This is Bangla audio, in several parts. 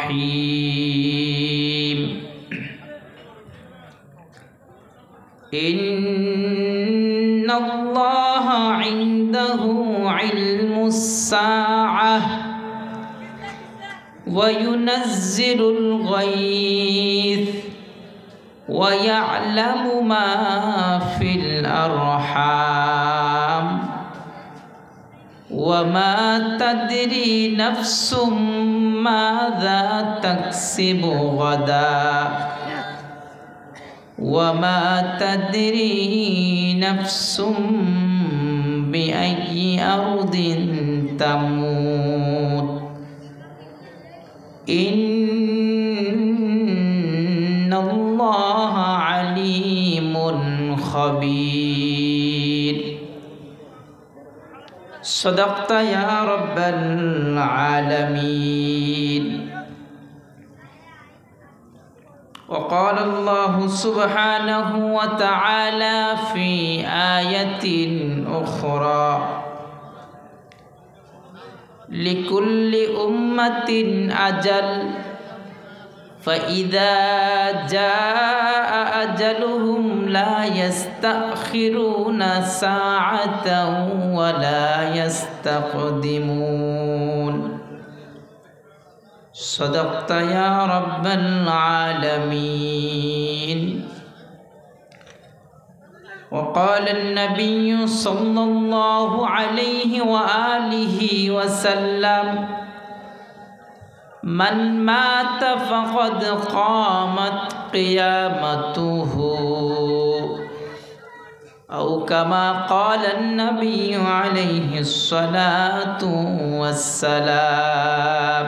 الرحيم إن الله عنده علم الساعة وينزل الغيث ويعلم ما في الأرحام وما تدري نفس ماذا تكسب غدا وما تدري نفس بأي أرض تموت إن الله عليم خبير صدقت يا رب العالمين وقال الله سبحانه وتعالى في آية أخرى لكل أمة أجل فإذا جاء أجلهم لا يستأخرون ساعة ولا يستقدمون صدقت يا رب العالمين وقال النبي صلى الله عليه وآله وسلم من مات فقد قامت قيامته أو كما قال النبي عليه الصلاة والسلام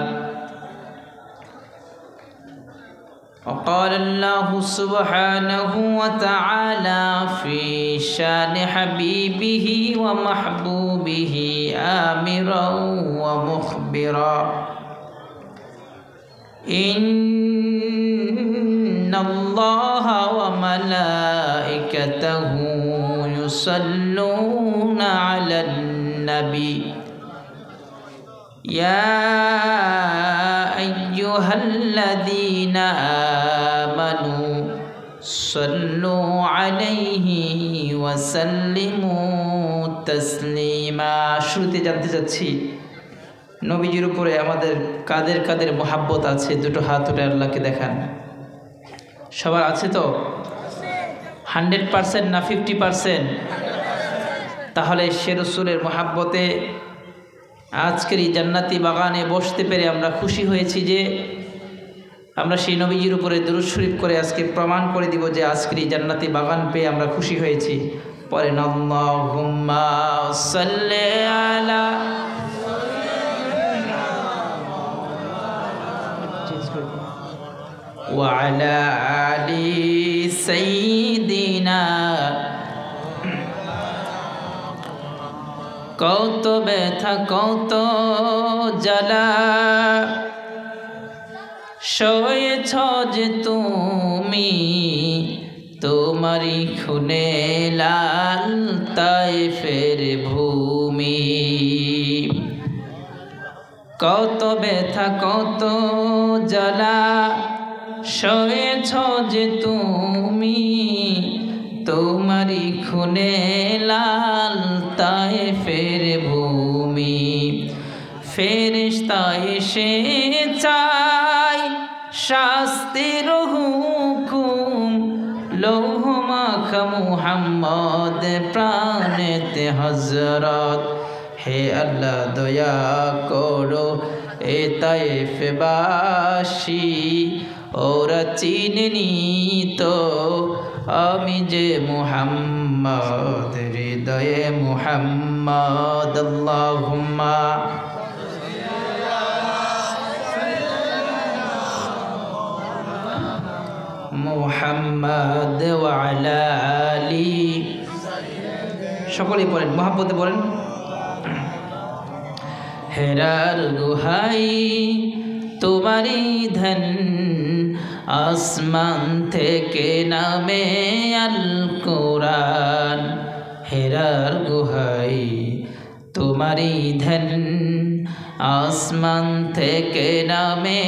وقال الله سبحانه وتعالى في شان حبيبه ومحبوبه آمرا ومخبرا إن الله وملائكته يصلون على النبي يا أيها الذين آمنوا صلوا عليه وسلموا تسليما শুরুতে জানতে চাচ্ছি নবীজির উপরে আমাদের কাদের কাদের মোহাব্বত আছে দুটো হাত উঠে আল্লাহকে দেখান সবার আছে তো 100% না 50%? তাহলে সে রাসূলের মোহাব্বতে আজকের এই জান্নাতি বাগানে বসতে পেরে আমরা খুশি হয়েছি যে আমরা সেই নবীজির উপরে দুরূদ শরীফ করে আজকে প্রমাণ করে দিব যে আজকের এই জান্নাতি বাগান পেয়ে আমরা খুশি হয়েছি। পরেন আল্লাহুম্মা সাল্লি আলা ওয়া আলা আলি সাইয়্যিদিনা। কত ব্যথা কত জ্বালা সয়েছ যে তুমি, তোমারি খুনে লাল তায়েফের ভূমি। কত ব্যথা কত জ্বালা সয়েছ যে তুমি, তোমারি খুনে লাল তায়েফের ভূমি। ফেরেশতা এসে চায় শাস্তির হুকুম, লৌহ মাখা মুহাম্মদ প্রাণেতে হযরত। হে আল্লাহ দয়া করো এ তায়েফবাসী, ওরা চিনেনি তো আমি যে মুহাম্মদ, হৃদয়ে মুহাম্মদ। আল্লাহুম্মা মুহাম্মদ ওয়া আলা আলি। সকলেই পড়েন, মুহাব্বতে পড়েন। হেরার গুহাই তোমারি ধন, আসমান থেকে নামে আল কোরআন। হেরার গুহাই তোমারি ধন, আসমান থেকে নামে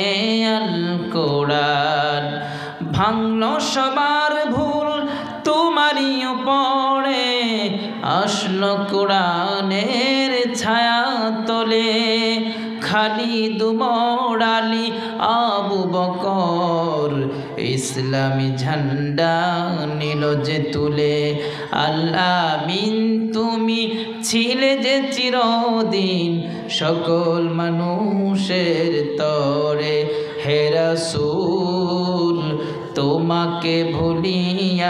আল কোরআন, ভাঙলো সবার ভুল তোমারই উপরে, আসলো কোরআনের ছায়া তলে। খালিদ উমর আলী আবু বকর ইসলামী ঝান্ডা নিল যে তুলে। আল্লাহ আমিন তুমি ছিলে যে চিরদিন সকল মানুষের তরে। হে রাসূল তোমাকে ভুলি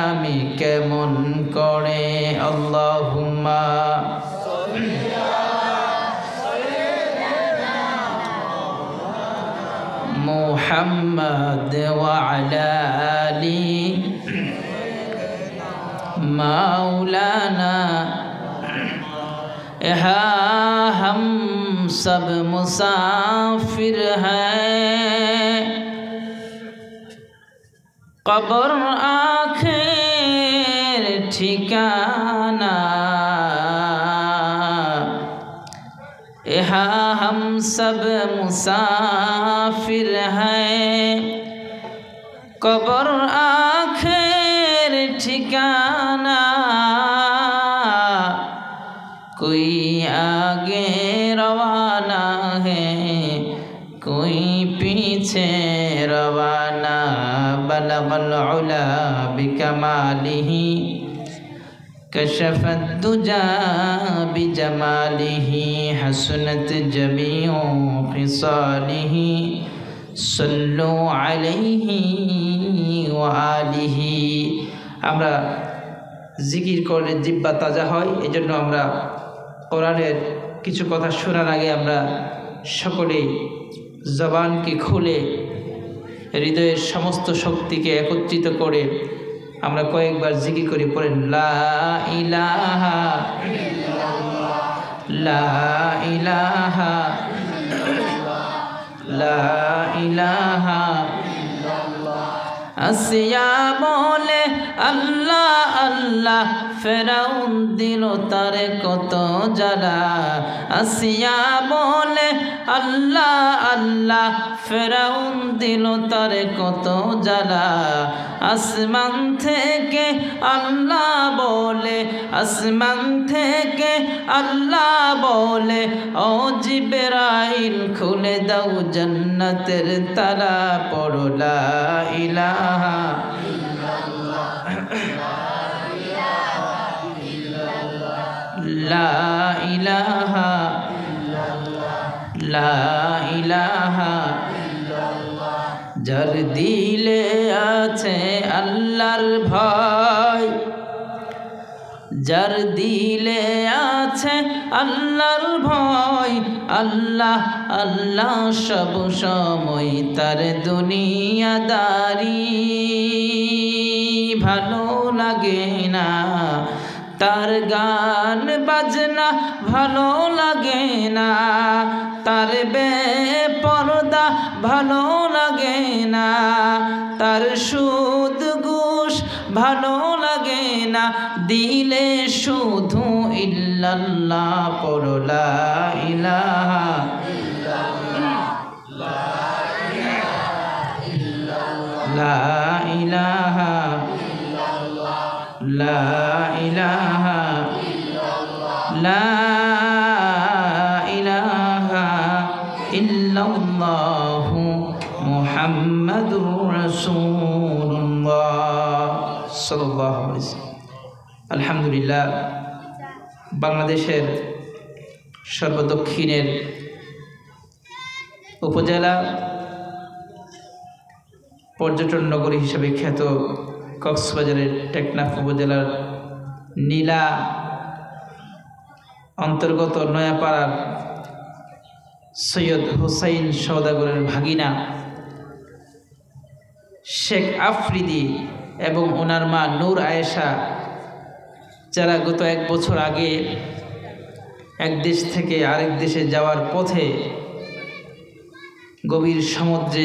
আমি কেমন করে। আল্লাহুম্মা मुहम्मद वाला अली मौलाना। यहाँ हम सब मुसाफिर हैं, कब्र आखिर ठिकाना। यहाँ हम सब मुसाफिर हैं, कब्र आखिर ठिकाना। कोई आगे रवाना है, कोई पीछे रवाना। बलगल उला बिकमालिही कशफत दुजा बिजमालिही, हसनत जमीउ खिसालिही सल्लु अलैहि व आलिही। আমরা জিকির করলে জিহ্বা তাজা হয়, এজন্য আমরা কোরআনের কিছু কথা শোনার আগে আমরা সকলেই জবানকে খুলে হৃদয়ের সমস্ত শক্তিকে একত্রিত করে আমরা কয়েকবার জিকির করি। পড়েন লা ইলাহা ইল্লাল্লাহ, লা ইলাহা ইল্লাল্লাহ, লা ইলাহা ইল্লাল্লাহ। আসিয়া বলে আল্লাহ আল্লাহ, ফেরাউন দিল তারে কত জ্বালা। আসিয়া বলে আল্লাহ আল্লাহ, ফেরাউন দিল তারে কত জ্বালা। আসমান থেকে আল্লাহ বলে, আসমান থেকে আল্লাহ বলে, ও জিবরাইল খুলে দাও জান্নাতের তালা। পড়ো লা ইলাহা ইল্লাল্লাহ, লা ইলাহা ইল্লাল্লাহ, লা ইলাহা ইল্লাল্লাহ। যার দিলে আছে আল্লাহর ভয়, যার দিলে আছে আল্লাহর ভয়, আল্লাহ আল্লাহ সব সময় তার দুনিয়াদারি ভালো লাগে না। তার গান বাজনা ভালো লাগে না, তার বেপরদা ভালো লাগে না, তার সুদ ঘুষ ভালো লাগে না। দিলে শুধু ইল্লাল্লাহ, পড়ো লা ইলাহা ইল্লাল্লাহ, লা ইলাহা ইল্লাল্লাহ, লা ইলাহা ইল্লাল্লাহ, লা ইলাহা ইল্লাল্লাহ মুহাম্মাদুর রাসূলুল্লাহ সাল্লাল্লাহু আলাইহি ওয়াসাল্লাম। আলহামদুলিল্লাহ, বাংলাদেশের সর্বদক্ষিণের উপজেলা পর্যটন নগরী হিসেবে খ্যাত কক্সবাজারের টেকনাফ উপজেলার নীলা অন্তর্গত নয়াপাড়ার সৈয়দ হুসাইন সওদাগরের ভাগিনা শেখ আফ্রিদি এবং ওনার মা নূর আয়েশা, যারা গত 1 বছর আগে এক দেশ থেকে আরেক দেশে যাওয়ার পথে গভীর সমুদ্রে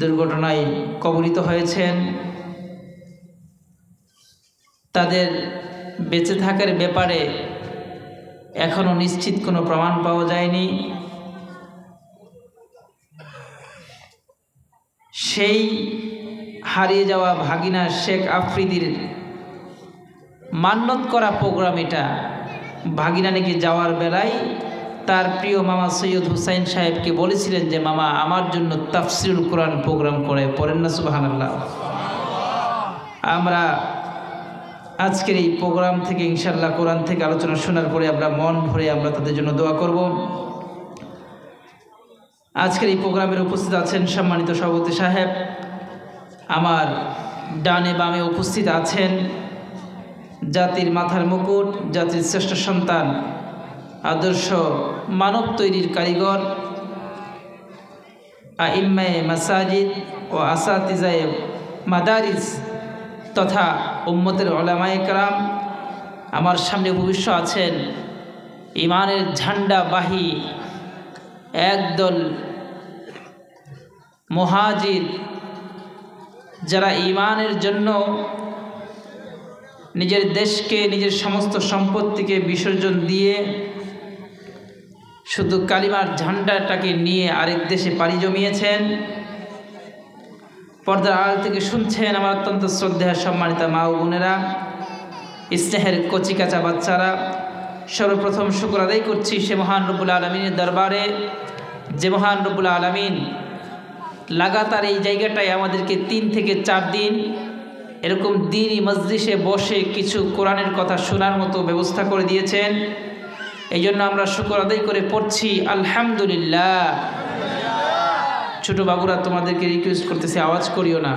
দুর্ঘটনায় কবলিত হয়েছেন, তাদের বেঁচে থাকার ব্যাপারে এখনও নিশ্চিত কোনো প্রমাণ পাওয়া যায়নি। সেই হারিয়ে যাওয়া ভাগিনা শেখ আফ্রিদির মান্যত করা প্রোগ্রাম এটা। ভাগিনা নাকি যাওয়ার বেলায় তার প্রিয় মামা সৈয়দ হুসাইন সাহেবকে বলেছিলেন যে মামা আমার জন্য তাফসিরুল কোরআন প্রোগ্রাম করে পড়েন না সুবহানাল্লাহ। আমরা আজকের এই প্রোগ্রাম থেকে ইনশাআল্লাহ কোরআন থেকে আলোচনা শোনার পরে আমরা মন ভরে আমরা তাদের জন্য দোয়া করব। আজকের এই প্রোগ্রামের উপস্থিত আছেন সম্মানিত সভাপতি সাহেব, আমার ডানে বামে উপস্থিত আছেন জাতির মাথার মুকুট, জাতির শ্রেষ্ঠ সন্তান, আদর্শ মানব তৈরির কারিগর, আইম্মায়ে মাসাজিদ ও আসাতিজায়ে মাদারিস তথা উম্মতের উলামায়ে কেরাম। আমার সামনে ভবিষ্য আছেন ইমানের ঝান্ডাবাহী একদল মুহাজির, যারা ইমানের জন্য নিজের দেশকে নিজের সমস্ত সম্পত্তিকে বিসর্জন দিয়ে শুধু কালিমার ঝান্ডাটাকে নিয়ে আরেক দেশে পাড়ি জমিয়েছেন। পর্দার আড়াল থেকে শুনছেন আমার অত্যন্ত শ্রদ্ধেয় সম্মানিতা মা ও বোনেরা, স্নেহের কচিকাচা বাচ্চারা। সর্বপ্রথম শুকর আদায় করছি সে মহান রব্বুল আলমিনের দরবারে, যে মহান রব্বুল আলমিন লাগাতার এই জায়গাটায় আমাদেরকে 3 থেকে 4 দিন এরকম দ্বীনি মজলিসে বসে কিছু কোরআনের কথা শোনার মতো ব্যবস্থা করে দিয়েছেন। এই জন্য আমরা শুকর আদায় করে পড়ছি আলহামদুলিল্লাহ। ছোট বাবুরা, তোমাদেরকে রিকোয়েস্ট করতেছি আওয়াজ করিও না।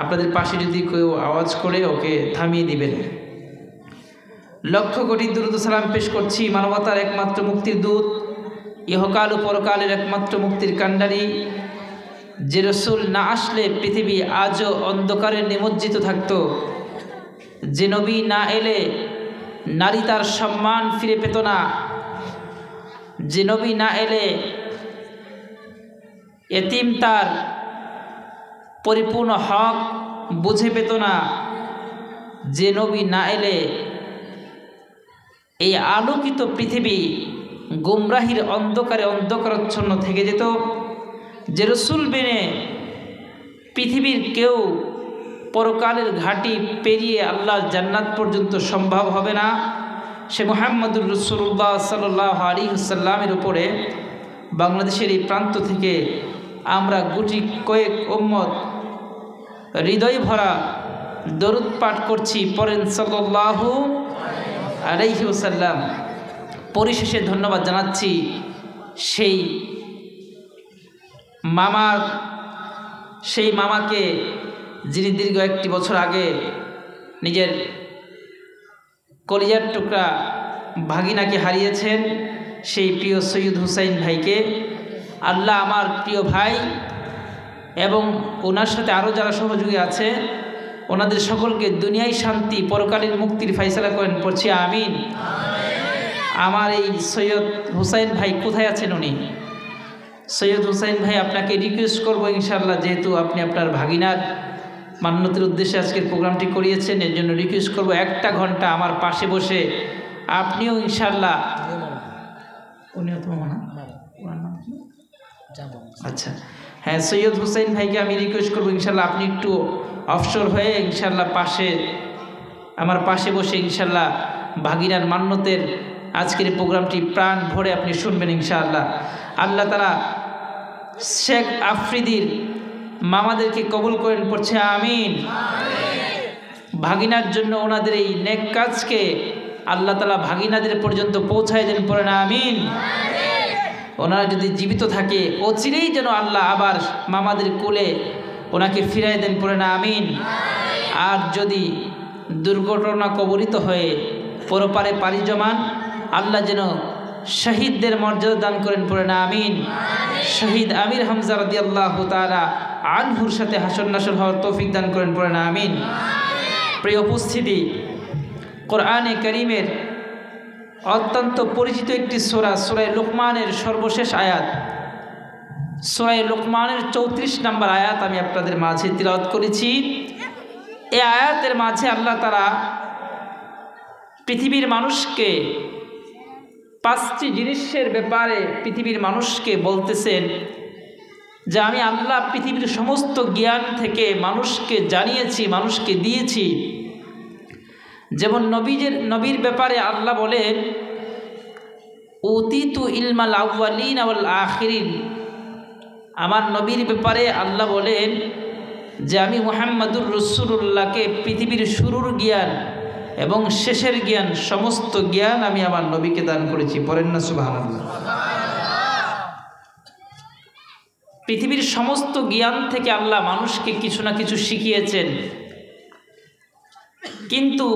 আপনাদের পাশে যদি কেউ আওয়াজ করে ওকে থামিয়ে দিবেন। লক্ষ কোটি দুরূদ ও সালাম পেশ করছি মানবতার একমাত্র মুক্তির দূত, ইহকাল ও পরকালের একমাত্র মুক্তির কাণ্ডারি, যে রসুল না আসলে পৃথিবী আজও অন্ধকারে নিমজ্জিত থাকত, যে নবী না এলে নারী তার সম্মান ফিরে পেত না, যে নবী না এলে এতিম তার পরিপূর্ণ হক বুঝে পেত না, যে নবী না এলে এই আলোকিত পৃথিবী গুমরাহির অন্ধকারে অন্ধকারাচ্ছন্ন থেকে যেত, যে রসুল বিনে পৃথিবীর কেউ পরকালের ঘাটি পেরিয়ে আল্লাহর জান্নাত পর্যন্ত সম্ভব হবে না, সে মুহাম্মদুর রাসূলুল্লাহ সাল্লাল্লাহু আলাইহি ওয়াসাল্লামের উপরে বাংলাদেশের এই প্রান্ত থেকে আমরা গুটি কয়েক উম্মত হৃদয় ভরা দরুদ পাঠ করছি, পড়েন সাল্লাল্লাহু আলাইহি ওয়াসাল্লাম। পরিশেষে ধন্যবাদ জানাচ্ছি সেই মামাকে যিনি দীর্ঘ 1 বছর আগে নিজের কলিজার টুকরা ভাগিনাকে হারিয়েছেন, সেই প্রিয় সৈয়দ হুসাইন ভাইকে। আল্লাহ আমার প্রিয় ভাই এবং ওনার সাথে আরও যারা সহযোগী আছে ওনাদের সকলকে দুনিয়ায় শান্তি পরকালীন মুক্তির ফাইসালা করেন, পড়ছি আমিন। আমার এই সৈয়দ হুসাইন ভাই কোথায় আছেন? উনি সৈয়দ হুসাইন ভাই, আপনাকে রিকোয়েস্ট করবো ইনশাআল্লাহ, যেহেতু আপনি আপনার ভাগিনার মান্যতের উদ্দেশ্যে আজকের প্রোগ্রামটি করিয়েছেন, এর জন্য রিকোয়েস্ট করবো 1টা ঘন্টা আমার পাশে বসে আপনিও ইনশাআল্লাহ। উনিও তো মামা না? আচ্ছা, হ্যাঁ, সৈয়দ হুসাইন ভাইকে আমি রিকোয়েস্ট করবো ইনশাআল্লাহ আপনি একটু অবসর হয়ে ইনশাআল্লাহ আমার পাশে বসে ইনশাআল্লাহ ভাগিনার মান্যতের আজকের এই প্রোগ্রামটি প্রাণ ভরে আপনি শুনবেন ইনশাআল্লাহ। আল্লাহ তাআলা শেখ আফ্রিদির মামাদেরকে কবুল করেন, পড়ছে আমিন। ভাগিনার জন্য ওনাদের এই নেক কাজকে আল্লাহ তাআলা ভাগিনাদের পর্যন্ত পৌঁছায় দেন, পড়েন আমিন। ওনারা যদি জীবিত থাকে অচিরেই যেন আল্লাহ আবার মামাদের কোলে ওনাকে ফিরাই দেন, পড়েন আমিন। আর যদি দুর্ঘটনা কবলিত হয়ে পরপারে পাড়ি জমান, আল্লাহ যেন শহীদদের মর্যাদা দান করেন, পড়েন আমিন। শহীদ আমির হামজা রাদিয়াল্লাহু তাআলা আনহুর সাথে হাসর নাসর হওয়ার তৌফিক দান করেন, পড়েন আমিন। প্রিয় উপস্থিতি, কোরআনে কারীমের অত্যন্ত পরিচিত একটি সূরা, সূরা লুকমানের সর্বশেষ আয়াত, সূরা লুকমানের 34 নম্বর আয়াত আমি আপনাদের মাঝে তিলাওয়াত করেছি। এই আয়াতের মাঝে আল্লাহ তাআলা পৃথিবীর মানুষকে 5টি জিনিসের ব্যাপারে পৃথিবীর মানুষকে বলতেছেন যে আমি আল্লাহ পৃথিবীর সমস্ত জ্ঞান থেকে মানুষকে জানিয়েছি, মানুষকে দিয়েছি। যেমন নবীর ব্যাপারে আল্লাহ বলেন উতিতু ইলমাল আউয়ালিন ওয়াল আখিরিন। আমার নবীর ব্যাপারে আল্লাহ বলেন যে আমি মুহাম্মাদুর রাসূলুল্লাহকে পৃথিবীর শুরুর জ্ঞান এবং শেষের জ্ঞান, সমস্ত জ্ঞান আমি আমার নবীকে দান করেছি। পড়েন না সুবহানাল্লাহ। পৃথিবীর সমস্ত জ্ঞান থেকে আল্লাহ মানুষকে কিছু না কিছু শিখিয়েছেন, কিন্তু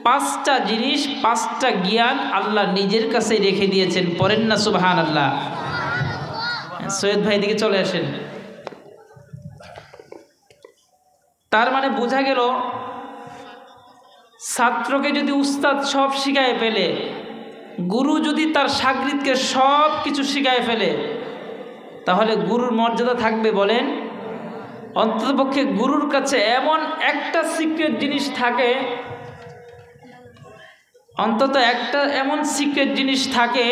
5টা জিনিস, 5টা জ্ঞান আল্লাহ নিজের কাছে রেখে দিয়েছেন। পড়েন না সুবহানাল্লাহ। সৈয়দ ভাই দিকে চলে আসেন। তার মানে বোঝা গেল ছাত্রকে যদি উস্তাদ সব শিখায় ফেলে, গুরু যদি তার শাগরিদকে সব কিছু শিখায় ফেলে, তাহলে গুরুর মর্যাদা থাকবে বলেন? অন্ততপক্ষে গুরুর কাছে এমন একটা সিক্রেট জিনিস থাকে, অন্তত একটা এমন সিক্রেট জিনিস থাকে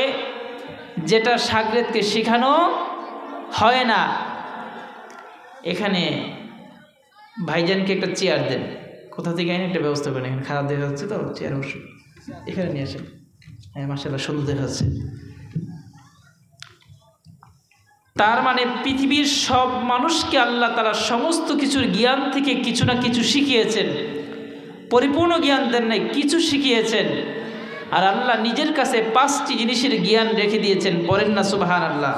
যেটা শাগরিদকে শেখানো হয় না। এখানে ভাইজানকে একটা চেয়ার দেন, কোথা থেকে আইন একটা ব্যবস্থা করেন। এখানে খারাপ দেখা যাচ্ছে তো, চেয়ার অবশ্য এখানে নিয়ে আসেন। হ্যাঁ মাশাআল্লাহ সুন্দর দেখা যাচ্ছে। তার মানে পৃথিবীর সব মানুষকে আল্লাহ তাআলা সমস্ত কিছুর জ্ঞান থেকে কিছু না কিছু শিখিয়েছেন। পরিপূর্ণ জ্ঞান দেন নাই, কিছু শিখিয়েছেন। আর আল্লাহ নিজের কাছে 5টি জিনিসের জ্ঞান রেখে দিয়েছেন। পড়েন না সুবহানাল্লাহ।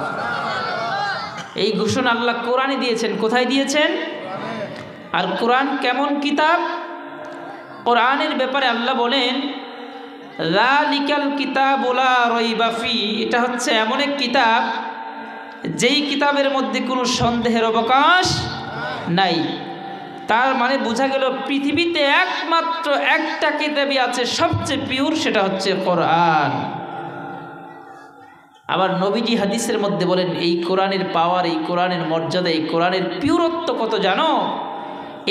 এই ঘোষণা আল্লাহ কোরআনে দিয়েছেন। কোথায় দিয়েছেন? আর কোরআন কেমন কিতাব? কোরআনের ব্যাপারে আল্লাহ বলেন যালিকাল কিতাবু লা রাইবা ফি। এটা হচ্ছে এমন এক কিতাব যেই কিতাবের মধ্যে কোনো সন্দেহের অবকাশ নাই। তার মানে বোঝা গেল পৃথিবীতে একমাত্র একটা কিতাবই আছে সবচেয়ে পিওর, সেটা হচ্ছে কোরআন। আবার নবীজি হাদিসের মধ্যে বলেন এই কোরআনের পাওয়ার, এই কোরআনের মর্যাদা, এই কোরআনের পিওরত্ব কত জানো?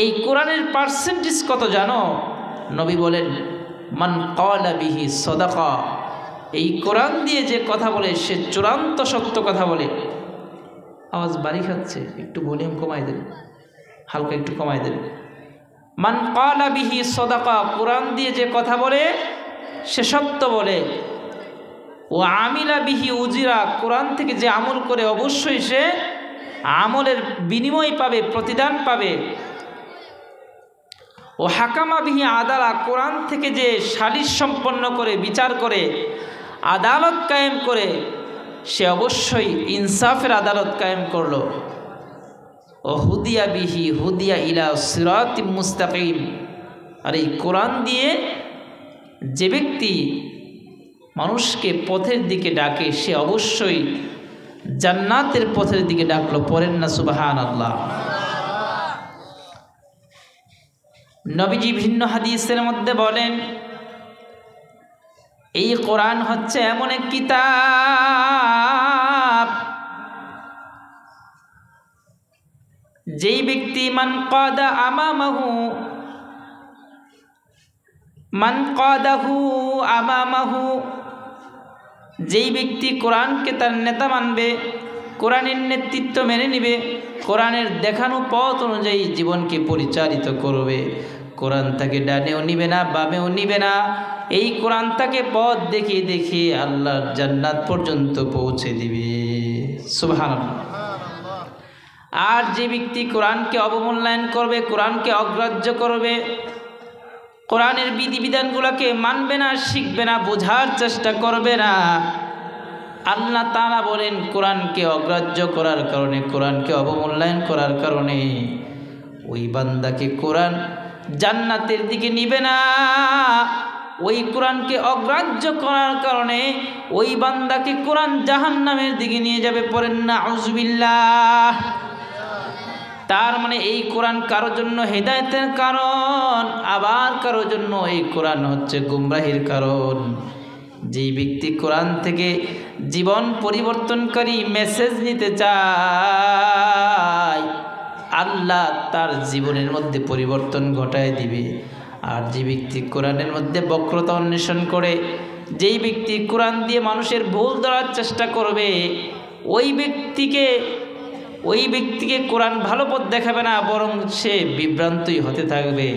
এই কোরআনের পার্সেন্টেজ কত জানো? নবী বলেন মান ক্বালা বিহি সাদাকা। এই কোরআন দিয়ে যে কথা বলে সে চূড়ান্ত সত্য কথা বলে। আওয়াজ বাড়ি খাচ্ছে, একটু ভলিউম কমাই দেন, হালকা একটু কমাই দেন। মান ক্বালা বিহি সাদাকা, কোরআন দিয়ে যে কথা বলে সে সত্য বলে। ও আমিলা বিহি উজিরা, কোরআন থেকে যে আমল করে অবশ্যই সে আমলের বিনিময় পাবে, প্রতিদান পাবে। ও হাকামা বিহি আদালা, কোরআন থেকে যে সালিশ সম্পন্ন করে, বিচার করে, আদালত কায়েম করে, সে অবশ্যই ইনসাফের আদালত কায়েম করলো। ও হুদিয়া বিহি হুদিয়া ইলা সিরাতিম মুস্তাকিম। আর এই কোরআন দিয়ে যে ব্যক্তি মানুষকে পথের দিকে ডাকে সে অবশ্যই জান্নাতের পথের দিকে ডাকলো। পড়েন না সুবহানাল্লাহ। নবীজি ভিন্ন হাদিসের মধ্যে বলেন এই কোরআন হচ্ছে এমন এক কিতাব যেই ব্যক্তি মান কাদাহু আমামাহু, যেই ব্যক্তি কোরআনকে তার নেতা মানবে, কোরআনের নেতৃত্ব মেনে নেবে, কোরআনের দেখানো পথ অনুযায়ী জীবনকে পরিচালিত করবে, কোরআন তাকে ডানেও নিবে না, বামেও নিবে না, এই কোরআন তাকে পথ দেখিয়ে দেখিয়ে আল্লাহর জান্নাত পর্যন্ত পৌঁছে দিবে। সুবহানাল্লাহ। আর যে ব্যক্তি কোরআনকে অবমূল্যায়ন করবে, কোরআনকে অগ্রাহ্য করবে, কোরআনের বিধিবিধানগুলোকে মানবে না, শিখবে না, বোঝার চেষ্টা করবে না, আল্লাহ তাআলা বলেন কোরআনকে অগ্রাহ্য করার কারণে, কোরআনকে অবমূল্যায়ন করার কারণে ওই বান্দাকে কোরআন জান্নাতের দিকে নিবে না। ওই কোরআনকে অগ্রাহ্য করার কারণে ওই বান্দাকে কোরআন জাহান্নামের দিকে নিয়ে যাবে। পড়েন না আউযুবিল্লাহ। তার মানে এই কোরআন কারোর জন্য হেদায়েতের কারণ, আবার কারোর জন্য এই কোরআন হচ্ছে গুমরাহির কারণ। যেই ব্যক্তি কোরআন থেকে জীবন পরিবর্তনকারী মেসেজ নিতে চায়, আল্লাহ তার জীবনের মধ্যে পরিবর্তন ঘটায় দিবে। আর যে ব্যক্তি কোরআনের মধ্যে বক্রতা অন্বেষণ করে, যেই ব্যক্তি কোরআন দিয়ে মানুষের ভুল ধরার চেষ্টা করবে ওই ব্যক্তিকে কোরআন ভালো পথ দেখাবে না, বরং সে বিভ্রান্তই হতে থাকবে।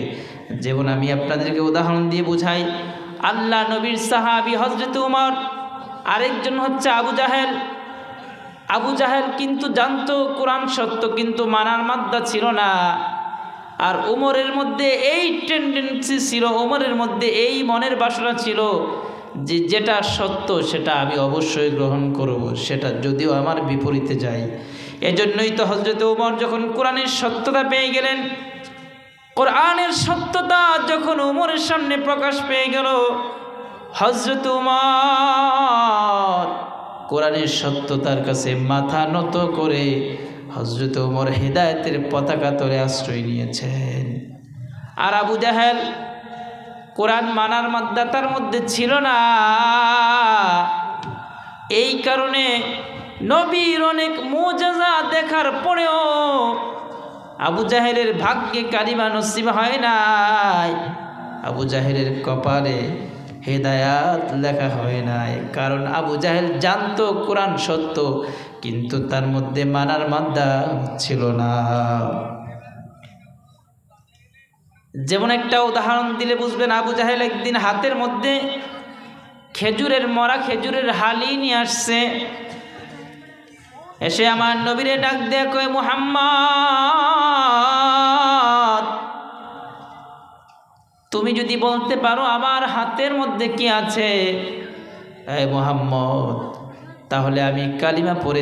যেমন আমি আপনাদেরকে উদাহরণ দিয়ে বুঝাই, আল্লাহ নবীর সাহাবী হযরত উমর, আরেকজন হচ্ছে আবু জাহেল। আবু জাহেল কিন্তু জানতো কোরআন সত্য, কিন্তু মানার মাদ্দা ছিল না। আর উমরের মধ্যে এই টেন্ডেন্সি ছিল, উমরের মধ্যে এই মনের বাসনা ছিল যে যেটা সত্য সেটা আমি অবশ্যই গ্রহণ করব, সেটা যদিও আমার বিপরীতে যায়। এজন্যই তো হযরত উমর যখন কোরআনের সত্যতা পেয়ে গেলেন, কোরআনের সত্যতা যখন উমরের সামনে প্রকাশ পেয়ে গেল, হযরত উমর কোরআনের সত্যতার কাছে মাথা নত করে হযরত উমর হেদায়েতের পতাকা তলে আশ্রয় নিয়েছেন। আর আবু জাহেল কোরআন মানার মাদ্দা তার মধ্যে ছিল না। এই কারণে নবীর অনেক মুজিজা দেখার পরেও আবু জাহেলের ভাগ্যে কালিমা নসিব হয় নাই, আবু জাহেলের কপালে হেদায়াত লেখা হয় নাই। কারণ আবু জাহেল জানতো কোরআন সত্য, কিন্তু তার মধ্যে মানার মাদ্দা ছিল না। যেমন একটা উদাহরণ দিলে বুঝবেন, আবু জাহেল একদিন হাতের মধ্যে মরা খেজুরের হালি নিয়ে আসছে। এসে আমার নবীরে ডাক দেয়া কয়, মুহাম্মদ, তুমি যদি বলতে পারো আমার হাতের মধ্যে কি আছে, এই মুহাম্মদ, তাহলে আমি কালিমা পড়ে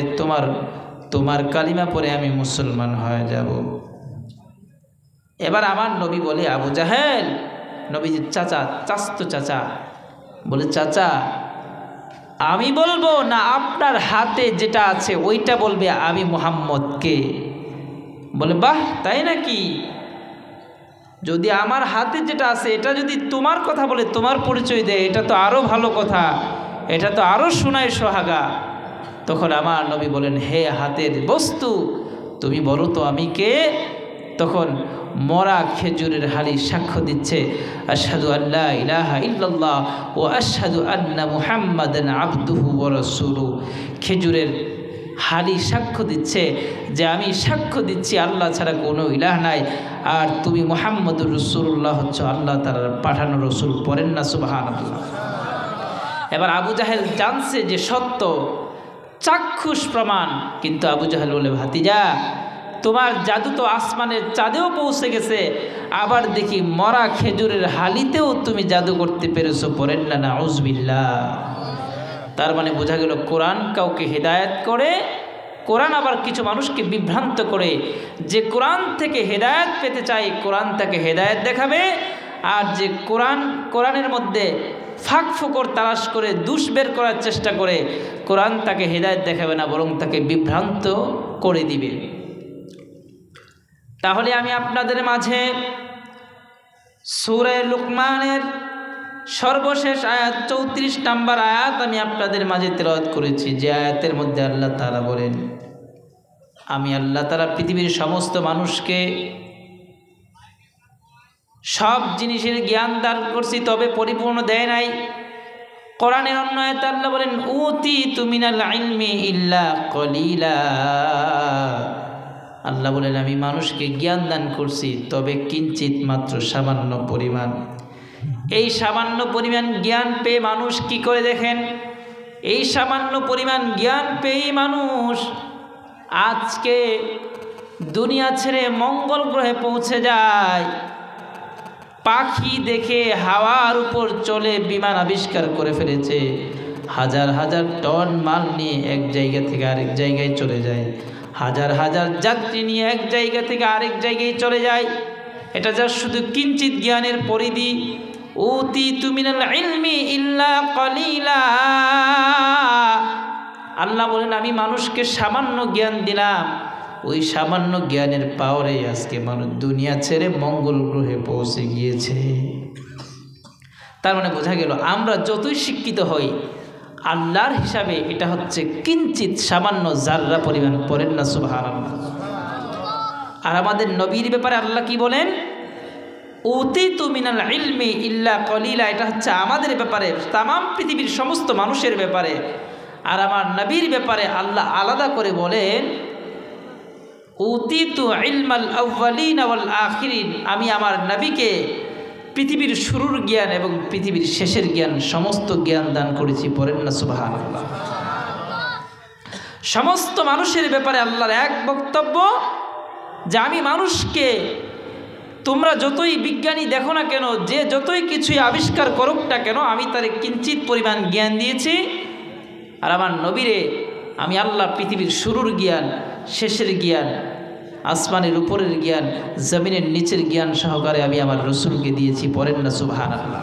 তোমার কালিমা পড়ে আমি মুসলমান হয়ে যাব। এবার আমার নবী বলে, আবু জাহেল, নবীজির চাচাতো চাচা বলে, চাচা আমি বলবো না আপনার হাতে যেটা আছে ওইটা বলবে আমি মুহাম্মদকে? বলে, বাহ, তাই নাকি? যদি আমার হাতে যেটা আছে এটা যদি তোমার কথা বলে, তোমার পরিচয় দেয়, এটা তো আরো ভালো কথা, এটা তো আরো শোনায় সোহাগা। তখন আমার নবী বলেন, হে হাতের বস্তু, তুমি বলো তো আমি কে? তখন মরা খেজুরের হালি সাক্ষ্য দিচ্ছে, আশহাদু আল্লা ইলাহা ইল্লাল্লাহ ও আশহাদু আন্না মুহাম্মাদান আবদুহু ওয়া রাসূলুহু। খেজুরের হালি সাক্ষ্য দিচ্ছে যে আমি সাক্ষ্য দিচ্ছি আল্লাহ ছাড়া কোনো ইলাহ নাই, আর তুমি মুহাম্মদুর রাসূলুল্লাহ হচ্ছ আল্লাহ তাআলার পাঠানো রসুল। পড়েন না সুবহানাল্লাহ। এবার আবু জাহেল জানছে যে সত্য, চাক্ষুষ প্রমাণ। কিন্তু আবু জাহেল বলে, ভাতিজা, তোমার জাদু তো আসমানের চাঁদেও পৌঁছে গেছে, আবার দেখি মরা খেজুরের হালিতেও তুমি জাদু করতে পেরেছো। পড়েন না নাউজুবিল্লাহ। তার মানে বোঝা গেল কোরআন কাউকে হেদায়েত করে, কোরআন আবার কিছু মানুষকে বিভ্রান্ত করে। যে কোরআন থেকে হেদায়েত পেতে চায় কোরআন তাকে হেদায়েত দেখাবে, আর যে কোরআনের মধ্যে ফাঁক ফোকর তালাশ করে দুষ বের করার চেষ্টা করে কোরআন তাকে হেদায়েত দেখাবে না, বরং তাকে বিভ্রান্ত করে দিবে। তাহলে আমি আপনাদের মাঝে সূরা লুকমানের সর্বশেষ আয়াত 34 নম্বর আয়াত আমি আপনাদের মাঝে তেলাওয়াত করেছি, যে আয়াতের মধ্যে আল্লাহ তাআলা বলেন, আমি আল্লাহ তাআলা পৃথিবীর সমস্ত মানুষকে সব জিনিসের জ্ঞান দান করছি, তবে পরিপূর্ণ দেয় নাই। কোরআনের অন্য আয়াতে আল্লাহ বলেন, উতিতু মিনাল ইলমি ইল্লা কলিলা। আল্লাহ বলেন, আমি মানুষকে জ্ঞান দান করছি, তবে কিঞ্চিত মাত্র সামান্য পরিমাণ। এই সামান্য পরিমাণ জ্ঞান পেয়ে মানুষ কি করে দেখেন? এই সামান্য পরিমাণ জ্ঞান পেয়েই মানুষ আজকে দুনিয়া ছেড়ে মঙ্গল গ্রহে পৌঁছে যায়। পাখি দেখে হাওয়ার উপর চলে বিমান আবিষ্কার করে ফেলেছে, হাজার হাজার টন মাল নিয়ে এক জায়গা থেকে আরেক জায়গায় চলে যায়, হাজার হাজার যাত্রী নিয়ে এক জায়গা থেকে আরেক জায়গায় চলে যায়। এটা যা শুধু কিঞ্চিত জ্ঞানের পরিধি। উতিতু মিনাল ইলমি ইল্লা কলিলা। আল্লাহ বলেন, আমি মানুষকে সামান্য জ্ঞান দিলাম, ওই সামান্য জ্ঞানের পাওয়ারে আজকে মানুষ দুনিয়া ছেড়ে মঙ্গল গ্রহে পৌঁছে গিয়েছে। তার মানে বোঝা গেল আমরা যতই শিক্ষিত হই, আল্লাহর হিসাবে এটা হচ্ছে কিঞ্চিত সামান্য জাররা পরিমাণ। পড়েন না সুবহানাল্লাহ। আর আমাদের নবীর ব্যাপারে আল্লাহ কি বলেন? উতিতু মিনাল ইলমি ইল্লা কলিলা, এটা হচ্ছে আমাদের ব্যাপারে, তামাম পৃথিবীর সমস্ত মানুষের ব্যাপারে। আর আমার নবীর ব্যাপারে আল্লাহ আলাদা করে বলেন উতিতু ইলমাল আউয়ালিন ওয়াল আখিরিন, আমি আমার নবীকে পৃথিবীর শুরুর জ্ঞান এবং পৃথিবীর শেষের জ্ঞান, সমস্ত জ্ঞান দান করেছি। পড়েন না সুবহানাল্লাহ। সমস্ত মানুষের ব্যাপারে আল্লাহর এক বক্তব্য যে আমি মানুষকে, তোমরা যতই বিজ্ঞানী দেখো না কেন, যে যতই কিছুই আবিষ্কার করুক না কেন, আমি তার কিঞ্চিত পরিমাণ জ্ঞান দিয়েছি। আর আমার নবীরে আমি আল্লাহ পৃথিবীর শুরুর জ্ঞান, শেষের জ্ঞান, আসমানের উপরের জ্ঞান, জমিনের নিচের জ্ঞান সহকারে আমি আমার রসুলকে দিয়েছি। পড়েন না সুবহানাল্লাহ।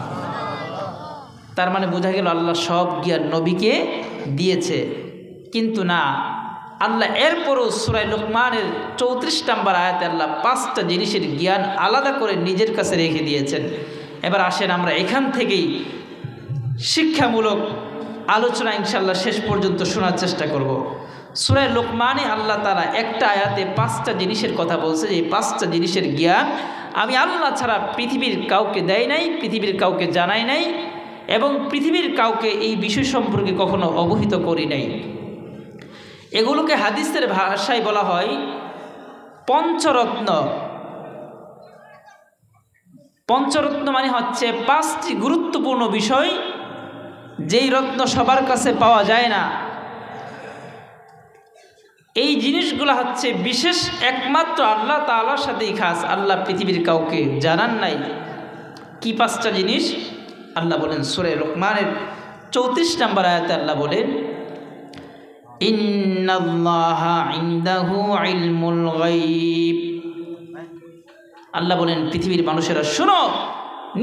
তার মানে বোঝা গেল আল্লাহ সব জ্ঞান নবীকে দিয়েছে। কিন্তু না, আল্লাহ এরপরও সূরা লুকমানের 34 নম্বর আয়াতে আল্লাহ 5টা জিনিসের জ্ঞান আলাদা করে নিজের কাছে রেখে দিয়েছেন। এবার আসেন আমরা এখান থেকেই শিক্ষামূলক আলোচনা ইনশাআল্লাহ শেষ পর্যন্ত শোনার চেষ্টা করব। সূরা লুকমানে আল্লাহ তাআলা একটা আয়াতে 5টা জিনিসের কথা বলছে, যে এই 5টা জিনিসের জ্ঞান আমি আল্লাহ ছাড়া পৃথিবীর কাউকে দেয় নাই, পৃথিবীর কাউকে জানাই নাই, এবং পৃথিবীর কাউকে এই বিষয় সম্পর্কে কখনো অবহিত করি নাই। এগুলোকে হাদিসের ভাষায় বলা হয় পঞ্চরত্ন। পঞ্চরত্ন মানে হচ্ছে 5টি গুরুত্বপূর্ণ বিষয়, যেই রত্ন সবার কাছে পাওয়া যায় না। এই জিনিসগুলো হচ্ছে বিশেষ, একমাত্র আল্লাহ তাআলার সাথেই খাস, আল্লাহ পৃথিবীর কাউকে জানান নাই। কি 5টা জিনিস? আল্লাহ বলেন সূরা লুকমানের 34 নম্বর আয়াতে আল্লাহ বলেন ইন্নাল্লাহা ইনদাহু ইলমুল গায়ব। আল্লাহ বলেন পৃথিবীর মানুষেরা শোনো,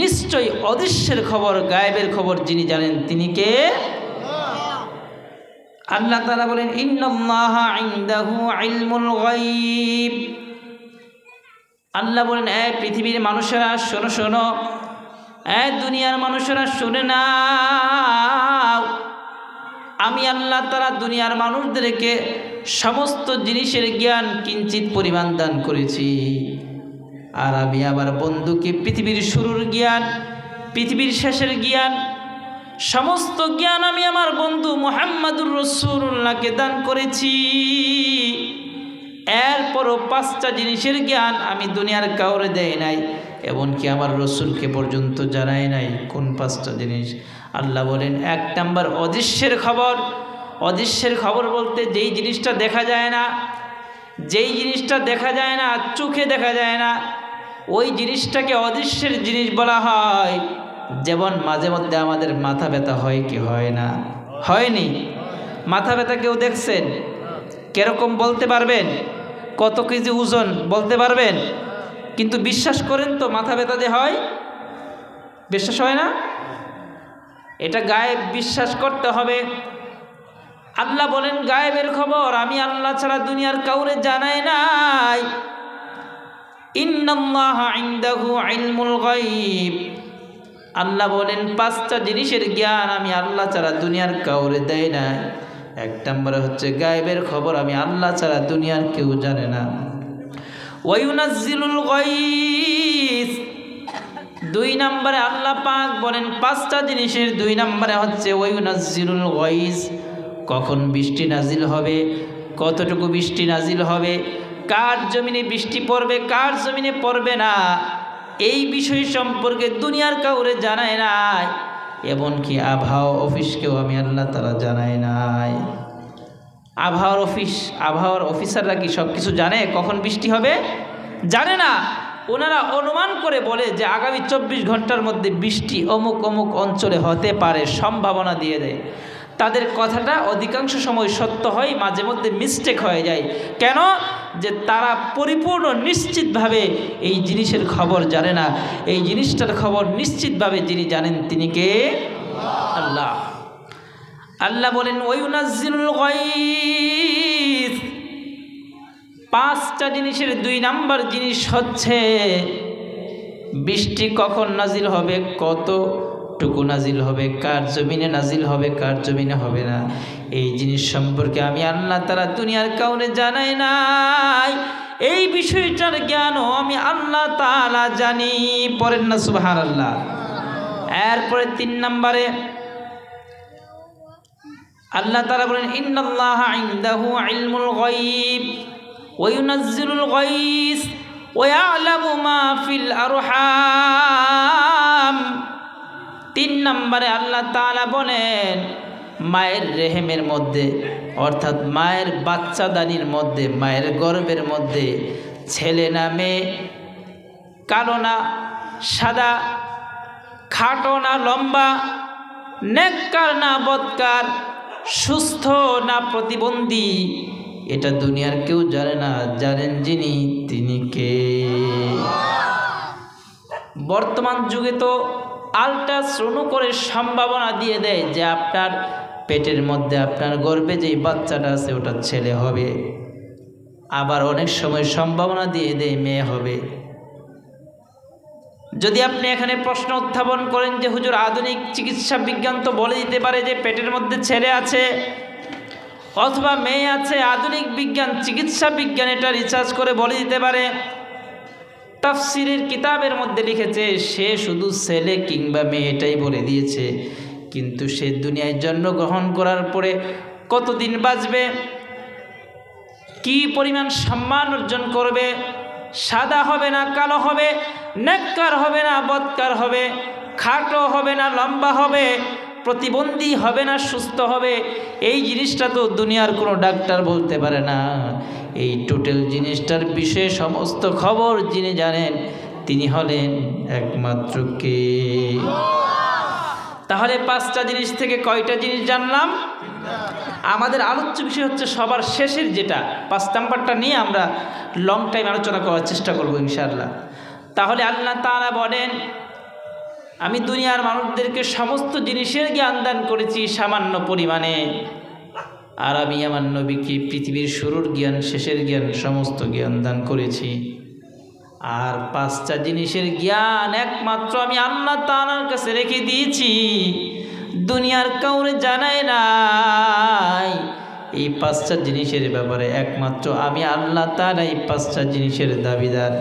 নিশ্চয়ই অদৃশ্যের খবর, গায়েবের খবর যিনি জানেন তিনি কে? আল্লাহ তাআলা বলেন ইন্নাল্লাহা ইনদাহু ইলমুল গায়ব। আল্লাহ বলেন এ পৃথিবীর মানুষেরা শোনো শোনো, এ দুনিয়ার মানুষেরা শুনে নাও, আমি আল্লাহ তাআলা দুনিয়ার মানুষদেরকে সমস্ত জিনিসের জ্ঞান কিঞ্চিত পরিমাণ দান করেছি। আর আমি আমার বন্ধুকে পৃথিবীর শুরুর জ্ঞান, পৃথিবীর শেষের জ্ঞান, সমস্ত জ্ঞান আমি আমার বন্ধু মুহাম্মাদুর রাসূলুল্লাহকে দান করেছি। এরপরও 5টা জিনিসের জ্ঞান আমি দুনিয়ার কাউরে দেয় নাই, এমনকি আমার রসুলকে পর্যন্ত জানাই নাই। কোন 5টা জিনিস? আল্লাহ বলেন 1 নাম্বার অদৃশ্যের খবর। অদৃশ্যের খবর বলতে যেই জিনিসটা দেখা যায় না, যেই জিনিসটা দেখা যায় না, চোখে দেখা যায় না, ওই জিনিসটাকে অদৃশ্যের জিনিস বলা হয়। যেমন মাঝে মধ্যে আমাদের মাথা ব্যথা হয় কি হয় না? হয়নি? মাথা ব্যথা কেউ দেখছেন? কিরকম বলতে পারবেন? কত কেজি ওজন বলতে পারবেন? কিন্তু বিশ্বাস করেন তো মাথা ব্যথা যে হয়? বিশ্বাস হয় না? এটা গায়েব, বিশ্বাস করতে হবে। আল্লাহ বলেন গায়েবের খবর আমি আল্লাহ ছাড়া দুনিয়ার কাউরে জানাই নাই। ইন্নাল্লাহা ইনদাহু ইলমুল গায়ব। আল্লাহ বলেন 5টা জিনিসের জ্ঞান আমি আল্লাহ ছাড়া দুনিয়ার কাউরে দেয় না। 1 নম্বরে হচ্ছে গায়েবের খবর আমি আল্লাহ ছাড়া দুনিয়ার কেউ জানে না। ওয়ায়ুনাজ্জিলুল গায়স। 2 নম্বরে আল্লাহ পাক বলেন 5টা জিনিসের 2 নম্বরে হচ্ছে ওয়ায়ুনাজ্জিলুল গায়স। কখন বৃষ্টি নাজিল হবে, কতটুকু বৃষ্টি নাজিল হবে, কার জমিনে বৃষ্টি পড়বে, কার জমিনে পড়বে না, এই বিষয় সম্পর্কে দুনিয়ার কাউরে জানায় নাই। এমনকি আবহাওয়া অফিসকেও আমি আল্লাহ তাআলা জানাই নাই। আবহাওয়ার অফিসাররা কি সব কিছু জানে কখন বৃষ্টি হবে? জানে না। ওনারা অনুমান করে বলে যে আগামী 24 ঘন্টার মধ্যে বৃষ্টি অমুক অমুক অঞ্চলে হতে পারে, সম্ভাবনা দিয়ে দেয়। তাদের কথাটা অধিকাংশ সময় সত্য হয়, মাঝে মধ্যে মিস্টেক হয়ে যায়। কেন? যে তারা পরিপূর্ণ নিশ্চিতভাবে এই জিনিসের খবর জানে না। এই জিনিসটার খবর নিশ্চিতভাবে যিনি জানেন তিনি কে? আল্লাহ। আল্লাহ বলেন ওয়ায়ুনাজ্জিলুল গায়স। 5টা জিনিসের 2 নাম্বার জিনিস হচ্ছে বৃষ্টি কখন নাজিল হবে, কতটুকু নাজিল হবে, কার জমিনে নাজিল হবে, কার জমিনে হবে না, এই জিনিস সম্পর্কে আমি আল্লাহ তাআলা দুনিয়ার কাউরে জানাই নাই, এই বিষয়টার জ্ঞানও আমি আল্লাহ তাআলা জানি। পড়েন না সুবহানাল্লাহ। এরপরে 3 নম্বরে আল্লাহ তাআলা বলেন ইন্নাল্লাহা ইনদাহু ইলমুল গায়ব ওয়া ইউনাজ্জিলুল গায়স ওয়া ইয়ালামু মা ফিল আরহাম। 3 নম্বরে আল্লাহ তাআলা বলেন মায়ের রেহেমের মধ্যে অর্থাৎ মায়ের বাচ্চাদানির মধ্যে, মায়ের গর্ভের মধ্যে ছেলে না মেয়ে, কালো না সাদা, খাটো না লম্বা, নেককার না বদকার, সুস্থ না প্রতিবন্ধী, এটা দুনিয়ার কেউ জানে না, জানেন যিনি তিনি কে। বর্তমান যুগে তো আল্ট্রাসাউন্ড করে সম্ভাবনা দিয়ে দেয় যে আপনার পেটের মধ্যে, আপনার গর্ভে যেই বাচ্চাটা আছে ওটা ছেলে হবে, আবার অনেক সময় সম্ভাবনা দিয়ে দেয় মেয়ে হবে। যদি আপনি এখানে প্রশ্ন উত্থাপন করেন যে হুজুর আধুনিক চিকিৎসা বিজ্ঞান তো বলে দিতে পারে যে পেটের মধ্যে ছেলে আছে অথবা মেয়ে আছে, আধুনিক বিজ্ঞান চিকিৎসা বিজ্ঞান এটা রিসার্চ করে বলে দিতে পারে। তাফসিরের কিতাবের মধ্যে লিখেছে সে শুধু ছেলে কিংবা মেয়ে এটাই বলে দিয়েছে, কিন্তু সে দুনিয়ায় জন্মগ্রহণ করার পরে কতদিন বাঁচবে, কি পরিমাণ সম্মান অর্জন করবে, সাদা হবে না কালো হবে, নেককার হবে না বদকার হবে, খাটো হবে না লম্বা হবে, প্রতিবন্ধী হবে না সুস্থ হবে, এই জিনিসটা তো দুনিয়ার কোনো ডাক্তার বলতে পারে না। এই টোটাল জিনিসটার বিষয়ে সমস্ত খবর যিনি জানেন তিনি হলেন একমাত্র কে। তাহলে 5টা জিনিস থেকে কয়টা জিনিস জানলাম? আমাদের আলোচ্য বিষয় হচ্ছে সবার শেষের যেটা 5 নাম্বারটা নিয়ে আমরা লং টাইম আলোচনা করার চেষ্টা করব ইনশাআল্লাহ। তাহলে আল্লাহ তাআলা বলেন আমি দুনিয়ার মানুষদেরকে সমস্ত জিনিসের জ্ঞান দান করেছি সামান্য পরিমাণে, আর আমি আমার নবীকে পৃথিবীর শুরুর জ্ঞান শেষের জ্ঞান সমস্ত জ্ঞান দান করেছি। আর 5টা জিনিসের জ্ঞান একমাত্র আমি আল্লাহ তাআলার কাছে রেখে দিয়েছি, দুনিয়ার কাউরে জানাই নাই। এই 5টা জিনিসের ব্যাপারে একমাত্র আমি আল্লাহ তাআলা এই 5টা জিনিসের দাবিদার।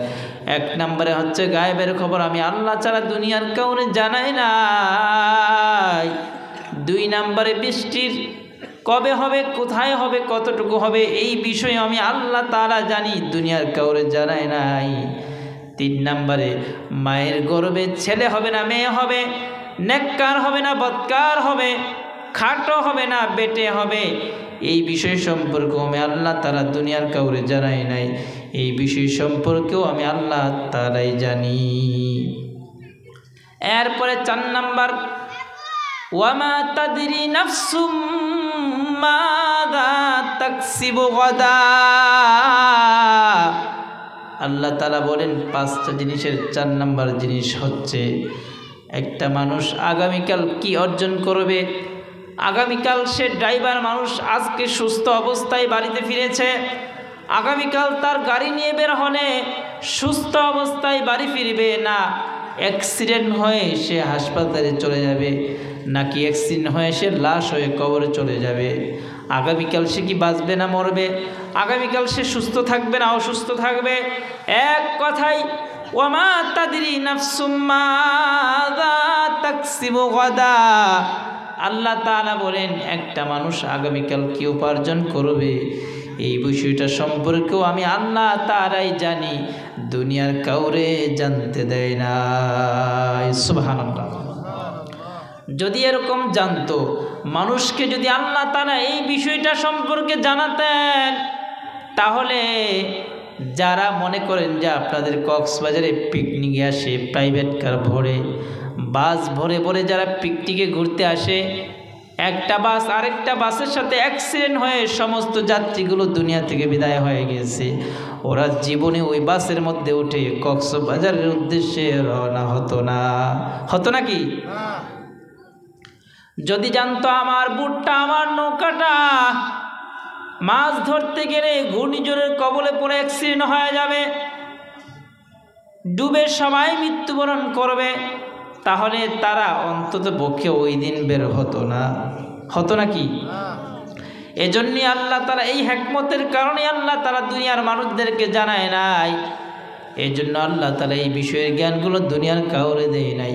1 নম্বরে হচ্ছে গায়েবের খবর আমি আল্লাহ ছাড়া দুনিয়ার কাউরে জানাই নাই। 2 নম্বরে বৃষ্টির কবে হবে, কোথায় হবে, কতটুকু হবে এই বিষয়ে আমি আল্লাহ তাআলা জানি, দুনিয়ার কাউরে জানাই নাই। 3 নম্বরে মায়ের গর্ভে ছেলে হবে না মেয়ে হবে, নেককার হবে না বদকার হবে, খাটো হবে না বেটে হবে, এই বিষয় সম্পর্কেও আমি আল্লাহ তাআলা দুনিয়ার কাউরে জানাই নাই। এই বিষয় সম্পর্কেও আমি আল্লাহ তাআলাই জানি। এরপরে 4 নাম্বার ওয়ামা তাদরি নাফসুম মাযা তাকসিবু গাদা। আল্লাহ তাআলা বলেন 5টা জিনিসের 4 নাম্বার জিনিস হচ্ছে একটা মানুষ আগামীকাল কি অর্জন করবে। আগামীকাল সে ড্রাইভার মানুষ আজকে সুস্থ অবস্থায় বাড়িতে ফিরেছে, আগামীকাল তার গাড়ি নিয়ে বের হলে সুস্থ অবস্থায় বাড়ি ফিরবে, না অ্যাক্সিডেন্ট হয়ে সে হাসপাতালে চলে যাবে, নাকি অ্যাক্সিডেন্ট হয়ে সে লাশ হয়ে কবরে চলে যাবে। আগামীকাল সে কি বাঁচবে না মরবে, আগামীকাল সে সুস্থ থাকবে না অসুস্থ থাকবে। এক কথাই ওয়ামা তাদরি নাফসুম মাযা তাকসিবু গাদা। আল্লাহ তাআলা বলেন একটা মানুষ আগামীকাল কি উপার্জন করবে এই বিষয়টা সম্পর্কেও আমি আল্লাহ তাআলাই জানি, দুনিয়ার কাউরে জানতে দেয় না। সুবহানাল্লাহ। যদি এরকম জানতো, মানুষকে যদি আল্লাহ তাআলা এই বিষয়টা সম্পর্কে জানাতেন, তাহলে যারা মনে করেন যে আপনাদের কক্সবাজারে পিকনিকে আসে প্রাইভেট কার ভরে, বাস ভরে ভরে যারা পিকনিকে ঘুরতে আসে, একটা বাস আরেকটা বাসের সাথে অ্যাক্সিডেন্ট হয়ে সমস্ত যাত্রীগুলো দুনিয়া থেকে বিদায় হয়ে গেছে, ওরা জীবনে ওই বাসের মধ্যে উঠে কক্সবাজারের উদ্দেশ্যে রওনা হতো না। হতো নাকি? যদি জানতো আমার বুটটা আমার নৌকাটা মাছ ধরতে গেলে ঘূর্ণিঝড়ের কবলে পড়ে অ্যাক্সিডেন্ট হয়ে যাবে, ডুবে সবাই মৃত্যুবরণ করবে, তাহলে তারা অন্তত পক্ষে ওই দিন বের হতো না। হতো নাকি? এজন্যই আল্লাহ তাআলা এই হিকমতের কারণে আল্লাহ তাআলা দুনিয়ার মানুষদেরকে জানায় নাই। এই জন্য আল্লাহ তাআলা এই বিষয়ের জ্ঞানগুলো দুনিয়ার কাউরে দেয় নাই।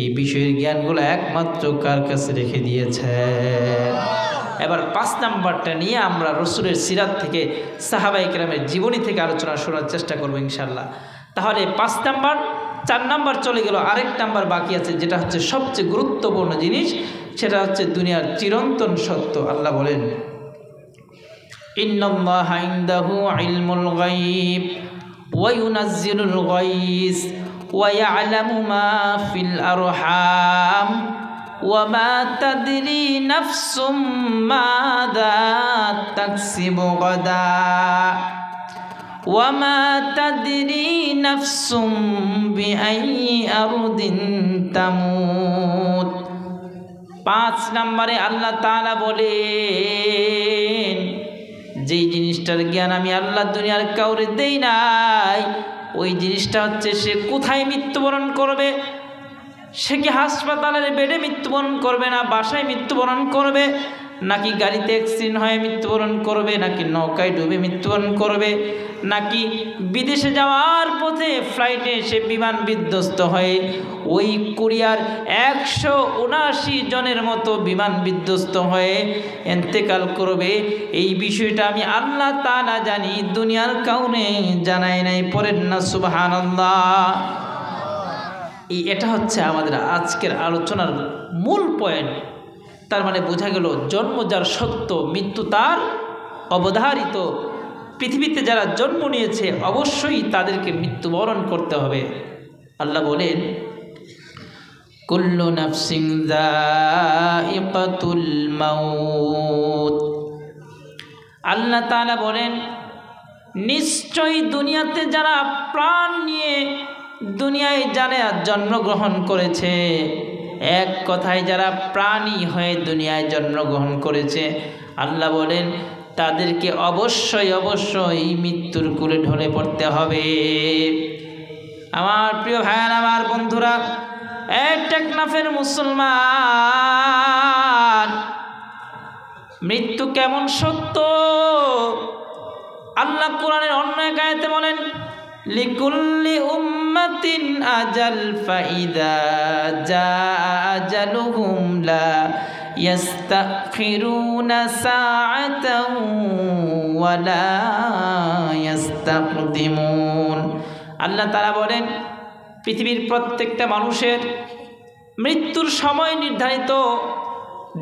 এই বিষয়ের জ্ঞানগুলো একমাত্র কার কাছে রেখে দিয়েছেন। এবার 5 নাম্বারটা নিয়ে আমরা রসুলের সিরাত থেকে সাহাবায়ে কেরামের জীবনী থেকে আলোচনা শোনার চেষ্টা করব ইনশাআল্লাহ। তাহলে 5 নাম্বার, 4 নাম্বার চলে গেল, আরেক নাম্বার বাকি আছে, যেটা হচ্ছে সবচেয়ে গুরুত্বপূর্ণ জিনিস, সেটা হচ্ছে দুনিয়ার চিরন্তন সত্য। আল্লাহ বলেন, ইন্নাল্লাহা ইনদাহু ইলমুল গায়ব ওয়া ইউনাজ্জিলুল গায়স ওয়া ইয়ালামু মা ফিল আরহাম ওয়া মা তাদরি নাফসুম মাযা তাকসিবু গাদা ওয়া মা তাদরি নাফসুম বিআইয়ি আরদিন তামুত। 5 নম্বরে আল্লাহ তাআলা বলেন, যেই জিনিসটার জ্ঞান আমি আল্লাহ দুনিয়ার কাউরে দেই নাই, ওই জিনিসটা হচ্ছে সে কোথায় মৃত্যুবরণ করবে। সে কি হাসপাতালের বেডে মৃত্যুবরণ করবে, না বাসায় মৃত্যুবরণ করবে, নাকি গাড়িতে অ্যাক্সিডেন্ট হয়ে মৃত্যুবরণ করবে, নাকি নৌকায় ডুবে মৃত্যুবরণ করবে, নাকি বিদেশে যাওয়ার পথে ফ্লাইটে সে বিমান বিধ্বস্ত হয়ে ওই কোরিয়ার 179 জনের মতো বিমান বিধ্বস্ত হয়ে ইন্তেকাল করবে। এই বিষয়টা আমি আল্লাহ তাআলা জানি, দুনিয়ার কাউনে জানাই নাই। পড়েন না সুবহানাল্লাহ। এটা হচ্ছে আমাদের আজকের আলোচনার মূল পয়েন্ট। তার মানে বোঝা গেল, জন্ম যার সত্য, মৃত্যু তার অবধারিত। পৃথিবীতে যারা জন্ম নিয়েছে অবশ্যই তাদেরকে মৃত্যুবরণ করতে হবে। আল্লাহ বলেন, কুল্লু নাফসিন যায়িকাতুল মাউত। আল্লাহ তাআলা বলেন, নিশ্চয়ই দুনিয়াতে যারা প্রাণ নিয়ে দুনিয়ায় জানে আর জন্মগ্রহণ করেছে, এক কথায় যারা প্রাণী হয়ে দুনিয়ায় জন্মগ্রহণ করেছে, আল্লাহ বলেন তাদেরকে অবশ্যই অবশ্যই মৃত্যুর কোলে ঢলে পড়তে হবে। আমার প্রিয় ভাইয়েরা, আমার বন্ধুরা, টেকনাফের মুসলমান, মৃত্যু কেমন সত্য আল্লাহ কোরআনের অন্য এক আয়াতে বলেন, লিকুল্লি উম্মাতিন আজাল ফাইদা জাআ আজালুহুম লা ইয়াস্তাখিরুনা সাআতান ওয়া লা ইয়াস্তাকদিমুন। আল্লাহ তাআলা বলেন, পৃথিবীর প্রত্যেকটা মানুষের মৃত্যুর সময় নির্ধারিত।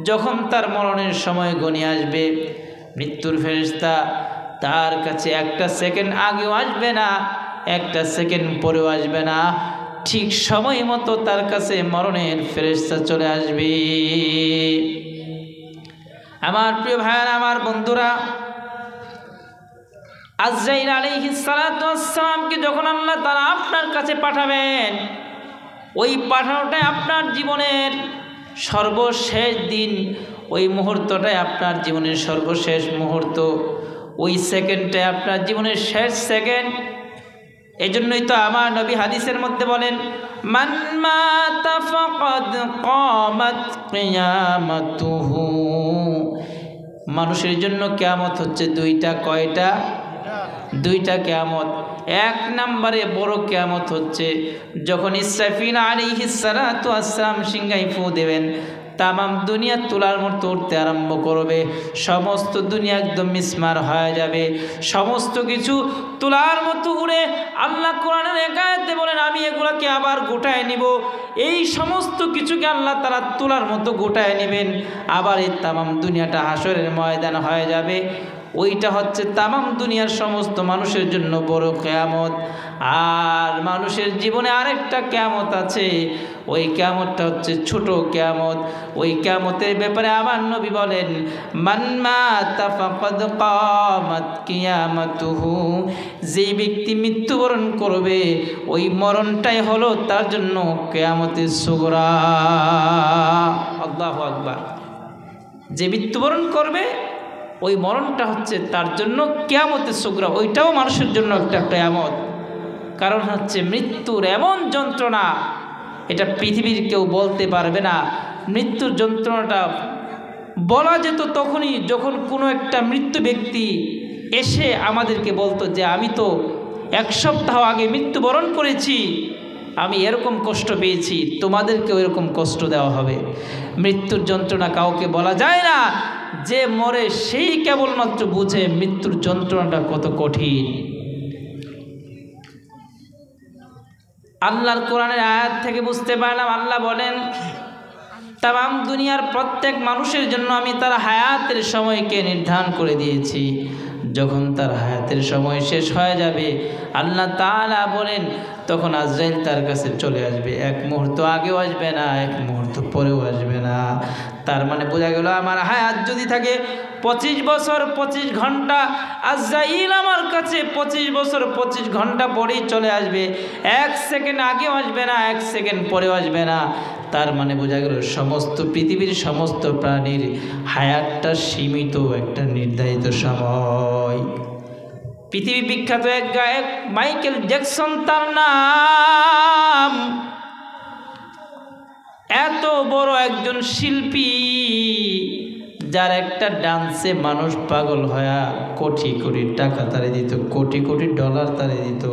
যখন তার মরণের সময় ঘনিয়ে আসবে, মৃত্যুর ফেরেশতা তার কাছে একটা সেকেন্ড আগেও আসবে না, একটা সেকেন্ড পরেও আসবে না, ঠিক সময় মতো তার কাছে মরণের ফেরেশতা চলে আসবে। আমার প্রিয় ভাইয়েরা, আমার বন্ধুরা, আজরাইল আলাইহিস সালাতু ওয়াস সালামকে যখন আল্লাহ তাআলা আপনার কাছে পাঠাবেন, ওই পাঠানোটাই আপনার জীবনের সর্বশেষ দিন, ওই মুহূর্তটাই আপনার জীবনের সর্বশেষ মুহূর্ত, ওই সেকেন্ডটাই আপনার জীবনের শেষ সেকেন্ড। এই জন্যই তো আমার নবী হাদিসের মধ্যে বলেন, মান মাতা ফাকাদ কামাত কিয়ামাতুহু। মানুষের জন্য কিয়ামত হচ্ছে দুইটা। কয়টা? দুইটা কিয়ামত। 1 নম্বরে বড় কিয়ামত হচ্ছে যখন ইসরাফিল আলাইহিস সালাতু ওয়াস সালাম সিংহায় ফু দেবেন, তামাম দুনিয়া তোলার মতো উঠতে আরম্ভ করবে, সমস্ত দুনিয়া একদম মিসমার হয়ে যাবে, সমস্ত কিছু তোলার মতো উড়ে আল্লাহ কোরআনের এক আয়াতে বলেন, আমি এগুলাকে আবার গোটায় নিব। এই সমস্ত কিছুকে আল্লাহ তাআলা তোলার মতো গোটায় নেবেন, আবার এই তামাম দুনিয়াটা হাসরের ময়দান হয়ে যাবে। ওইটা হচ্ছে তামাম দুনিয়ার সমস্ত মানুষের জন্য বড় কিয়ামত। আর মানুষের জীবনে আরেকটা কিয়ামত আছে, ওই কিয়ামতটা হচ্ছে ছোট কিয়ামত। ওই কিয়ামতের ব্যাপারে আমার নবী বলেন, মান মাতা ফাকাদ কামাত কিয়ামাতুহু। যে ব্যক্তি মৃত্যুবরণ করবে, ওই মরণটাই হলো তার জন্য কিয়ামতের সুগরা। আল্লাহু আকবার। যে মৃত্যুবরণ করবে, ওই মরণটা হচ্ছে তার জন্য কিয়ামতের সুগরা। ওইটাও মানুষের জন্য একটা কিয়ামত। কারণ হচ্ছে মৃত্যুর এমন যন্ত্রণা, এটা পৃথিবীর কেউ বলতে পারবে না। মৃত্যুর যন্ত্রণাটা বলা যেত তখনই যখন কোনো একটা মৃত্যু ব্যক্তি এসে আমাদেরকে বলতো যে আমি তো 1 সপ্তাহ আগে মৃত্যুবরণ করেছি, আমি এরকম কষ্ট পেয়েছি, তোমাদেরকেও এরকম কষ্ট দেওয়া হবে। মৃত্যুর যন্ত্রণা কাউকে বলা যায় না, যে মরে সেই কেবলমাত্র বুঝে মৃত্যুর যন্ত্রণাটা কত কঠিন। আল্লাহর কোরআনের আয়াত থেকে বুঝতে পারলাম, আল্লাহ বলেন তামাম দুনিয়ার প্রত্যেক মানুষের জন্য আমি তার হায়াতের সময়কে নির্ধারণ করে দিয়েছি। যখন তার হায়াতের সময় শেষ হয়ে যাবে, আল্লাহ তাআলা বলেন তখন আজরাইল তার কাছে চলে আসবে। 1 মুহূর্ত আগেও আসবে না, 1 মুহূর্ত পরেও আসবে না। তার মানে বোঝা গেল আমার হায়াত যদি থাকে 25 বছর 25 ঘন্টা, আজরাইল আমার কাছে 25 বছর 25 ঘন্টা পরেই চলে আসবে। 1 সেকেন্ড আগেও আসবে না, 1 সেকেন্ড পরেও আসবে না। তার মানে বোঝা গেল সমস্ত পৃথিবীর সমস্ত প্রাণীর হায়াতটা সীমিত একটা নির্ধারিত সময়। পৃথিবী বিখ্যাত এক গায়ক মাইকেল জ্যাকসন তার নাম, এত বড় একজন শিল্পী যার একটা ডান্সে মানুষ পাগল হয়ে কোটি কোটি টাকা তারে দিত, কোটি কোটি ডলার তারে দিত।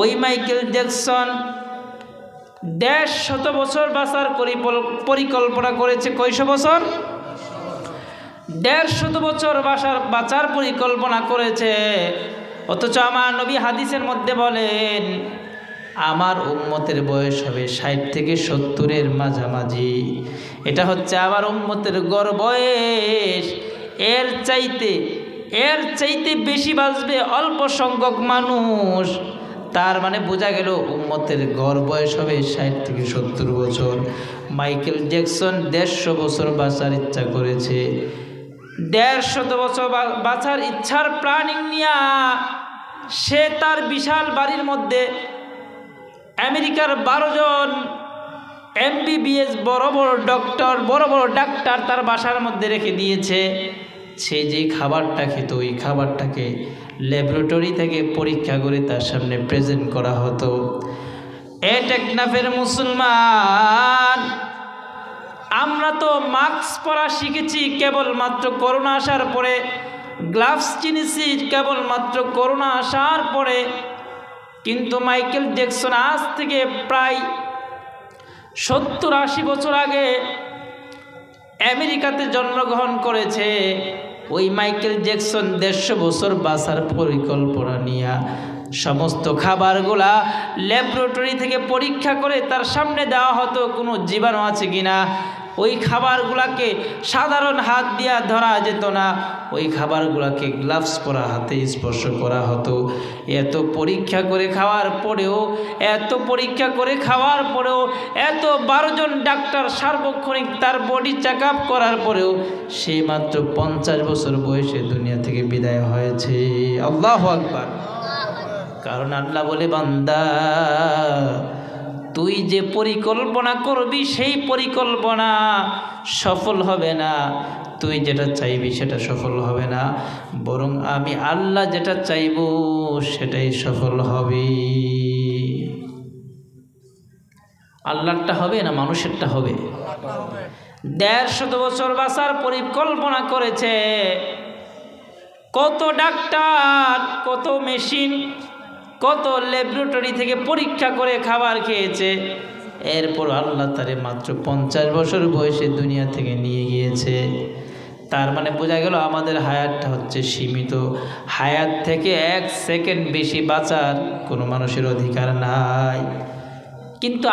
ওই মাইকেল জ্যাকসন 150 বছর বাঁচার পরিকল্পনা করেছে। কয়শো বছর? 150 বছর বাঁচার পরিকল্পনা করেছে। অথচ আমার নবী হাদিসের মধ্যে বলেন আমার উম্মতের বয়স হবে 60 থেকে 70-এর মাঝামাঝি। এটা হচ্ছে আমার উম্মতের গড় বয়স। এর চাইতে বেশি বাঁচবে অল্প সংখ্যক মানুষ। তার মানে বোঝা গেল উম্মতের গড় বয়স হবে 60 থেকে 70 বছর। মাইকেল জ্যাকসন 150 বছর বাঁচার ইচ্ছা করেছে। 150 বছর বাঁচার ইচ্ছার প্ল্যানিং নিয়া সে তার বিশাল বাড়ির মধ্যে আমেরিকার 12 জন MBBS বড় বড় ডাক্তার তার বাসার মধ্যে রেখে দিয়েছে। সে যে খাবারটা খেত ওই খাবারটাকে ল্যাবরেটরি থেকে পরীক্ষা করে তার সামনে প্রেজেন্ট করা হতো। টেকনাফের মুসলমান, আমরা তো মাস্ক পরা শিখেছি কেবলমাত্র করোনা আসার পরে, গ্লাভস চিনেছি কেবলমাত্র করোনা আসার পরে। কিন্তু মাইকেল জ্যাকসন আজ থেকে প্রায় 70-80 বছর আগে আমেরিকাতে জন্মগ্রহণ করেছে। ওই মাইকেল জ্যাকসন 150 বছর বাঁচার পরিকল্পনা নিয়ে সমস্ত খাবারগুলা ল্যাবরেটরি থেকে পরীক্ষা করে তার সামনে দেওয়া হতো কোনো জীবাণু আছে কিনা। ওই খাবারগুলাকে সাধারণ হাত দিয়ে ধরা যেত না, ওই খাবারগুলাকে গ্লাভস পরা হাতে স্পর্শ করা হতো। এত পরীক্ষা করে খাওয়ার পরেও এত 12 জন ডাক্তার সার্বক্ষণিক তার বডি চেক আপ করার পরেও সে মাত্র 50 বছর বয়সে দুনিয়া থেকে বিদায় হয়েছে। আল্লাহু আকবার। কারণ আল্লাহ বলে বান্দা তুই যে পরিকল্পনা করবি সেই পরিকল্পনা সফল হবে না, তুই যেটা চাইবি সেটা সফল হবে না, বরং আমি আল্লাহ যেটা চাইব সেটাই সফল হবে। আল্লাহরটা হবে না মানুষেরটা হবে। 150 বছর বাঁচার পরিকল্পনা করেছে। কত ডাক্তার, কত মেশিন, কত ল্যাবরেটরি থেকে পরীক্ষা করে খাবার খেয়েছে। এরপর আল্লাহ তারে মাত্র 50 বছর বয়সে দুনিয়া থেকে নিয়ে গিয়েছে। তার মানে বোঝা গেল আমাদের হায়াতটা হচ্ছে সীমিত। হায়াত থেকে 1 সেকেন্ড বেশি বাঁচার কোনো মানুষের অধিকার নাই। কিন্তু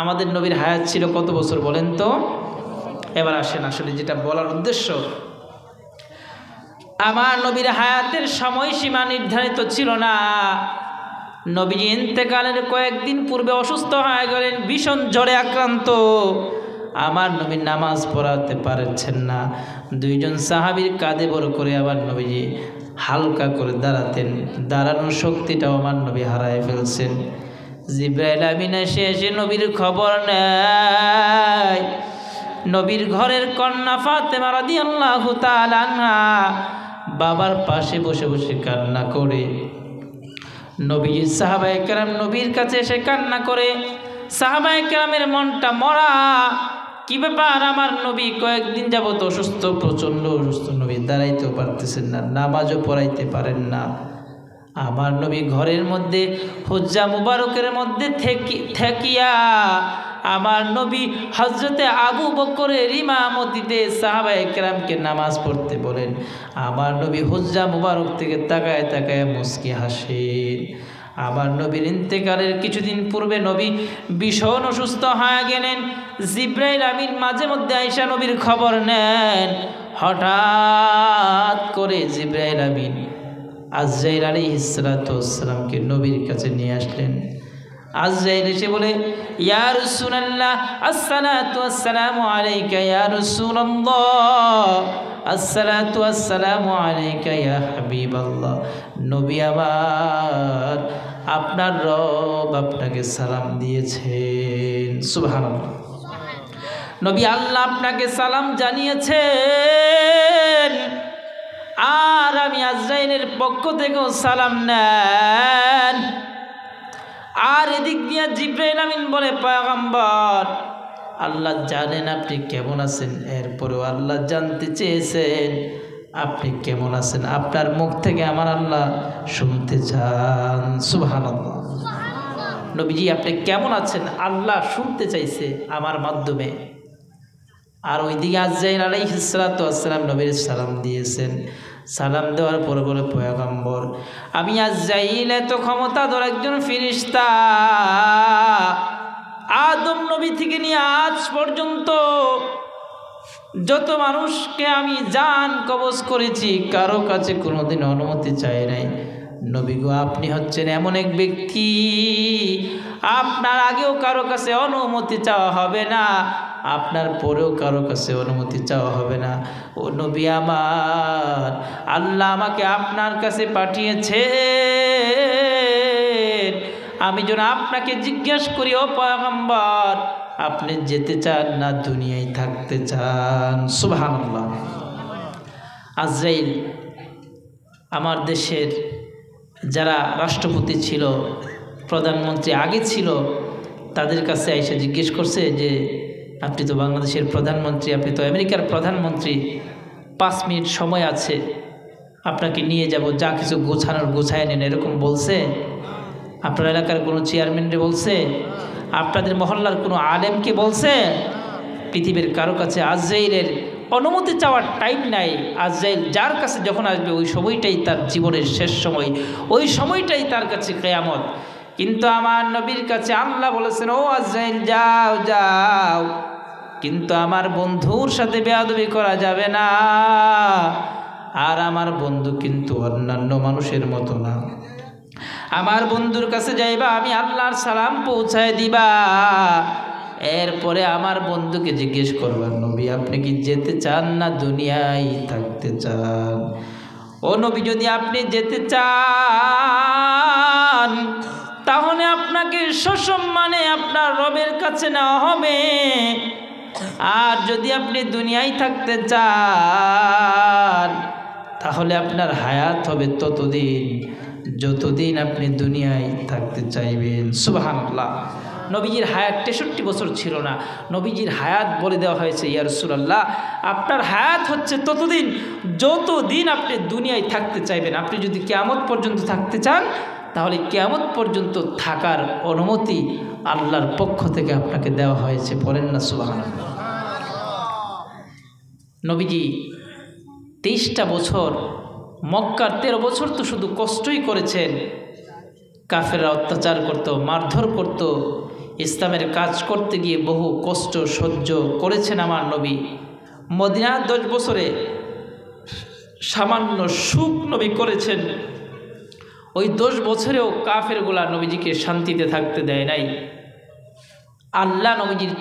আমাদের নবীর হায়াত ছিল কত বছর বলেন তো? এবার আসেন আসলে যেটা বলার উদ্দেশ্য, আমার নবীর হায়াতের সময়সীমা নির্ধারিত ছিল না। নবীজি ইন্তেকালের কয়েকদিন পূর্বে অসুস্থ হয়ে গেলেন, ভীষণ জ্বরে আক্রান্ত। আমার নবী নামাজ পড়াতে পারছেন না। 2 জন সাহাবীর কাঁধে বড় করে আবার নবীজি হালকা করে দাঁড়াতেন, দাঁড়ানোর শক্তিটাও আমার নবী হারায় ফেলছেন। জিবরাইল আমিন এসে নবীর খবর নেয়। নবীর ঘরের কন্যা ফাতেমা রাদিয়াল্লাহু তাআলা আনহা বাবার পাশে বসে বসে কান্না করে। নবীর সাহাবায়ে কেরাম নবীর কাছে এসে কান্না করে। সাহাবায়ে কেরামের মনটা মরা, কি ব্যাপার? আমার নবী কয়েকদিন যাবত অসুস্থ, প্রচণ্ড অসুস্থ, নবী দাঁড়াইতেও পারতেছেন না, নামাজও পড়াইতে পারেন না। আমার নবী ঘরের মধ্যে হজ্জা মুবারকের মধ্যে থাকিয়া আমার নবী হজরতে আবু বকরের ইমামতিতে সাহাবায়ে কেরামকে নামাজ পড়তে বলেন। আমার নবী হজ্জা মুবারক থেকে তাকায় তাকায় মুস্কি হাসেন। আমার নবীর ইন্তেকালের কিছুদিন পূর্বে নবী ভীষণ অসুস্থ হয়ে গেলেন। জিব্রাইল আমিন মাঝে মধ্যে আয়েশা নবীর খবর নেন। হঠাৎ করে জিব্রাইল আমিন আজরাইল আলাইহিস সালাতু ওয়াস সালামকে নবীর কাছে নিয়ে আসলেন। আজরাইল এসে বলে, ইয়া রাসূলুল্লাহ আসসালাতু ওয়াসসালামু আলাইকা ইয়া রাসূলুল্লাহ, আসসালাতু ওয়াসসালামু আলাইকা ইয়া হাবিবাল্লাহ। নবী আমার, আপনার রব আপনাকে সালাম দিয়েছেন। সুবহানাল্লাহ। নবী আল্লাহ আপনাকে সালাম জানিয়েছেন, আর আমি আজরাইলের পক্ষ থেকেও সালাম নেন। আর এদিক দিয়ে জিব্রাইল আমিন বলে, পয়গম্বর আল্লাহ জানেন আপনি কেমন আছেন, এরপরেও আল্লাহ জানতে চেয়েছেন আপনি কেমন আছেন, আপনার মুখ থেকে আমার আল্লাহ শুনতে চান। সুবহানাল্লাহ। নবীজি আপনি কেমন আছেন আল্লাহ শুনতে চাইছে আমার মাধ্যমে। আর ওইদিকে আজরাইল আলাইহিস সালাতু ওয়াস সালাম নবীর সালাম দিয়েছেন। সালাম দেওয়ার পরে বলে, পয়গম্বর আমি আজরাইল এত ক্ষমতাধর একজন ফেরেশতা, আদম নবী থেকে নিয়ে আজ পর্যন্ত যত মানুষকে আমি জান কবজ করেছি কারো কাছে কোনোদিন অনুমতি চাই নাই। নবী গো আপনি হচ্ছেন এমন এক ব্যক্তি, আপনার আগেও কারো কাছে অনুমতি চাওয়া হবে না, আপনার পরেও কারো কাছে অনুমতি চাওয়া হবে না। ও নবী আমার, আল্লাহ আমাকে আপনার কাছে পাঠিয়েছেন, আমি যেন আপনাকে জিজ্ঞেস করি, ও পয়গম্বর আপনি যেতে চান না দুনিয়ায় থাকতে চান? সুবহানাল্লাহ। আজরাইল আমার দেশের যারা রাষ্ট্রপতি ছিল, প্রধানমন্ত্রী আগে ছিল, তাদের কাছে এসে জিজ্ঞেস করছে যে আপনি তো বাংলাদেশের প্রধানমন্ত্রী, আপনি তো আমেরিকার প্রধানমন্ত্রী, 5 মিনিট সময় আছে, আপনাকে নিয়ে যাব, যা কিছু গোছানোর গোছায় নেন, এরকম বলছে? আপনার এলাকার কোনো চেয়ারম্যানরে বলছে? আপনাদের মহল্লার কোনো আলেমকে বলছে? পৃথিবীর কারো কাছে আজরাইলের অনুমতি চাওয়ার টাইম নাই। আজরাইল যার কাছে যখন আসবে ওই সময়টাই তার জীবনের শেষ সময়, ওই সময়টাই তার কাছে কিয়ামত। কিন্তু আমার নবীর কাছে আল্লাহ বলেছেন, ও আজরাইল যাও যাও, কিন্তু আমার বন্ধুর সাথে বেয়াদবি করা যাবে না। আর আমার বন্ধু কিন্তু অন্যান্য মানুষের মতো না। আমার বন্ধুর কাছে যাইবা, আমি আল্লাহর সালাম পৌঁছায় দিবা, এরপরে আমার বন্ধুকে জিজ্ঞেস করবার, নবী আপনি কি যেতে চান না দুনিয়ায় থাকতে চান? ও নবী যদি আপনি যেতে চান তাহলে আপনাকে সসম্মানে আপনার রবের কাছে নেওয়া হবে, আর যদি আপনি দুনিয়ায় থাকতে চান তাহলে আপনার হায়াত হবে ততদিন যতদিন আপনি দুনিয়ায় থাকতে চাইবেন। সুবহানাল্লাহ। নবীজির হায়াত 63 বছর ছিল না, নবীজির হায়াত বলে দেওয়া হয়েছে, ইয়া রাসূলুল্লাহ আপনার হায়াত হচ্ছে ততদিন যতদিন আপনি দুনিয়ায় থাকতে চাইবেন। আপনি যদি কিয়ামত পর্যন্ত থাকতে চান তাহলে কিয়ামত পর্যন্ত থাকার অনুমতি আল্লাহর পক্ষ থেকে আপনাকে দেওয়া হয়েছে। বলেন না সুবহানাল্লাহ। নবীজি 23টা বছর মক্কার 13 বছর তো শুধু কষ্টই করেছেন। কাফেররা অত্যাচার করত, মারধর করত, ইসলামের কাজ করতে গিয়ে বহু কষ্ট সহ্য করেছেন আমার নবী। মদিনার 10 বছরে সামান্য সুখ নবী করেছেন। ওই 10 বছরেও কাফেরগুলা নবীজিকে শান্তিতে থাকতে দেয় নাই। আল্লাহ নবীজির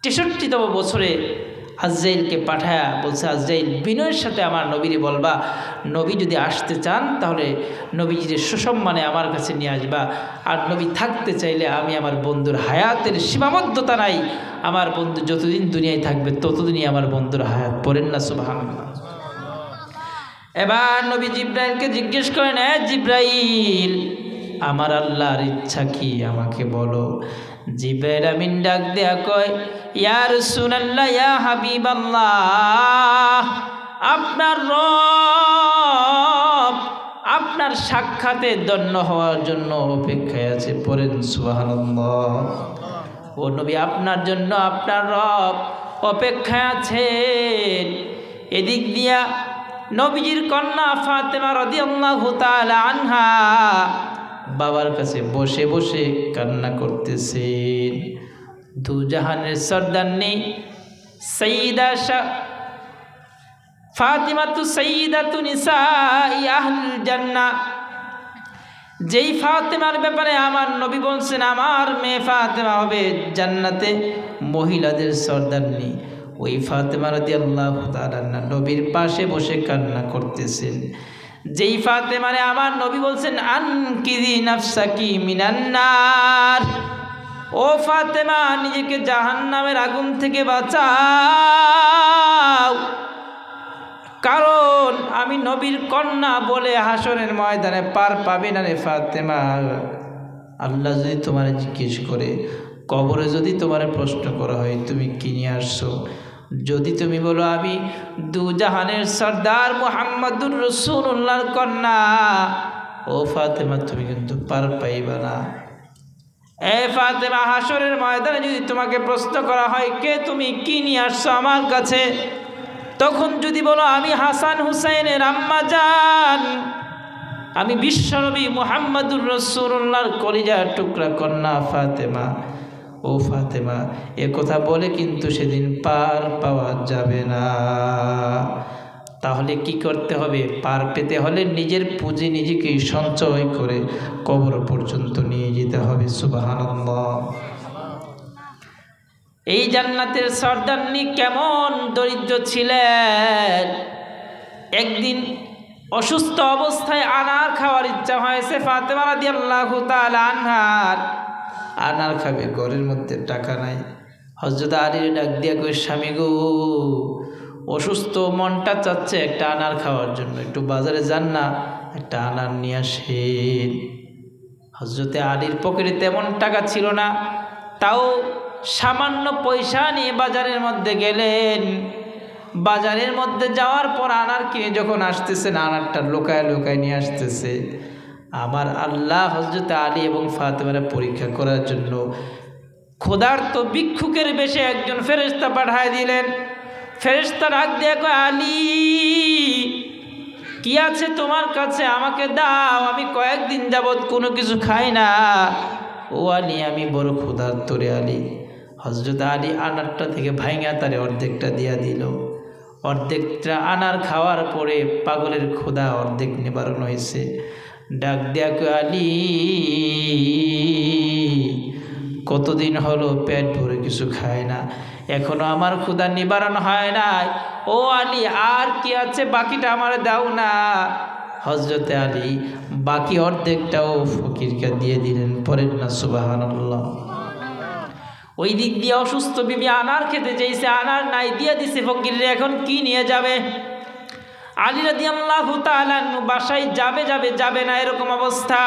63তম বছরে আজরাইলকে পাঠায়া বলছে, আজরাইল বিনয়ের সাথে আমার নবীরে বলবা, নবী যদি আসতে চান তাহলে নবীজির সুসম্মানে আমার কাছে নিয়ে আসবা, আর নবী থাকতে চাইলে আমি আমার বন্ধুর হায়াতের সীমাবদ্ধতা নাই, আমার বন্ধু যতদিন দুনিয়ায় থাকবে ততদিনই আমার বন্ধুর হায়াত। পড়েন না সুবহানাল্লাহ। এবার নবী জিব্রাইলকে জিজ্ঞেস করেন, জিব্রাইল আমার আল্লাহর ইচ্ছা কি আমাকে বলো। জিবরাইল আমিন ডাক দেয়া কয়, ইয়া রাসূলুল্লাহ, ইয়া হাবিবাল্লাহ, আপনার রব আপনার সাক্ষাতে ধন্য হওয়ার জন্য অপেক্ষায় আছে। পড়েন সুবহানাল্লাহ। ও নবী, আপনার জন্য আপনার রব অপেক্ষায় আছেন। এদিক দিয়া নবীজির কন্যা ফাতেমা রাদিয়াল্লাহু তাআলা আনহা বাবার কাছে বসে বসে কান্না করতেছেন। দুজাহানের সরদারনি সাইয়্যিদা ফাতিমাতু সাইয়্যিদাতু নিসাই আহলিল জান্নাহ, যেই ফাতেমার ব্যাপারে আমার নবী বলছেন আমার মেয়ে ফাতেমা হবে জান্নাতে মহিলাদের সরদারনি, ওই ফাতেমা রাদিয়াল্লাহু তাআলা নবীর পাশে বসে কান্না করতেছেন। যেই ফাতেমারে আমার নবী বলছেন আনকিযি নাফসাকি মিনান নার, ও ফাতেমা নিজেকে জাহান্নামের আগুন থেকে বাঁচাও, কারণ আমি নবীর কন্যা বলে হাসরের ময়দানে পার পাবে না রে ফাতেমা। আল্লাহ যদি তোমার জিজ্ঞেস করে, কবরে যদি তোমার প্রশ্ন করা হয় তুমি কি নিয়ে আসছো, যদি তুমি বলো আমি দুজাহানের সর্দার মুহাম্মদুর রাসূলুল্লাহর কন্যা, ও ফাতেমা তুমি কিন্তু পার পাইবা না। এ ফাতেমা, হাসরের ময়দানে যদি তোমাকে প্রশ্ন করা হয় কে তুমি কি নিয়ে আসছো আমার কাছে, তখন যদি বলো আমি হাসান হুসাইনের আম্মা জান, আমি বিশ্বনবী মুহাম্মদুর রাসূলুল্লাহর কলিজার টুকরা কন্যা ফাতেমা, ও ফাতেমা, এ কথা বলে কিন্তু সেদিন পার পাওয়া যাবে না। তাহলে কি করতে হবে? পার পেতে হলে নিজের পুঁজি নিজেকেই সঞ্চয় করে কবর পর্যন্ত নিয়ে যেতে হবে। সুবহানাল্লাহ। এই জান্নাতের সর্দারনি কেমন দরিদ্র ছিলেন। একদিন অসুস্থ অবস্থায় আনার খাওয়ার ইচ্ছা হয়েছে ফাতেমা রাদিয়াল্লাহু তাআলা আনহার। আনার খাবে, ঘরের মধ্যে টাকা নাই। হযরত আলীর ডাক দিয়া কই, স্বামী গো, অসুস্থ, মনটা চাচ্ছে একটা আনার খাওয়ার জন্য, একটু বাজারে যান না, একটা আনার নিয়ে আসেন। হযরতে আলীর পকেটে তেমন টাকা ছিল না, তাও সামান্য পয়সা নিয়ে বাজারের মধ্যে গেলেন। বাজারের মধ্যে যাওয়ার পর আনার কিনে যখন আসতেছেন, আনারটা লোকায় লোকায় নিয়ে আসতেছে। আমার আল্লাহ হযরত আলী এবং ফাতেমার পরীক্ষা করার জন্য ক্ষুধার্ত ভিক্ষুকের বেশে একজন ফেরেশতা পাঠায় দিলেন। ফেরেশতা ডাক দিয়ে কয়, আলী কি আছে তোমার কাছে, আমাকে দাও, আমি কয়েকদিন যাবৎ কোনো কিছু খাই না। ও আলী, আমি বড় ক্ষুধার্ত রে আলী। হযরত আলী আনারটা থেকে ভাইঙা তারে অর্ধেকটা দিয়া দিল। অর্ধেকটা আনার খাওয়ার পরে পাগলের ক্ষুধা অর্ধেক নিবারণ হয়েছে। ডাক দেয়া কয়, আলী কতদিন হলো পেট ভরে কিছু খায় না, এখনো আমার ক্ষুধা নিবারণ হয় নাই। ও আলী, আর কি আছে, বাকিটা আমার দাও না। হযরতে আলী বাকি অর্ধেকটাও ফকিরকে দিয়ে দিলেন। পরের না সুবহানাল্লাহ। ওই দিক দিয়ে অসুস্থ বিবি আনার খেতে চাইছে, আনার নাই, দিয়ে দিছে ফকিরে, এখন কি নিয়ে যাবে? আলী রাদিয়াল্লাহু তাআলা বাসায় যাবে না এরকম অবস্থা।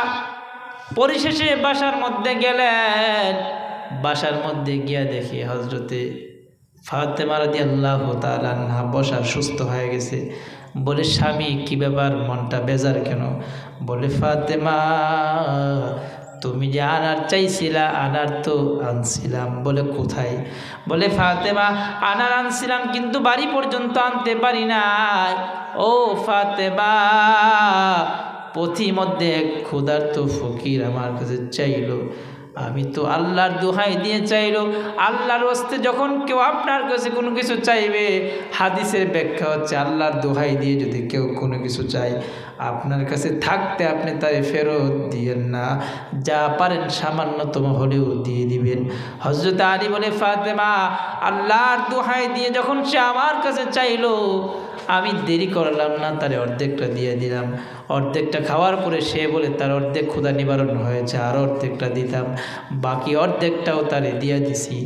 পরিশেষে বাসার মধ্যে গেলেন। বাসার মধ্যে গিয়া দেখি হযরতে ফাতেমা রাদিয়াল্লাহু তাআলা আনহা বসা, সুস্থ হয়ে গেছে। বলে, স্বামী কি ব্যাপার, মনটা বেজার কেন? বলে, ফাতেমা তুমি যে আনার চাইছিলা, আনার তো আনছিলাম। বলে, কোথায়? বলে, ফাতেমা আনার আনছিলাম কিন্তু বাড়ি পর্যন্ত আনতে পারি নাই। ও ফাতেমা, পথিমধ্যে এক ক্ষুধার্ত ফকির আমার কাছে চাইল, আমি তো আল্লাহর দোহাই দিয়ে চাইলো। আল্লাহর ওয়াস্তে যখন কেউ আপনার কাছে কোনো কিছু চাইবে, হাদিসের ব্যাখ্যা হচ্ছে আল্লাহর দোহাই দিয়ে যদি কেউ কোনো কিছু চায়, আপনার কাছে থাকতে আপনি তারে ফেরত দিয়েন না, যা পারেন সামান্যতম হলেও দিয়ে দিবেন। হযরত আলী বলে, ফাতেমা আল্লাহর দোহাই দিয়ে যখন সে আমার কাছে চাইলো, আমি দেরি করলাম না, তারে অর্ধেকটা দিয়ে দিলাম। অর্ধেকটা খাওয়ার পরে সে বলে তার অর্ধেক ক্ষুধা নিবারণ হয়েছে, আর অর্ধেকটা দিতাম, বাকি অর্ধেকটাও তারে দিয়ে দিছি।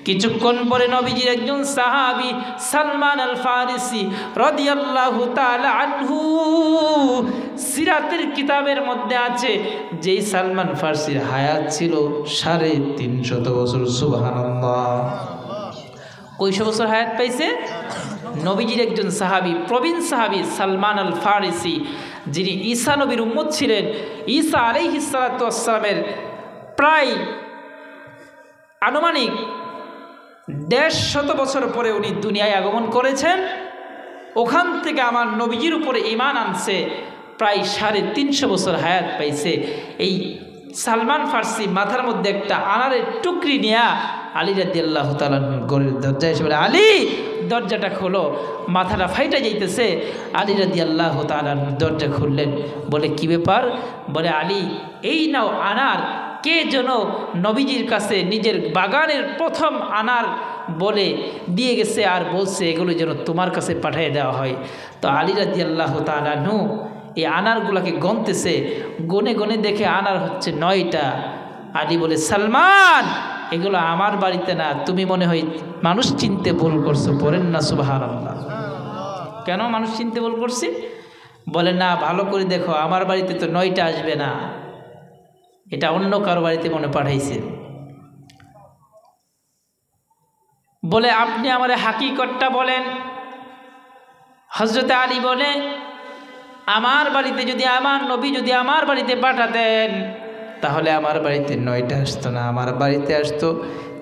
কিছুক্ষণ পরে নবীজির একজন সাহাবী সালমান আল ফারিসি রাদিয়াল্লাহু তাআলা আনহু সিরাতের কিতাবের মধ্যে আছে যেই সালমান ফার্সির হায়াত ছিল 350 বছর। সুবহানাল্লাহ। কয়শো বছর হায়াত পাইছে? নবীজির একজন সাহাবী, প্রবীণ সাহাবী সালমান আল ফারিসি, যিনি ঈসা নবীর উম্মত ছিলেন। ঈসা আলাইহিস সালাতু ওয়াস সালামের প্রায় আনুমানিক 150 বছর পরে উনি দুনিয়ায় আগমন করেছেন। ওখান থেকে আমার নবীজির উপরে ঈমান আনছে, প্রায় 350 বছর হায়াত পাইছে। এই সালমান ফার্সি মাথার মধ্যে একটা আনারের টুকরি নিয়া আলী রাদিয়াল্লাহু তাআলা ঘরের দরজায় এসে বলে, আলী দরজাটা খোলো, মাথাটা ফাইটা যাইতেছে। আলী রাদিয়াল্লাহু তাআলা দরজা খুললেন। বলে কি ব্যাপার? বলে আলী, এই নাও আনার। কে যেন নবীজির কাছে নিজের বাগানের প্রথম আনার বলে দিয়ে গেছে, আর বলছে এগুলো যেন তোমার কাছে পাঠিয়ে দেওয়া হয়। তো আলী রাদিয়াল্লাহু তাআলা এই আনারগুলোকে গনতেছে, গনে গনে দেখে আনার হচ্ছে 9টা। আলী বলে, সালমান, এগুলো আমার বাড়িতে না, তুমি মনে হয় মানুষ চিনতে ভুল করছো। পড়েন না সুবহানাল্লাহ। কেন মানুষ চিনতে ভুল করছি? বলে না, ভালো করে দেখো, আমার বাড়িতে তো 9টা আসবে না, এটা অন্য কারো বাড়িতে মনে পাঠাইছে। বলে আপনি আমার হাকিকতটা বলেন। হযরত আলী বলে, আমার বাড়িতে যদি আমার নবী যদি আমার বাড়িতে পাঠাতেন তাহলে আমার বাড়িতে 9টা আসতো না, আমার বাড়িতে আসতো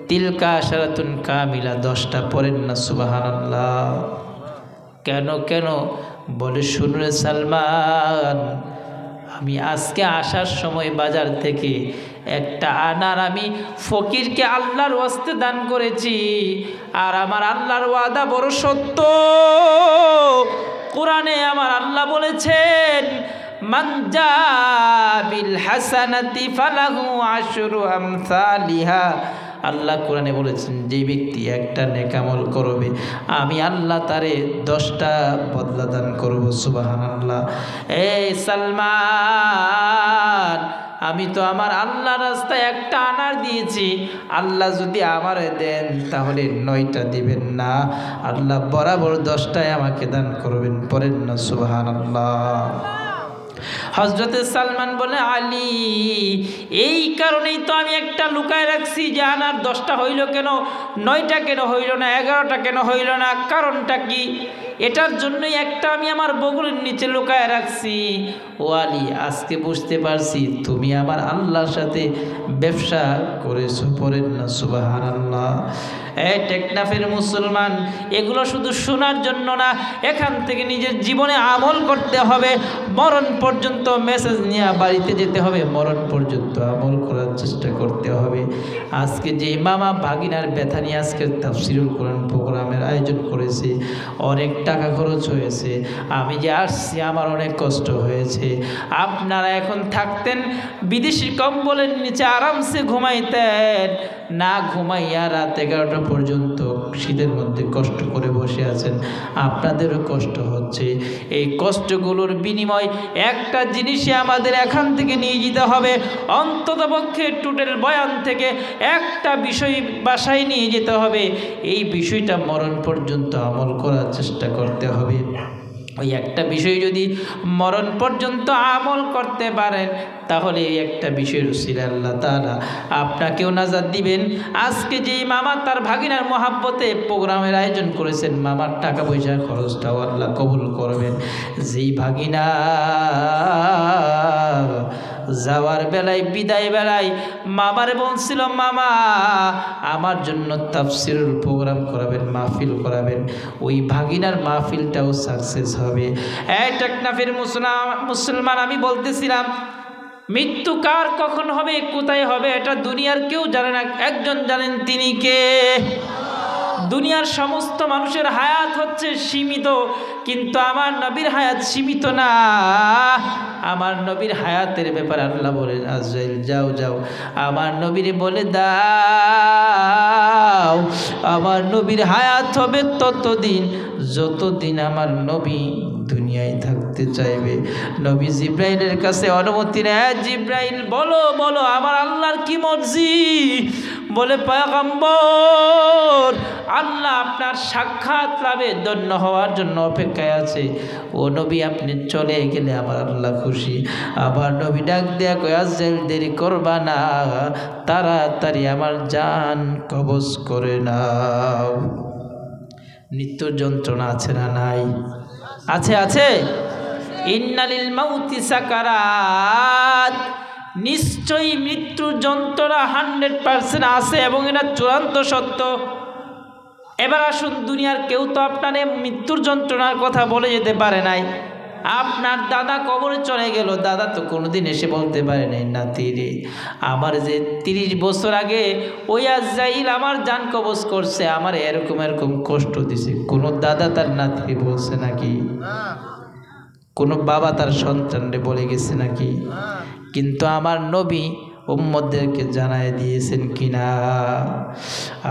তিলকা আশারাতুন কামিলা, 10টা। পড়েন না সুবহানাল্লাহ। কেন কেন? বলে শুনুন সালমান, আমি আজকে আসার সময় বাজার থেকে একটা আনার আমি ফকিরকে আল্লাহর ওয়াস্তে দান করেছি, আর আমার আল্লাহর ওয়াদা বড় সত্য। কোরআনে আমার আল্লাহ বলেছেন, মান জা বিল হাসানাতি ফালাহু আশরু আমসালিহা। আল্লাহ কোরআনে বলেছেন, যে ব্যক্তি একটা নেক আমল করবে আমি আল্লাহ তারে 10টা বদলা দান করব। সুবহানাল্লাহ। এই সালমান, আমি তো আমার আল্লাহ রাস্তায় একটা আনার দিয়েছি, আল্লাহ যদি আমারে দেন তাহলে 9টা দিবেন না, আল্লাহ বরাবর 10টায় আমাকে দান করবেন। পড়েন না সুবহানাল্লাহ। হযরতে সালমান বলে, আলী, এই কারণেই তো আমি একটা লুকায় রাখছি যে আনার 10টা হইল কেন, 9টা কেন হইল না, 11টা কেন হইল না, কারণটা কি? এটার জন্যই একটা আমি আমার বগলের নিচে লুকায় রাখছি। ও আলী, আজকে বুঝতে পারছি তুমি আমার আল্লাহর সাথে ব্যবসা করেছো। পড়েন না সুবহানাল্লাহ। এই টেকনাফের মুসলমান, এগুলো শুধু শোনার জন্য না, এখান থেকে নিজের জীবনে আমল করতে হবে। মরণ পর্যন্ত মেসেজ নিয়ে বাড়িতে যেতে হবে, মরণ পর্যন্ত আমল করার চেষ্টা করতে হবে। আজকে যে মামা ভাগিনার ব্যথা নিয়ে আজকে তাফসীরুল কোরআন প্রোগ্রামের আয়োজন করেছে, অনেক টাকা খরচ হয়েছে। আমি যে আসছি আমার অনেক কষ্ট হয়েছে। আপনারা এখন থাকতেন বিদেশি কম্বলের নিচে আরামসে ঘুমাইতেন, না ঘুমাইয়া রাত 11টা পর্যন্ত শীতের মধ্যে কষ্ট করে বসে আছেন। আপনাদেরও কষ্ট হচ্ছে। এই কষ্টগুলোর বিনিময় একটা জিনিসই আমাদের এখান থেকে নিয়ে যেতে হবে। অন্ততপক্ষে টোটাল বয়ান থেকে একটা বিষয় বাসায় নিয়ে যেতে হবে। এই বিষয়টা মরণ পর্যন্ত আমল করার চেষ্টা করতে হবে। ওই একটা বিষয় যদি মরণ পর্যন্ত আমল করতে পারেন তাহলে এই একটা বিষয়ের উসিলা আল্লাহ তাআলা আপনাকেও নাজাত দিবেন। আজকে যেই মামা তার ভাগিনার মহাব্বতে প্রোগ্রামের আয়োজন করেছেন, মামার টাকা পয়সা খরচটাও আল্লাহ কবুল করবেন। যেই ভাগিনা যাওয়ার বেলায়, বিদায় বেলায় মামারে বলছিল, মামা আমার জন্য তাফসীরুল প্রোগ্রাম করাবেন, মাহফিল করাবেন, ওই ভাগিনার মাহফিলটাও সাকসেস হবে। এই টেকনাফের মুসলমান, আমি বলতেছিলাম মৃত্যু কার কখন হবে, কোথায় হবে, এটা দুনিয়ার কেউ জানে না, একজন জানেন, তিনি কে? দুনিয়ার সমস্ত মানুষের হায়াত হচ্ছে সীমিত, কিন্তু আমার নবীর হায়াত সীমিত না। আমার নবীর হায়াতের ব্যাপারে আল্লাহ বলেন, আজরাইল যাও যাও আমার নবীরে বলে দাও, আমার নবীর হায়াত হবে ততদিন যতদিন আমার নবী দুনিয়ায় থাকতে চাইবে। নবী জিব্রাইলের কাছে অনুমতি নেয়, জিব্রাইল বলো বলো আমার আল্লাহর কি মর্জি? বলে পয়গম্বর আল্লাহ আপনার সাক্ষাৎ লাভে ধন্য হওয়ার জন্য অপেক্ষায় আছে। ও নবী আপনি চলে গেলে আমার আল্লাহ খুশি। আবার নবী ডাক দেয়া কয় আজরাইল দেরি করবা না, তাড়াতাড়ি আমার জান কবজ করে নাও। মৃত্যুর যন্ত্রণা আছে না নাই? আছে আছে। ইন্নালিল মাউতি সাকারাত, নিশ্চয়ই মৃত্যুর যন্ত্রণা 100% আছে এবং এটা চূড়ান্ত সত্য। এবার আসুন, দুনিয়ার কেউ তো আপনার মৃত্যুর যন্ত্রণার কথা বলে যেতে পারে নাই। আপনার দাদা কবরে চলে গেল, দাদা তো কোনোদিন এসে বলতে পারে নাই নাতি রে আমার যে 30 বছর আগে ওই আজরাইল আমার জান কবজ করছে, আমার এরকম এরকম কষ্ট দিছে। কোনো দাদা তার নাতি বলছে নাকি? কোনো বাবা তার সন্তানরে বলে গেছে নাকি? কিন্তু আমার নবী উম্মতদেরকে জানায় দিয়েছেন কিনা?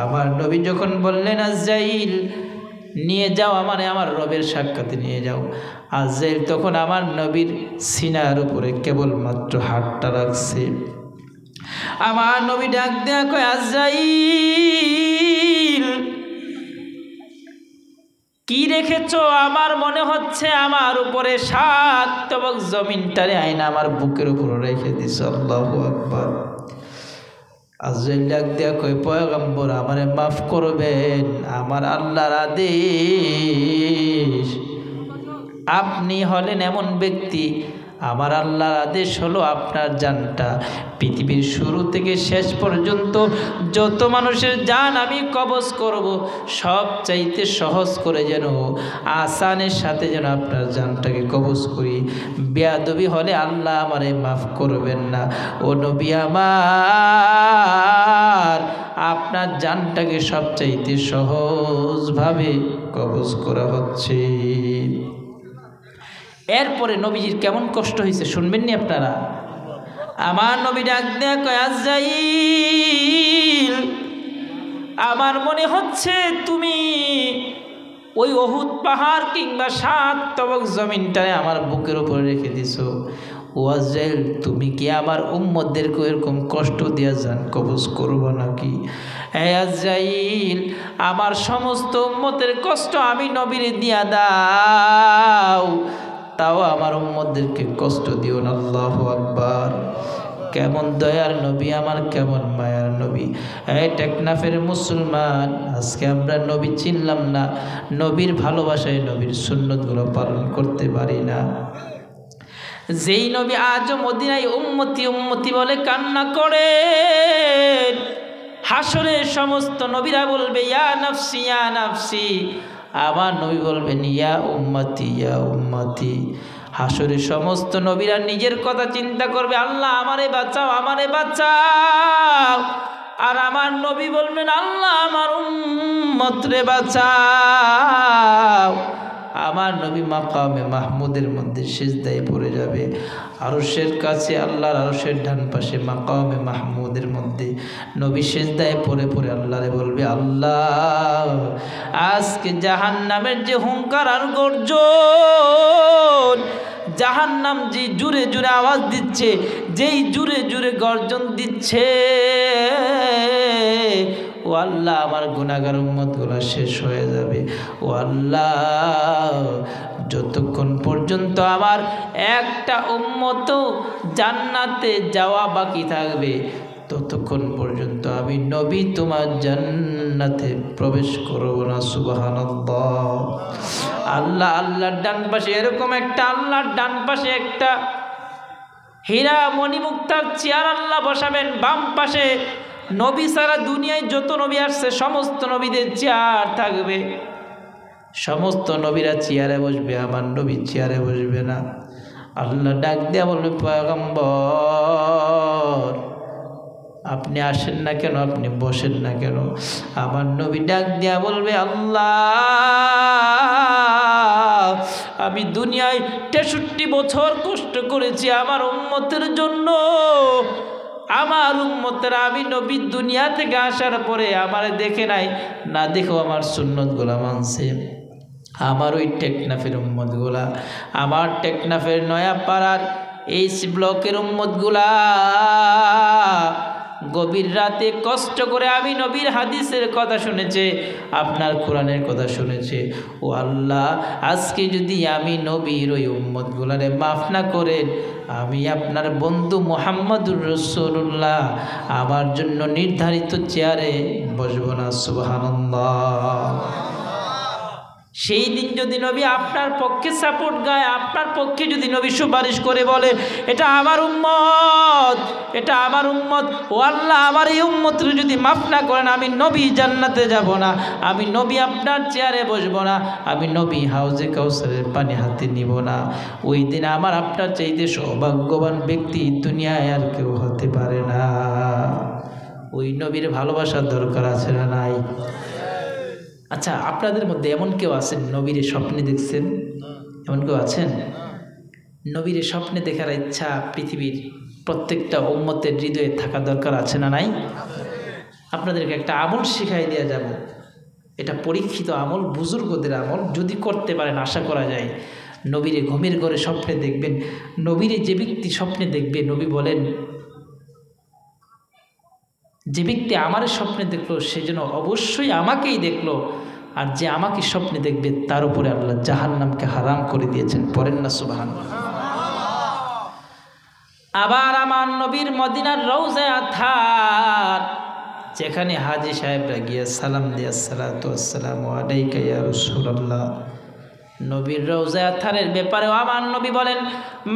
আমার নবী যখন বললেন আজরাইল নিয়ে যাও আমারে আমার রবের সাক্ষাতে নিয়ে যাও, আজরাইল তখন আমার নবীর সিনার উপরে কেবলমাত্র হাতটা রাখছে। আমার নবী ডাক দেয়া কয় আজরাইল কি রেখেছো? আমার মনে হচ্ছে আমার উপরে 7 তবক জমিনটারে আইনা আমার বুকের উপরে রেখে দিছ। আল্লাহু আকবার। আজরাইল ডাক দেয়া কয় পয়গম্বর আমারে মাফ করবেন, আমার আল্লাহর আদেশ। আপনি হলেন এমন ব্যক্তি, আমার আল্লাহর আদেশ হলো আপনার জানটা পৃথিবীর শুরু থেকে শেষ পর্যন্ত যত মানুষের জান আমি কবজ করব, সব চাইতে সহজ করে যেন আসানের সাথে যেন আপনার জানটাকে কবজ করি। বেয়াদবি হলে আল্লাহ আমারে মাফ করবেন না। ও নবী আমার, আপনার জানটাকে সব চাইতে সহজভাবে কবজ করা হচ্ছে। এরপরে নবীজির কেমন কষ্ট হয়েছে শুনবেননি আপনারা? আমার নবী ডাক দেয়া কয় আজরাইল আমার মনে হচ্ছে তুমি ওই উহুদ পাহাড় কিংবা 7 তবক জমিনটারে আমার বুকের উপরে রেখে দিছো। ও আজরাইল তুমি কি আমার উম্মতদেরকে এরকম কষ্ট দিয়া যান কবজ করবো নাকি? হে আজরাইল আমার সমস্ত উম্মতের কষ্ট আমি নবীরে দিয়া দাও, তাও আমার উম্মতদেরকে কষ্ট দিও না। আল্লাহু আকবার। কেমন দয়ার নবী আমার, কেমন মায়ার নবী। এই টেকনাফের মুসলমান, আজকে আমরা নবী চিনলাম না, নবীর ভালোবাসায় নবীর সুন্নতগুলো পালন করতে পারি না। যেই নবী আজও মদিনায় উম্মতি উম্মতি বলে কান্না করে, হাসরে সমস্ত নবীরা বলবে ইয়া নাফসি ইয়া নাফসি, আমার নবী বলবেন ইয়া উম্মতি ইয়া উম্মতি। হাসরে সমস্ত নবীরা নিজের কথা চিন্তা করবে, আল্লাহ আমারে বাঁচাও আমারে বাঁচাও। আর আমার নবী বলবেন আল্লাহ আমার উম্মতরে বাঁচাও। আমার নবী মাকামে মাহমুদের মধ্যে সিজদায় পড়ে যাবে, আরশের কাছে আল্লাহর আরশের ডান পাশে মাকামে মাহমুদের মধ্যে নবী সিজদায় পড়ে পড়ে আল্লাহরে বলবে আল্লাহ আজকে জাহান্নামের যে হুঙ্কার আর গর্জন, জাহান্নাম যে জুড়ে জুড়ে আওয়াজ দিচ্ছে, যেই জুড়ে জুড়ে গর্জন দিচ্ছে, ও আল্লাহ আমার গুনাহগার উম্মতগুলো শেষ হয়ে যাবে। ও আল্লাহ যতক্ষণ পর্যন্ত আমার একটা উম্মত জান্নাতে যাওয়া বাকি থাকবে, ততক্ষণ পর্যন্ত আমি নবী তোমার জান্নাতে প্রবেশ করব না। সুবহানাল্লাহ। আল্লাহ আল্লাহর ডান পাশে এরকম একটা, আল্লাহর ডান পাশে একটা হীরা মণিমুক্তার চেয়ার আল্লাহ বসাবেন, বাম পাশে নবী সারা দুনিয়ায় যত নবী আসছে সমস্ত নবীদের চেয়ার থাকবে। সমস্ত নবীরা চেয়ারে বসবে, আমার নবী চেয়ারে বসবে না। আল্লাহ ডাক দেয়া বলবে পয়গম্বর আপনি আসেন না কেন, আপনি বসেন না কেন? আমার নবী ডাক দেয়া বলবে আল্লাহ আমি দুনিয়ায় 63 বছর কষ্ট করেছি আমার উম্মতের জন্য। আমার উম্মতেরা আমি নবী দুনিয়া থেকে আসার পরে আমার দেখে নাই, না দেখো আমার সুন্নতগুলা মানছে। আমার ওই টেকনাফের উম্মতগুলা, আমার টেকনাফের নয়াপাড়ার এই ব্লকের উম্মতগুলা গভীর রাতে কষ্ট করে আমি নবীর হাদিসের কথা শুনেছে, আপনার কোরআনের কথা শুনেছে। ও আল্লাহ, আজকে যদি আমি নবীর ওই উম্মতগুলারে মাফ না করেন, আমি আপনার বন্ধু মুহাম্মদুর রাসূলুল্লাহ আমার জন্য নির্ধারিত চেয়ারে বসবো না। সুবহানাল্লাহ। সেই দিন যদি নবী আপনার পক্ষে সাপোর্ট গায়, আপনার পক্ষে যদি নবী সুপারিশ করে বলে এটা আমার উম্মত, এটা আমার উম্মত, ও আল্লাহ আমার এই উম্মতকে যদি মাফ না করেন, আমি নবী জান্নাতে যাব না, আমি নবী আপনার চেয়ারে বসবো না, আমি নবী হাউজে কাউসারের পানি হাতে নিব না। ওই দিন আমার আপনার চাইতে সৌভাগ্যবান ব্যক্তি দুনিয়ায় আর কেউ হতে পারে না। ওই নবীর ভালোবাসার দরকার আছে না নাই? আচ্ছা, আপনাদের মধ্যে এমন কেউ আছেন নবীর স্বপ্নে দেখছেন? এমন কেউ আছেন? নবীর স্বপ্নে দেখার ইচ্ছা পৃথিবীর প্রত্যেকটা উম্মতের হৃদয়ে থাকা দরকার আছে না নাই? আপনাদেরকে একটা আমল শিখাই দেওয়া যাব। এটা পরীক্ষিত আমল, বুজুর্গদের আমল, যদি করতে পারেন আশা করা যায় নবীরে ঘুমের ঘরে স্বপ্নে দেখবেন। নবীরে যে ব্যক্তি স্বপ্নে দেখবে, নবী বলেন যে ব্যক্তি আমার স্বপ্নে দেখলো সে যেন অবশ্যই আমাকেই দেখলো, আর যে আমাকে স্বপ্নে দেখবে তার উপরে আল্লাহ জাহান্নামকে হারাম করে দিয়েছেন। পড়েন না সুবহানাল্লাহ। আবার আমার নবীর মদিনার রওজা আথার, যেখানে হাজী সাহেবরা গিয়ে সালাম দিয়ে আসসালাতু ওয়াসসালামু আলাইকা ইয়া রাসূলুল্লাহ, নবীর রওজা আথারের ব্যাপারে আমার নবী বলেন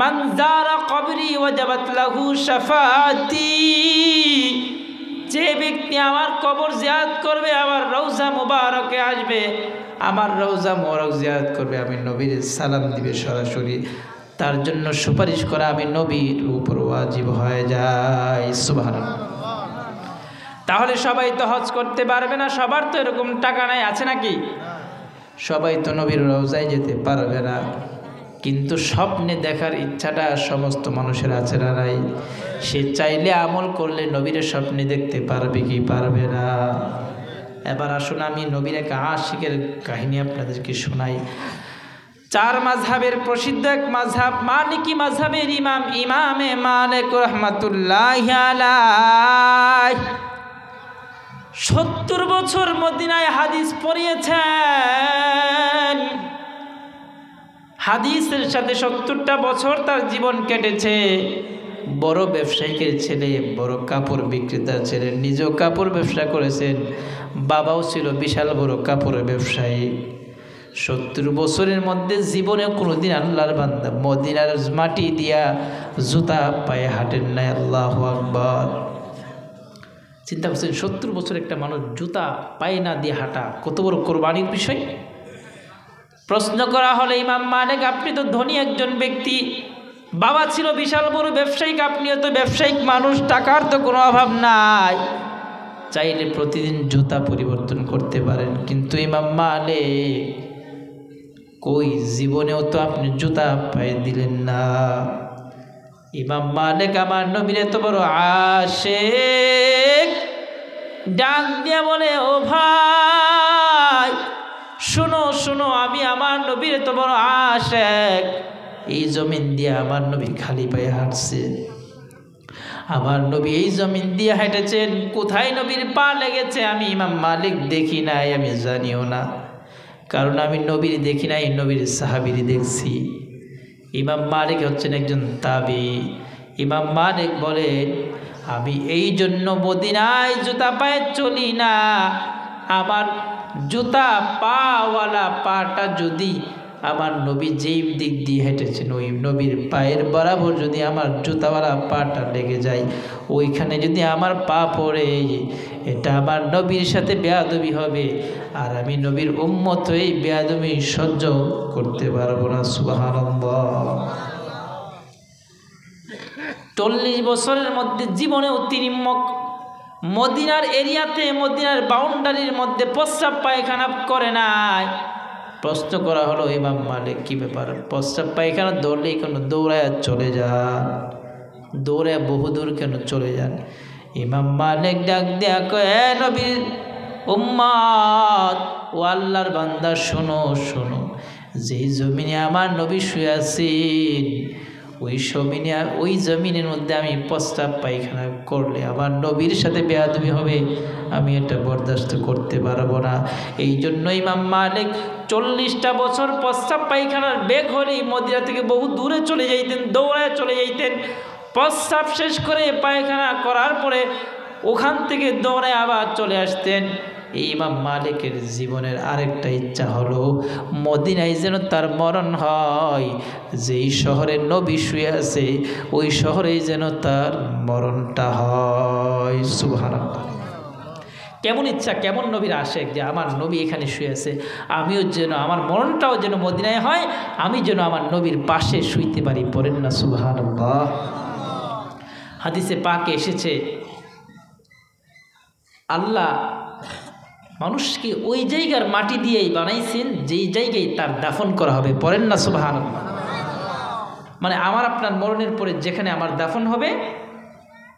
মান যারা কবরি ওয়াজাবাত লাহু শাফাআতি, যে ব্যক্তি আমার কবর জিয়ারত করবে, আমার রওজা মুবারকে আসবে, আমার রওজা মুবারক জিয়ারত করবে, আমি নবীর সালাম দিবে সরাসরি, তার জন্য সুপারিশ করা আমি নবীর উপর ওয়াজিব হয়ে যায়। সুবহানাল্লাহ। তাহলে সবাই তো হজ করতে পারবে না, সবার তো এরকম টাকা নাই, আছে নাকি? সবাই তো নবীর রওজায় যেতে পারবে না, কিন্তু স্বপ্নে দেখার ইচ্ছাটা সমস্ত মানুষের আছে না নাই? সে চাইলে আমল করলে নবীর স্বপ্নে দেখতে পারবে কি পারবে না? এবার আসুন আমি নবীর এক আশিকের কাহিনী আপনাদেরকে শোনাই। চার মাযহাবের প্রসিদ্ধ এক মাযহাব মালিকি মাযহাবের ইমামে মালিক রাহমাতুল্লাহি আলাইহি 70 বছর মদিনায় হাদিস পড়িয়েছেন। হাদিসের সাথে 70টা বছর তার জীবন কেটেছে। বড় ব্যবসায়িকের ছেলে, বড় কাপড় বিক্রেতার ছেলে, নিজেও কাপড় ব্যবসা করেছেন, বাবাও ছিল বিশাল বড় কাপড়ের ব্যবসায়ী। 70 বছরের মধ্যে জীবনেও কোনোদিন আল্লাহর বান্দা মদিনার মাটি দিয়া জুতা পায়ে হাঁটেন নাই। আল্লাহু আকবার। চিন্তা করছেন 70 বছর একটা মানুষ জুতা পায়ে না দিয়ে হাঁটা কত বড় কোরবানির বিষয়। প্রশ্ন করা হলে ইমাম মালিক, আপনি তো ধনী একজন ব্যক্তি, বাবা ছিল বিশাল বড় ব্যবসায়িক, আপনিও তো ব্যবসায়িক মানুষ, টাকার তো কোনো অভাব নাই, চাইলে প্রতিদিন জুতা পরিবর্তন করতে পারেন, কিন্তু ইমাম মালিক কই জীবনেও তো আপনি জুতা পায়ে দিলেন না। ইমাম মালিক আমার নবীর এত বড় আশিক, ডাক দিয়া বলে ও ভাই শোনো শোনো, আমি আমার নবীর এত বড় আশিক, এই জমিন দিয়ে আমার নবী খালি পায়ে হাঁটছে, আমার নবী এই জমিন দিয়ে হেঁটেছেন, কোথায় নবীর পা লেগেছে আমি ইমাম মালিক দেখি নাই, আমি জানিও না, কারণ আমি নবীর দেখি নাই, নবীর সাহাবীর দেখছি। ইমাম মালিক হচ্ছেন একজন তাবি। ইমাম মালিক বলেন আমি এই জন্য মদিনায় জুতা পায়ে চলি না, আমার জুতা পাওয়ালা পাটা যদি আমার নবী যেই দিক দিয়ে হেঁটেছেন ওই নবীর পায়ের বরাবর যদি আমার জুতাওয়ালা পাটা লেগে যায়, ওইখানে যদি আমার পা পড়ে, এটা আমার নবীর সাথে বেয়াদবি হবে, আর আমি নবীর উম্মত হয়ে বেয়াদবি সহ্য করতে পারবো না। সুবহানাল্লাহ। 40 বছরের মধ্যে জীবনেও তিনি মদিনার এরিয়াতে, মদিনার বাউন্ডারির মধ্যে প্রস্রাব পায়খানা করে নাই। প্রশ্ন করা হলো ইমাম মালিক কি ব্যাপার, প্রস্রাব পায়খানা দৌড়লেই কেন দৌড়ায় চলে যান, দৌড়ায় বহুদূর কেন চলে যান? ইমাম মালিক ডাক দেয়া কয়ে নবীর উম্মত ও আল্লাহর বান্দা শোনো শোনো, যেই জমিনে আমার নবী শুয়ে আছেন ওই জমিনের মধ্যে আমি প্রস্রাব পায়খানা করলে আমার নবীর সাথে বেয়াদবি হবে, আমি এটা বরদাস্ত করতে পারবো না। এই জন্য ইমাম মালিক 40টা বছর প্রস্রাব পায়খানার বেগ হলেই মদিনা থেকে বহু দূরে চলে যাইতেন, দৌড়ায় চলে যাইতেন। প্রস্রাব শেষ করে পায়খানা করার পরে ওখান থেকে দৌড়ায় আবার চলে আসতেন। এই ইমাম মালিকের জীবনের আরেকটা ইচ্ছা হলো মদিনায় যেন তার মরণ হয়, যেই শহরে নবী শুয়ে আছে ওই শহরেই যেন তার মরণটা হয়। সুবহানাল্লাহ। কেমন ইচ্ছা, কেমন নবীর আশেক যে আমার নবী এখানে শুয়ে আছে, আমিও যেন আমার মরণটাও যেন মদিনায় হয়, আমি যেন আমার নবীর পাশে শুইতে পারি। পড়েন না সুবহানাল্লাহ। হাদিসে পাকে এসেছে আল্লাহ মানুষকে ওই জায়গার মাটি দিয়েই বানাইছেন যেই জায়গায় তার দাফন করা হবে। পড়েন না সুবহানাল্লাহ। মানে আমার আপনার মরণের পরে যেখানে আমার দাফন হবে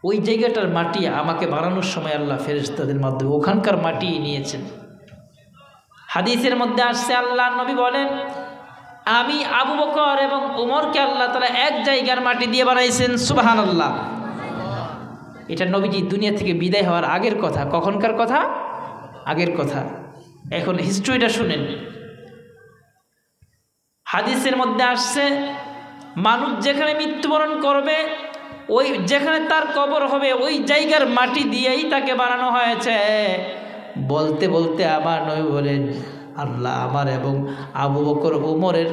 ওই জায়গাটার মাটি আমাকে বানানোর সময় আল্লাহ ফেরেশতাদের মাধ্যমে ওখানকার মাটি নিয়েছেন। হাদিসের মধ্যে আসছে আল্লাহ নবী বলেন, আমি আবু বকর এবং উমরকে আল্লাহ তাআলা এক জায়গার মাটি দিয়ে বানাইছেন। সুবহানাল্লাহ। এটা নবীজি দুনিয়া থেকে বিদায় হওয়ার আগের কথা। কখনকার কথা? আগের কথা। এখন হিস্ট্রিটা শুনেন। হাদিসের মধ্যে আসছে মানুষ যেখানে মৃত্যুবরণ করবে ওই যেখানে তার কবর হবে ওই জায়গার মাটি দিয়েই তাকে বানানো হয়েছে। বলতে বলতে আমার নবী বলেন, আল্লাহ আমার এবং আবু বকর উমরের,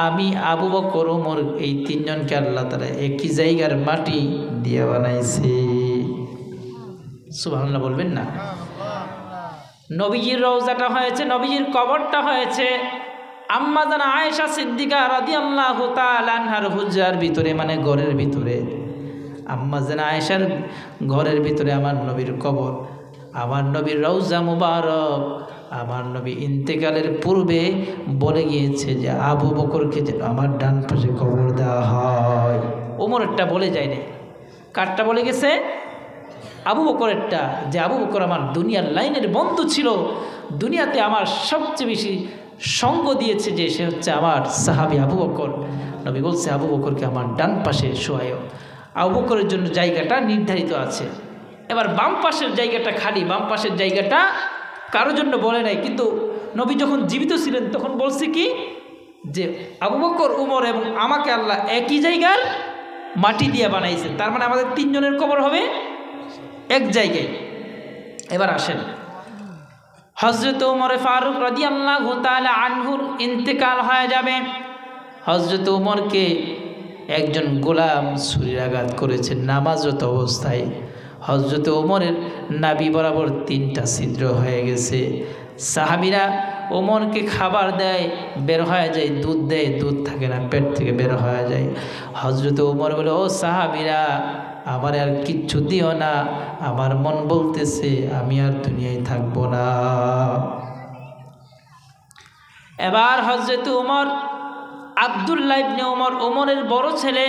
আমি আবু বকর উমর এই তিনজনকে আল্লাহ তাআলা একই জায়গার মাটি দিয়ে বানাইছে। সুবহানাল্লাহ বলবেন না? নবীজির রওজাটা হয়েছে, নবীজির কবরটা হয়েছে আম্মা জান আয়েশা সিদ্দিকা রাদিয়াল্লাহু তাআলা আনহার হুজরার ভিতরে, মানে ঘরের ভিতরে। আম্মা জান আয়েশার ঘরের ভিতরে আমার নবীর কবর, আমার নবীর রওজা মুবারক। আমার নবী ইন্তেকালের পূর্বে বলে গিয়েছে যে আবু বকরকে যেন আমার ডান পাশে কবর দেওয়া হয়। ওমরেরটা বলে যায়নি। কারটা বলে গেছে? আবু বকরেরটা, যে আবু বকর আমার দুনিয়ার লাইনের বন্ধু ছিল, দুনিয়াতে আমার সবচেয়ে বেশি সঙ্গ দিয়েছে যে সে হচ্ছে আমার সাহাবী আবু বকর। নবী বলছে আবু বকরকে আমার ডান পাশে শোয়ায়। আবু বকরের জন্য জায়গাটা নির্ধারিত আছে। এবার বাম পাশের জায়গাটা খালি, বাম পাশের জায়গাটা কারোর জন্য বলে নাই, কিন্তু নবী যখন জীবিত ছিলেন তখন বলছে কি যে আবু বকর উমর এবং আমাকে আল্লাহ একই জায়গার মাটি দিয়ে বানাইছে, তার মানে আমাদের তিনজনের কবর হবে এক জায়গায়। এবার আসেন, হযরত ওমর ফারুক রাদিয়াল্লাহু তাআলা আনহুর ইন্তেকাল হয়ে যাবে। হযরত ওমরকে একজন গোলাম ছুরির করেছে নামাজরত অবস্থায়। হযরত ওমরের নাভি বরাবর 3টা ছিদ্র হয়ে গেছে। সাহাবীরা ওমরকে খাবার দেয়, বের হয়ে যায়, দুধ দেয়, দুধ থাকে না, পেট থেকে বের হয়ে যায়। হযরত ওমর বলে, ও সাহাবীরা আমার আর কিচ্ছু দিও না, আমার মন বলতেছে আমি আর দুনিয়ায় থাকবো না। এবার হযরত ওমর আব্দুল্লাহ ইবনে ওমর, ওমরের বড় ছেলে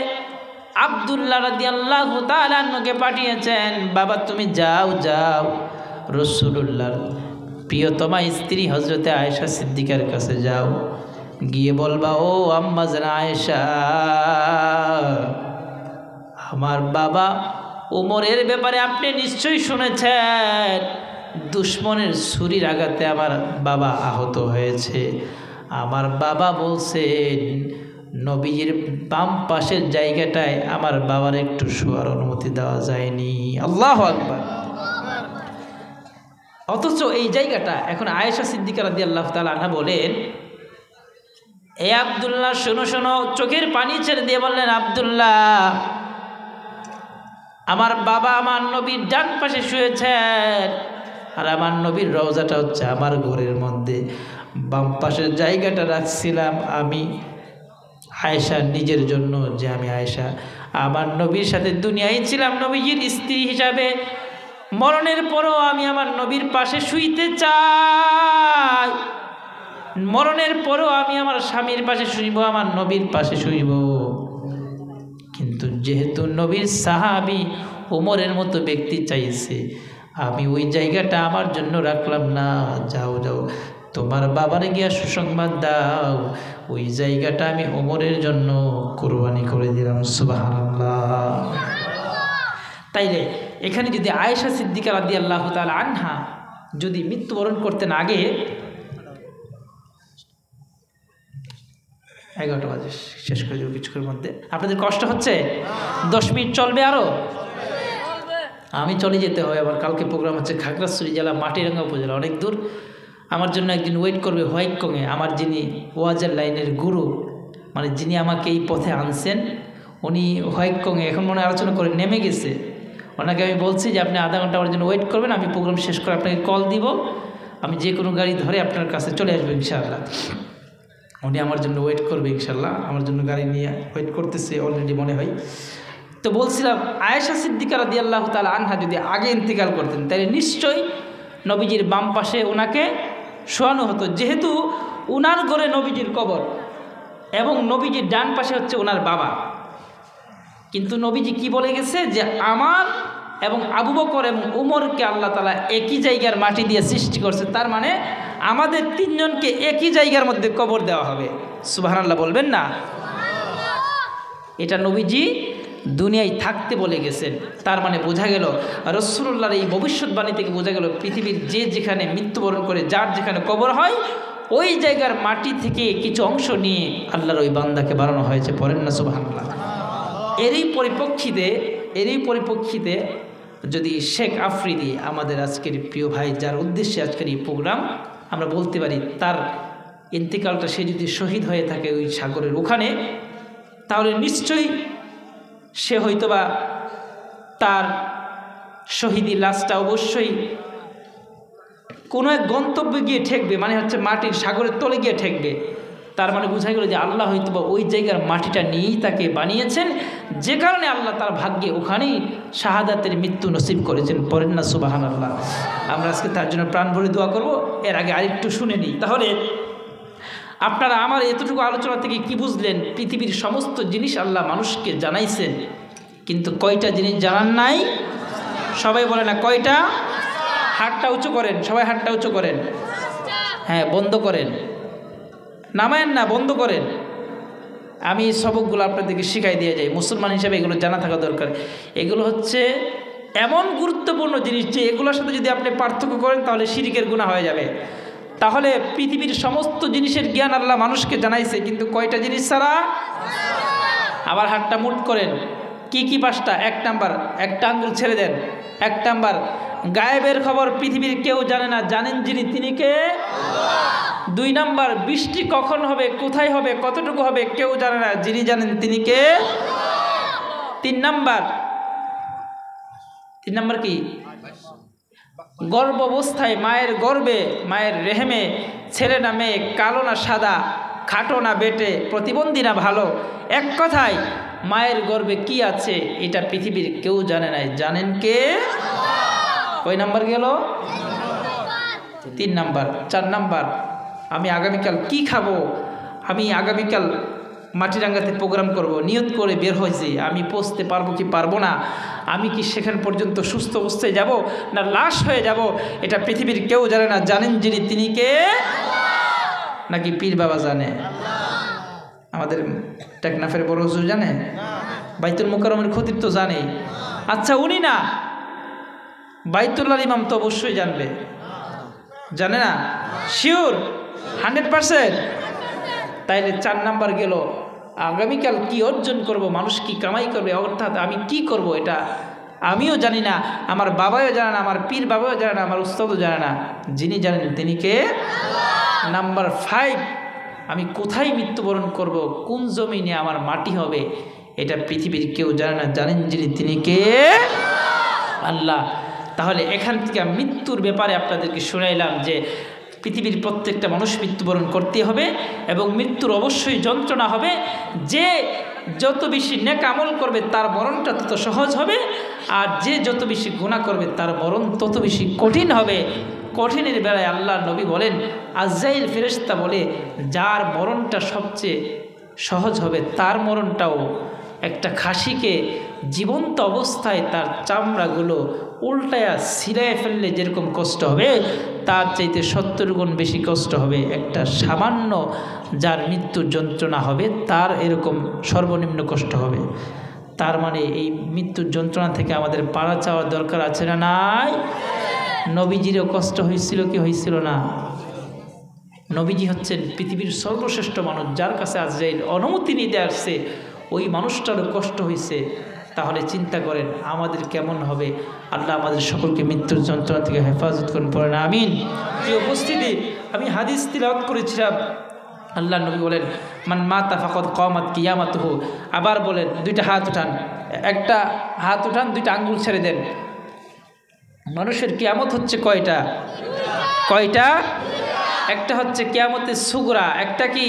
আব্দুল্লাহ রাদিয়াল্লাহু তাআলা আনহুকে পাঠিয়েছেন, বাবা তুমি যাও যাও রাসূলুল্লাহর প্রিয়তমা স্ত্রী হযরতে আয়েশা সিদ্দিকার কাছে যাও, গিয়ে বলবা, ও আম্মা জান আয়েশা, আমার বাবা ওমরের ব্যাপারে আপনি নিশ্চয়ই শুনেছেন, দুশমনের ছুরির আঘাতে আমার বাবা আহত হয়েছে। আমার বাবা বলছেন নবীর বাম পাশের জায়গাটায় আমার বাবার একটু শোয়ার অনুমতি দেওয়া যায়নি। আল্লাহু আকবার। অথচ এই জায়গাটা এখন আয়েশা সিদ্দিকা রাদিয়াল্লাহু তাআলা আনহা বলেন, এ আব্দুল্লাহ শোনো শোনো, চোখের পানি ছেড়ে দিয়ে বললেন, আব্দুল্লাহ আমার বাবা আমার নবীর ডান পাশে শুয়েছেন, আর আমার নবীর রওজাটা হচ্ছে আমার ঘরের মধ্যে। বাম পাশের জায়গাটা রাখছিলাম আমি আয়েশা নিজের জন্য, যে আমি আয়েশা আমার নবীর সাথে দুনিয়ায় ছিলাম নবীজির স্ত্রী হিসাবে, মরণের পরও আমি আমার নবীর পাশে শুইতে চাই, মরণের পরও আমি আমার স্বামীর পাশে শুইব, আমার নবীর পাশে শুইব। কিন্তু যেহেতু নবীর সাহাবী ওমরের মতো ব্যক্তি চাইছে, আমি ওই জায়গাটা আমার জন্য রাখলাম না। যাও যাও তোমার বাবার গিয়া সুসংবাদ দাও, ওই জায়গাটা আমি ওমরের জন্য কুরবানি করে দিলাম। সুবহানাল্লাহ। তাইলে এখানে যদি আয়েশা সিদ্দিকা রাদিয়াল্লাহু তাআলা আনহা যদি মৃত্যুবরণ করতেন আগে, 11টা বাজে, শেষ করে দেবো কিছুক্ষণের মধ্যে। আপনাদের কষ্ট হচ্ছে? 10 মিনিট চলবে আরো? আমি চলে যেতে হয়, আবার কালকে প্রোগ্রাম হচ্ছে খাগড়াছড়ি জেলা মাটিরাঙ্গা উপজেলা, অনেক দূর। আমার জন্য একদিন ওয়েট করবে হোয়াইটকংয়ে, আমার যিনি ওয়াজের লাইনের গুরু, মানে যিনি আমাকে এই পথে আনছেন, উনি হোয়াইটকংয়ে এখন মনে আলোচনা করে নেমে গেছে। ওনাকে আমি বলছি যে আপনি আধা ঘন্টা আমার জন্য ওয়েট করবেন, আমি প্রোগ্রাম শেষ করে আপনাকে কল দিব, আমি যে কোনো গাড়ি ধরে আপনার কাছে চলে আসবো ইনশাআল্লাহ। উনি আমার জন্য ওয়েট করবে ইনশাআল্লাহ, আমার জন্য গাড়ি নিয়ে ওয়েট করতেছে অলরেডি মনে হয়। তো বলছিলাম আয়েশা সিদ্দিকা রাদিয়াল্লাহু তাআলা আনহা যদি আগে ইন্তেকাল করতেন তাহলে নিশ্চয়ই নবীজির বাম পাশে ওনাকে শোয়ানো হতো, যেহেতু উনার ঘরে নবীজির কবর এবং নবীজির ডান পাশে হচ্ছে ওনার বাবা। কিন্তু নবীজি কি বলে গেছে যে আমার এবং আবু বকর এবং উমরকে আল্লাহ তাআলা একই জায়গার মাটি দিয়ে সৃষ্টি করছে, তার মানে আমাদের তিনজনকে একই জায়গার মধ্যে কবর দেওয়া হবে। সুবহানাল্লাহ বলবেন না? এটা নবীজি দুনিয়ায় থাকতে বলে গেছেন। তার মানে বোঝা গেল রাসূলুল্লাহর এই ভবিষ্যৎবাণী থেকে বোঝা গেল পৃথিবীর যে যেখানে মৃত্যুবরণ করে যার যেখানে কবর হয় ওই জায়গার মাটি থেকে কিছু অংশ নিয়ে আল্লাহর ওই বান্দাকে বানানো হয়েছে। পড়েন না সুবহানাল্লাহ। এরই পরিপ্রেক্ষিতে যদি শেখ আফ্রিদি আমাদের আজকের প্রিয় ভাই, যার উদ্দেশ্যে আজকের এই প্রোগ্রাম, আমরা বলতে পারি তার ইন্তেকালটা সে যদি শহীদ হয়ে থাকে ওই সাগরের ওখানে, তাহলে নিশ্চয়ই সে হয়তোবা তার শহীদি লাশটা অবশ্যই কোনো এক গন্তব্যে গিয়ে ঠেকবে, মানে হচ্ছে মাটির সাগরের তলে গিয়ে ঠেকবে। তার মানে বোঝা গেল যে আল্লাহ হয়তোবা ওই জায়গার মাটিটা নিয়েই তাকে বানিয়েছেন, যে কারণে আল্লাহ তার ভাগ্যে ওখানেই শাহাদাতের মৃত্যু নসিব করেছেন। পড়েন না সুবহানাল্লাহ। আমরা আজকে তার জন্য প্রাণ ভরে দোয়া করব। এর আগে আরেকটু শুনে নিই। তাহলে আপনারা আমার এতটুকু আলোচনা থেকে কি বুঝলেন? পৃথিবীর সমস্ত জিনিস আল্লাহ মানুষকে জানাইছেন, কিন্তু কয়টা জিনিস জানান নাই? সবাই বলে না কয়টা? হাতটা উঁচু করেন, সবাই হাতটা উঁচু করেন। হ্যাঁ, বন্ধ করেন, নামায়েন না, বন্ধ করেন। আমি সবকগুলো আপনাদেরকে শিখাই দিয়ে যাই, মুসলমান হিসেবে এগুলো জানা থাকা দরকার। এগুলো হচ্ছে এমন গুরুত্বপূর্ণ জিনিস যে এগুলোর সাথে যদি আপনি পার্থক্য করেন তাহলে শিরকের গুনাহ হয়ে যাবে। তাহলে পৃথিবীর সমস্ত জিনিসের জ্ঞান আল্লাহ মানুষকে জানাইছে, কিন্তু কয়টা জিনিস ছাড়া? আবার হাতটা মুট করেন। কি কি? 5টা। 1 নাম্বার, একটা আঙ্গুল ছেড়ে দেন। 1 নাম্বার, গায়েবের খবর পৃথিবীর কেউ জানে না, জানেন যিনি তিনি কে? 2 নাম্বার, বৃষ্টি কখন হবে, কোথায় হবে, কতটুকু হবে কেউ জানে না, যিনি জানেন তিনি কে? 3 নাম্বার কি? গর্ভ অবস্থায় মায়ের গর্ভে, মায়ের রেহেমে ছেলে না মেয়ে, কালো না সাদা, খাটো না বেটে, প্রতিবন্ধী না ভালো, এক কথায় মায়ের গর্ভে কি আছে এটা পৃথিবীর কেউ জানে না, জানেন কে? কয় নাম্বার গেল? 3 নাম্বার। 4 নাম্বার, আমি আগামীকাল কি খাবো, আমি আগামীকাল মাটিরাঙ্গাতে প্রোগ্রাম করব, নিয়ত করে বের হয়েছি, আমি পৌঁছতে পারবো কি পারবো না, আমি কি সেখান পর্যন্ত সুস্থ অবস্থায় যাব না লাশ হয়ে যাব, এটা পৃথিবীর কেউ জানে না, জানেন যিনি তিনি কে? নাকি পীর বাবা জানে? আমাদের টেকনাফের বড় হুজুর জানে? বাইতুল মুকাররমের খতিব তো জানে। আচ্ছা, উনি না, বাইতুল্লাহর ইমাম তো অবশ্যই জানবে, জানে না? শিওর 100%? তাইলে 4 নাম্বার গেল, আগামীকাল কি অর্জন করব, মানুষ কি কামাই করবে, অর্থাৎ আমি কি করব এটা আমিও জানি না, আমার বাবাও জানে না, আমার পীর বাবাও জানে না, আমার উস্তাদও জানে না, যিনি জানেন তিনি কে? নাম্বার 5, আমি কোথায় মৃত্যুবরণ করব, কোন জমিনে আমার মাটি হবে, এটা পৃথিবীর কেউ জানে না, জানেন যিনি তিনি কে? আল্লাহ। তাহলে এখান থেকে মৃত্যুর ব্যাপারে আপনাদেরকে শুনাইলাম যে পৃথিবীর প্রত্যেকটা মানুষ মৃত্যুবরণ করতে হবে এবং মৃত্যুর অবশ্যই যন্ত্রণা হবে। যে যত বেশি নেক আমল করবে তার মরণটা তত সহজ হবে, আর যে যত বেশি গুনাহ করবে তার মরণ তত বেশি কঠিন হবে। কঠিনের বেলায় আল্লাহ নবী বলেন, আজরাইল ফেরেশতা বলে যার মরণটা সবচেয়ে সহজ হবে তার মরণটাও একটা খাসিকে জীবন্ত অবস্থায় তার চামড়াগুলো উল্টায়া ছিঁড়ে ফেললে যেরকম কষ্ট হবে তার চাইতে 70 গুণ বেশি কষ্ট হবে একটা সামান্য যার মৃত্যুর যন্ত্রণা হবে তার এরকম সর্বনিম্ন কষ্ট হবে। তার মানে এই মৃত্যুর যন্ত্রণা থেকে আমাদের পাড়া চাওয়ার দরকার আছে না নাই? নবীজিরও কষ্ট হয়েছিল কি হয়েছিল না? নবীজি হচ্ছেন পৃথিবীর সর্বশ্রেষ্ঠ মানুষ, যার কাছে আজরাইল অনুমতি নিতে আসছে ওই মানুষটারও কষ্ট হয়েছে। তাহলে চিন্তা করেন আমাদের কেমন হবে। আল্লাহ আমাদের সকলকে মৃত্যুর যন্ত্রণা থেকে হেফাজত করুন, পড়েন আমিন। এই উপস্থিতি আমি হাদিস তিলাওয়াত করেছিলাম, আল্লাহ নবী বলেন মান মাতা ফাকাদ কামাত কিয়ামাতুহু। আবার বলেন দুইটা হাত উঠান, একটা হাত উঠান, দুইটা আঙ্গুল ছেড়ে দেন। মানুষের কিয়ামত হচ্ছে কয়টা? কয়টা? একটা হচ্ছে কিয়ামতের সুগরা, একটা কি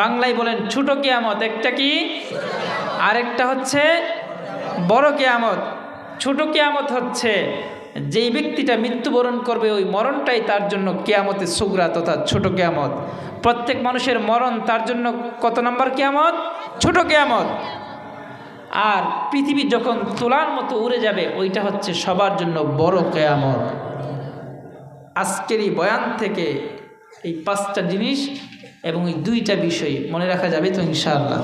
বাংলায় বলেন ছোট কিয়ামত, একটা কি আরেকটা হচ্ছে বড় কিয়ামত। ছোট কিয়ামত হচ্ছে যেই ব্যক্তিটা মৃত্যুবরণ করবে ওই মরণটাই তার জন্য কিয়ামতের সুগরা তথা ছোট কিয়ামত। প্রত্যেক মানুষের মরণ তার জন্য কত নম্বর কিয়ামত? ছোট কিয়ামত। আর পৃথিবী যখন তোলার মতো উড়ে যাবে ওইটা হচ্ছে সবার জন্য বড় কিয়ামত। আজকের এই বয়ান থেকে এই 5টা জিনিস এবং এই 2টা বিষয় মনে রাখা যাবে তো ইনশাআল্লাহ।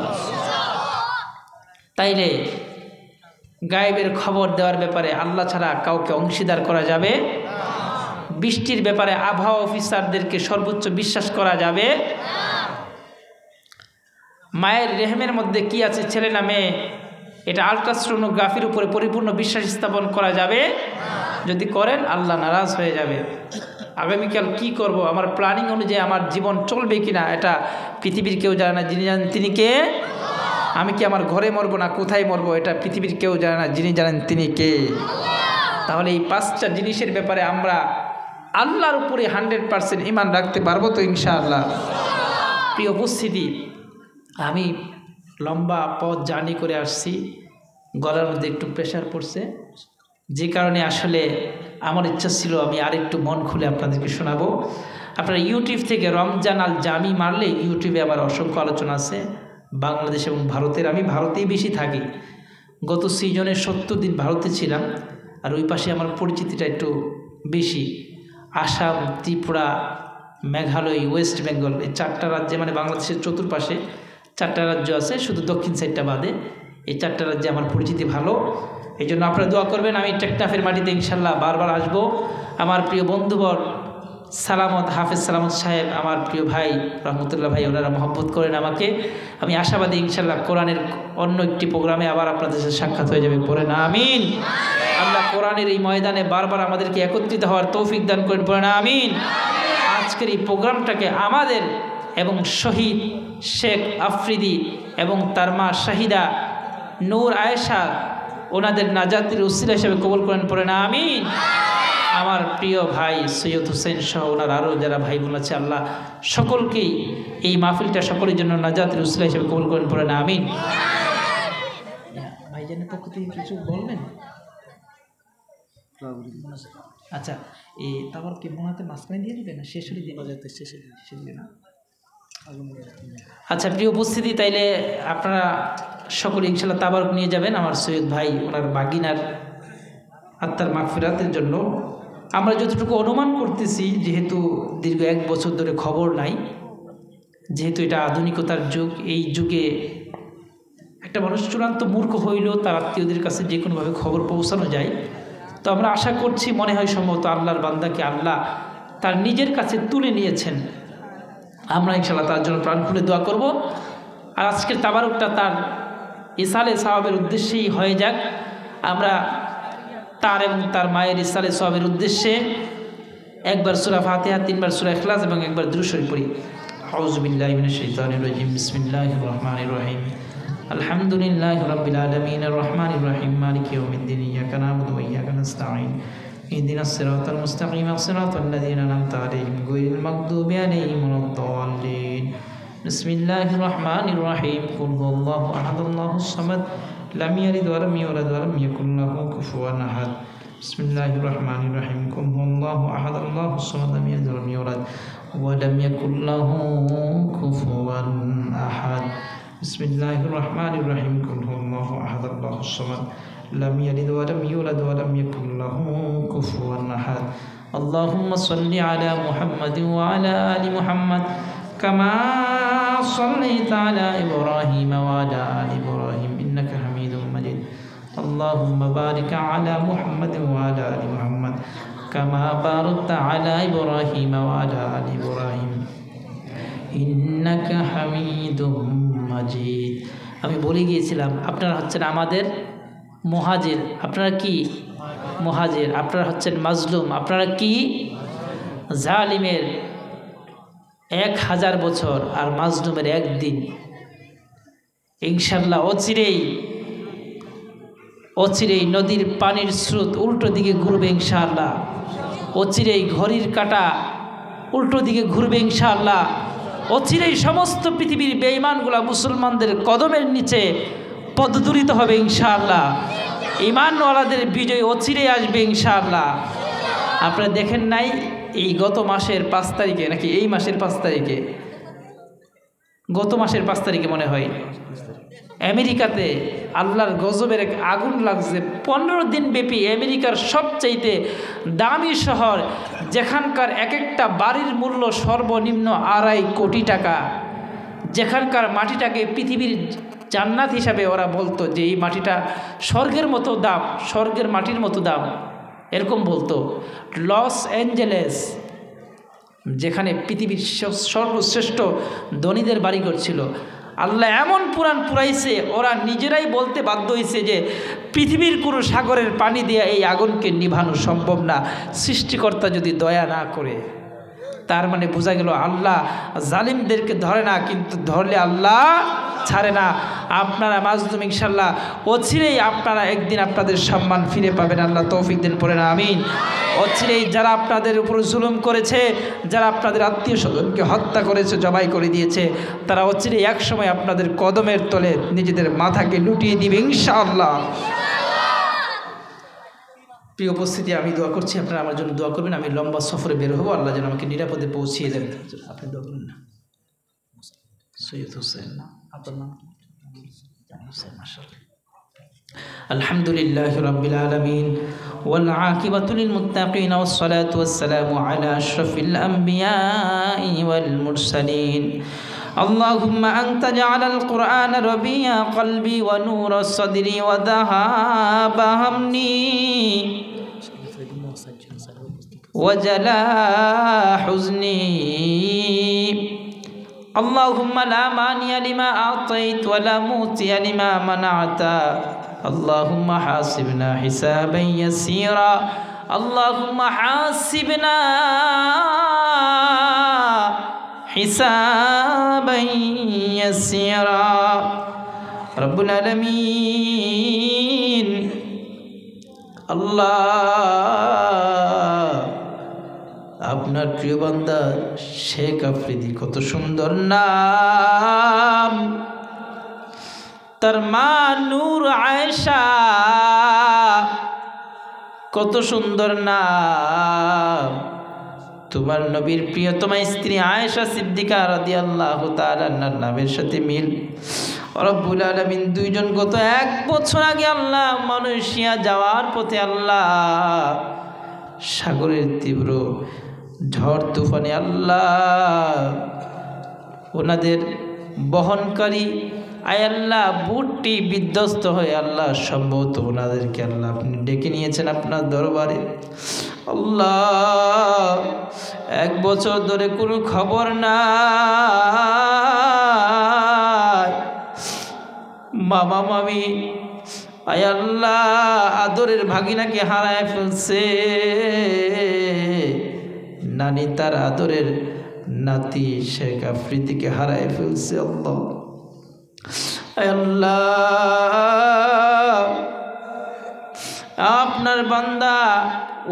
তাইলে গায়েবের খবর দেওয়ার ব্যাপারে আল্লাহ ছাড়া কাউকে অংশীদার করা যাবে? বৃষ্টির ব্যাপারে আবহাওয়া অফিসারদেরকে সর্বোচ্চ বিশ্বাস করা যাবে? মায়ের রেহমের মধ্যে কি আছে ছেলে না মেয়ে এটা আলট্রাসোনোগ্রাফির উপরে পরিপূর্ণ বিশ্বাস স্থাপন করা যাবে? যদি করেন আল্লাহ নারাজ হয়ে যাবে। আগামীকাল কি করব, আমার প্ল্যানিং অনুযায়ী আমার জীবন চলবে কিনা এটা পৃথিবীর কেউ জানে না, যিনি জানেন তিনি কে? আমি কি আমার ঘরে মরবো না কোথায় মরবো এটা পৃথিবীর কেউ জানে না, যিনি জানেন তিনি কে? তাহলে এই 5টা জিনিসের ব্যাপারে আমরা আল্লাহর উপরে 100% ঈমান রাখতে পারবো তো ইনশাআল্লাহ। প্রিয় উপস্থিতি, আমি লম্বা পথ জার্নি করে আসছি, গলার মধ্যে একটু প্রেশার পড়ছে, যে কারণে আসলে আমার ইচ্ছা ছিল আমি আরেকটু মন খুলে আপনাদেরকে শোনাবো। আপনারা ইউটিউব থেকে রমজান আল জামি মারলে ইউটিউবে আমার অসংখ্য আলোচনা আছে বাংলাদেশ এবং ভারতের। আমি ভারতেই বেশি থাকি, গত সিজনে 70 দিন ভারতে ছিলাম, আর ওই পাশে আমার পরিচিতিটা একটু বেশি। আসাম, ত্রিপুরা, মেঘালয়, ওয়েস্ট বেঙ্গল, এই 4টা রাজ্যে, মানে বাংলাদেশের চতুর্পাশে 4টা রাজ্য আছে, শুধু দক্ষিণ সাইডটা বাদে। এই 4টা রাজ্যে আমার পরিচিতি ভালো, এই জন্য আপনারা দোয়া করবেন। আমি টেকনাফের মাটিতে ইনশাল্লাহ বারবার আসব। আমার প্রিয় বন্ধুবর সালামত, হাফেজ সালামত সাহেব, আমার প্রিয় ভাই রহমতুল্লাহ ভাই, ওনারা মহব্বত করেন আমাকে। আমি আশাবাদী ইনশাল্লাহ কোরআনের অন্য একটি প্রোগ্রামে আবার আপনাদের সাথে সাক্ষাৎ হয়ে যাবে, পড়েন আমিন। আল্লাহ কোরআনের এই ময়দানে বারবার আমাদেরকে একত্রিত হওয়ার তৌফিক দান করেন, পড়েন আমিন। আজকের এই প্রোগ্রামটাকে আমাদের এবং শহীদ শেখ আফ্রিদি এবং তার মা শাহিদা নূর আয়েশা ওনাদের নাজাতের উসিলা হিসেবে কবুল করেন, পড়েন আমিন। আমার প্রিয় ভাই সৈয়দ হুসেন সহ ওনার আরও যারা ভাই বোন আছে, আল্লাহ সকলকেই এই মাহফিলটা সকলের জন্য নাজাতের উসিলা হিসেবে কবুল করেন, পড়েন আমিন। ভাইজানের পক্ষ থেকে কিছু বলবেন? আচ্ছা, এই তারপর কি মনে মাঝখানে দিয়ে দিবে না শেষ হলে দিয়ে বাজাতে শেষে না? আচ্ছা প্রিয় উপস্থিতি, তাইলে আপনারা সকলে ইনশাল্লাহ তাবারক নিয়ে যাবেন আমার সৈয়দ ভাই ওনার বাগিনার আত্মার মাগফিরাতের জন্য। আমরা যতটুকু অনুমান করতেছি, যেহেতু দীর্ঘ 1 বছর ধরে খবর নাই, যেহেতু এটা আধুনিকতার যুগ, এই যুগে একটা মানুষ চূড়ান্ত মূর্খ হইলেও তার আত্মীয়দের কাছে যে কোনোভাবে খবর পৌঁছানো যায়। তো আমরা আশা করছি, মনে হয় সম্ভবত আল্লাহর বান্দাকে আল্লাহ তার নিজের কাছে তুলে নিয়েছেন। আমরা ইনশাল্লাহ তার জন্য প্রাণ খুলে দোয়া করব। আর আজকের তাবারুকটা তার ইসালে সাওয়াবের উদ্দেশ্যেই হয়ে যাক। আমরা তার এবং তার মায়ের ইসালে সাওয়াবের উদ্দেশ্যে একবার সূরা ফাতিহা, 3বার সূরা ইখলাস এবং একবার দুরূদ শরীফ পড়ি। আউযু বিল্লাহি মিনাশ শাইতানির রাজিম। বিসমিল্লাহির রহমানির রহিম। আলহামদুলিল্লাহি রাব্বিল আলামিন আর রহমানির রহিম মালিকি ইয়াউমিদ্দিন। ইয়াকা না'বুদু ওয়া ইয়াকা নাস্তাঈন। ইহদিনাস সিরাতাল মুস্তাকিম সিরাতাল লাযীনা আন'আমতা আলাইহিম গায়রিল মাগদুবি আলাইহিম ওয়ালাদ-দাল্লিন। বিসমিল্লাহির রহমানির রহিম। কুল হুয়াল্লাহু আহাদ আল্লাহুস সামাদ লাম ইয়ালিদ ওয়া লাম ইউলাদ ওয়া লাম ইয়াকুল লাহু কুফুওয়ান আহাদ। বিসমিল্লাহির রহমানির রহিম। কুল হুয়াল্লাহু আহাদ আল্লাহুস সামাদ লাম ইয়ালিদ ওয়া লাম ইউলাদ ওয়া লাম ইয়াকুল লাহু কুফুওয়ান আহাদ। বিসমিল্লাহির রহমানির রহিম। কুল হুয়াল্লাহু আহাদ, আল্লাহুস সামাদ, লাম ইয়ালিদ ওয়া লাম ইউলাদ ওয়া লাম ইয়াকুল লাহু কুফুয়ান আহাদ। আল্লাহুম্মা সাল্লি আলা মুহাম্মাদিন ওয়া আলা আলি মুহাম্মাদ কামা সাল্লাইতা আলা ইব্রাহিম ওয়া আলা আলি ইব্রাহিম ইন্নাকা হামিদুম মাজিদ। আল্লাহুম্মা বারিক আলা মুহাম্মাদিন ওয়া আলা আলি মুহাম্মাদ কামা বারাকতা আলা ইব্রাহিম ওয়া আলা আলি ইব্রাহিম ইন্নাকা হামিদুম মাজিদ। আমি বলে গিয়েছিলাম আপনারা হচ্ছেন আমাদের মুহাজির। আপনারা কি মুহাজির? আপনারা হচ্ছেন মাজলুম। আপনারা কি? জালিমের 1000 বছর আর মাজলুমের একদিন। ইনশাআল্লাহ অচিরেই নদীর পানির স্রোত উল্টো দিকে ঘুরবে ইনশাআল্লাহ। অচিরেই ঘড়ির কাঁটা উল্টো দিকে ঘুরবে ইনশাআল্লাহ। অচিরেই সমস্ত পৃথিবীর বেঈমানগুলা মুসলমানদের কদমের নিচে পদদুলিত হবে ইনশাআল্লাহ। ঈমানওয়ালাদের বিজয় অচিরেই আসবে ইনশাআল্লাহ। আপনারা দেখেন নাই এই গত মাসের 5 তারিখে নাকি এই মাসের 5 তারিখে, গত মাসের 5 তারিখে মনে হয় আমেরিকাতে আল্লাহর গজবের এক আগুন লাগছে। 15 দিন ব্যাপী আমেরিকার সবচাইতে দামি শহর, যেখানকার এক একটা বাড়ির মূল্য সর্বনিম্ন 2.5 কোটি টাকা, যেখানকার মাটিটাকে পৃথিবীর জান্নাত হিসাবে ওরা বলতো যে এই মাটিটা স্বর্গের মতো দাম, স্বর্গের মাটির মতো দাম, এরকম বলতো। লস অ্যাঞ্জেলেস, যেখানে পৃথিবীর সর্বশ্রেষ্ঠ ধনীদের বাড়িঘর ছিল, আল্লাহ এমন পুরাণ পুরাইছে ওরা নিজেরাই বলতে বাধ্য হয়েছে যে পৃথিবীর কোনো সাগরের পানি দিয়ে এই আগুনকে নিভানো সম্ভব না, সৃষ্টিকর্তা যদি দয়া না করে। তার মানে বোঝা গেল আল্লাহ জালিমদেরকে ধরে না, কিন্তু ধরলে আল্লাহ ছাড়ে না। আপনারা মাজলুম ইনশাআল্লাহ অচিরেই আপনারা একদিন আপনাদের সম্মান ফিরে পাবেন। আল্লাহ তৌফিক দেন, পড়েন আমিন। অচিরেই যারা আপনাদের উপর জুলুম করেছে, যারা আপনাদের আত্মীয় স্বজনকে হত্যা করেছে, জবাই করে দিয়েছে, তারা অচিরেই একসময় আপনাদের কদমের তলে নিজেদের মাথাকে লুটিয়ে দিবে ইনশাআল্লাহ। প্রিয় উপস্থিতি, আমি দোয়া করছি আপনারা আমার জন্য দোয়া করবেন। আমি লম্বা সফরে বের হবো, আল্লাহ যেন আমাকে নিরাপদে পৌঁছিয়ে দেন। আপনি দোয়া করবেন না? সৈয়দ হোসেন, আপনার নাম? আলহামদুলিল্লাহ রাব্বিল আলামিন ওয়াল আকিবাতু লিল মুত্তাকিন ওয়াস সালাতু ওয়াস সালামু আলা আশরাফিল আমবিয়াই ওয়াল মুরসালিন। اللهم أنت جعل القرآن ربيع قلبي ونور صدري وذهاب همي وجلاء حزني. اللهم لا مانع لما أعطيت ولا معطي لما منعت. اللهم حاسبنا حسابا يسيرا. اللهم حاسبنا حسابا يسيرا. رب العالمين আল্লাহ, আপনার প্রিয় বান্দা শেখ আফ্রিদি, কত সুন্দর নাম। তার মা নূর আয়েশা, কত সুন্দর নাম। তোমার নবীর প্রিয়তমা স্ত্রী আয়েশা সিদ্দিকা রাদিয়াল্লাহু তাআলা আনহার নামের সাথে মিল। রব্বুল আলামিন দুইজন গত 1 বছর আগে আল্লাহ মালয়েশিয়া যাওয়ার পথে আল্লাহ সাগরের তীব্র ঝড় তুফানে আল্লাহ ওনাদের বহনকারী আয় আল্লাহ বুটটি বিধ্বস্ত হয়ে আল্লাহ সম্ভবত ওনাদেরকে আল্লাহ আপনি ডেকে নিয়েছেন আপনার দরবারে। আল্লাহ 1 বছর ধরে কোনো খবর নাই, মামা মামি আয় আল্লাহ আদরের ভাগিনাকে হারায় ফেলছে, নানি তার আদরের নাতি শেখ আফ্রিদিকে হারায় ফেলছে। আল্লাহ আল্লাহ আপনার বান্দা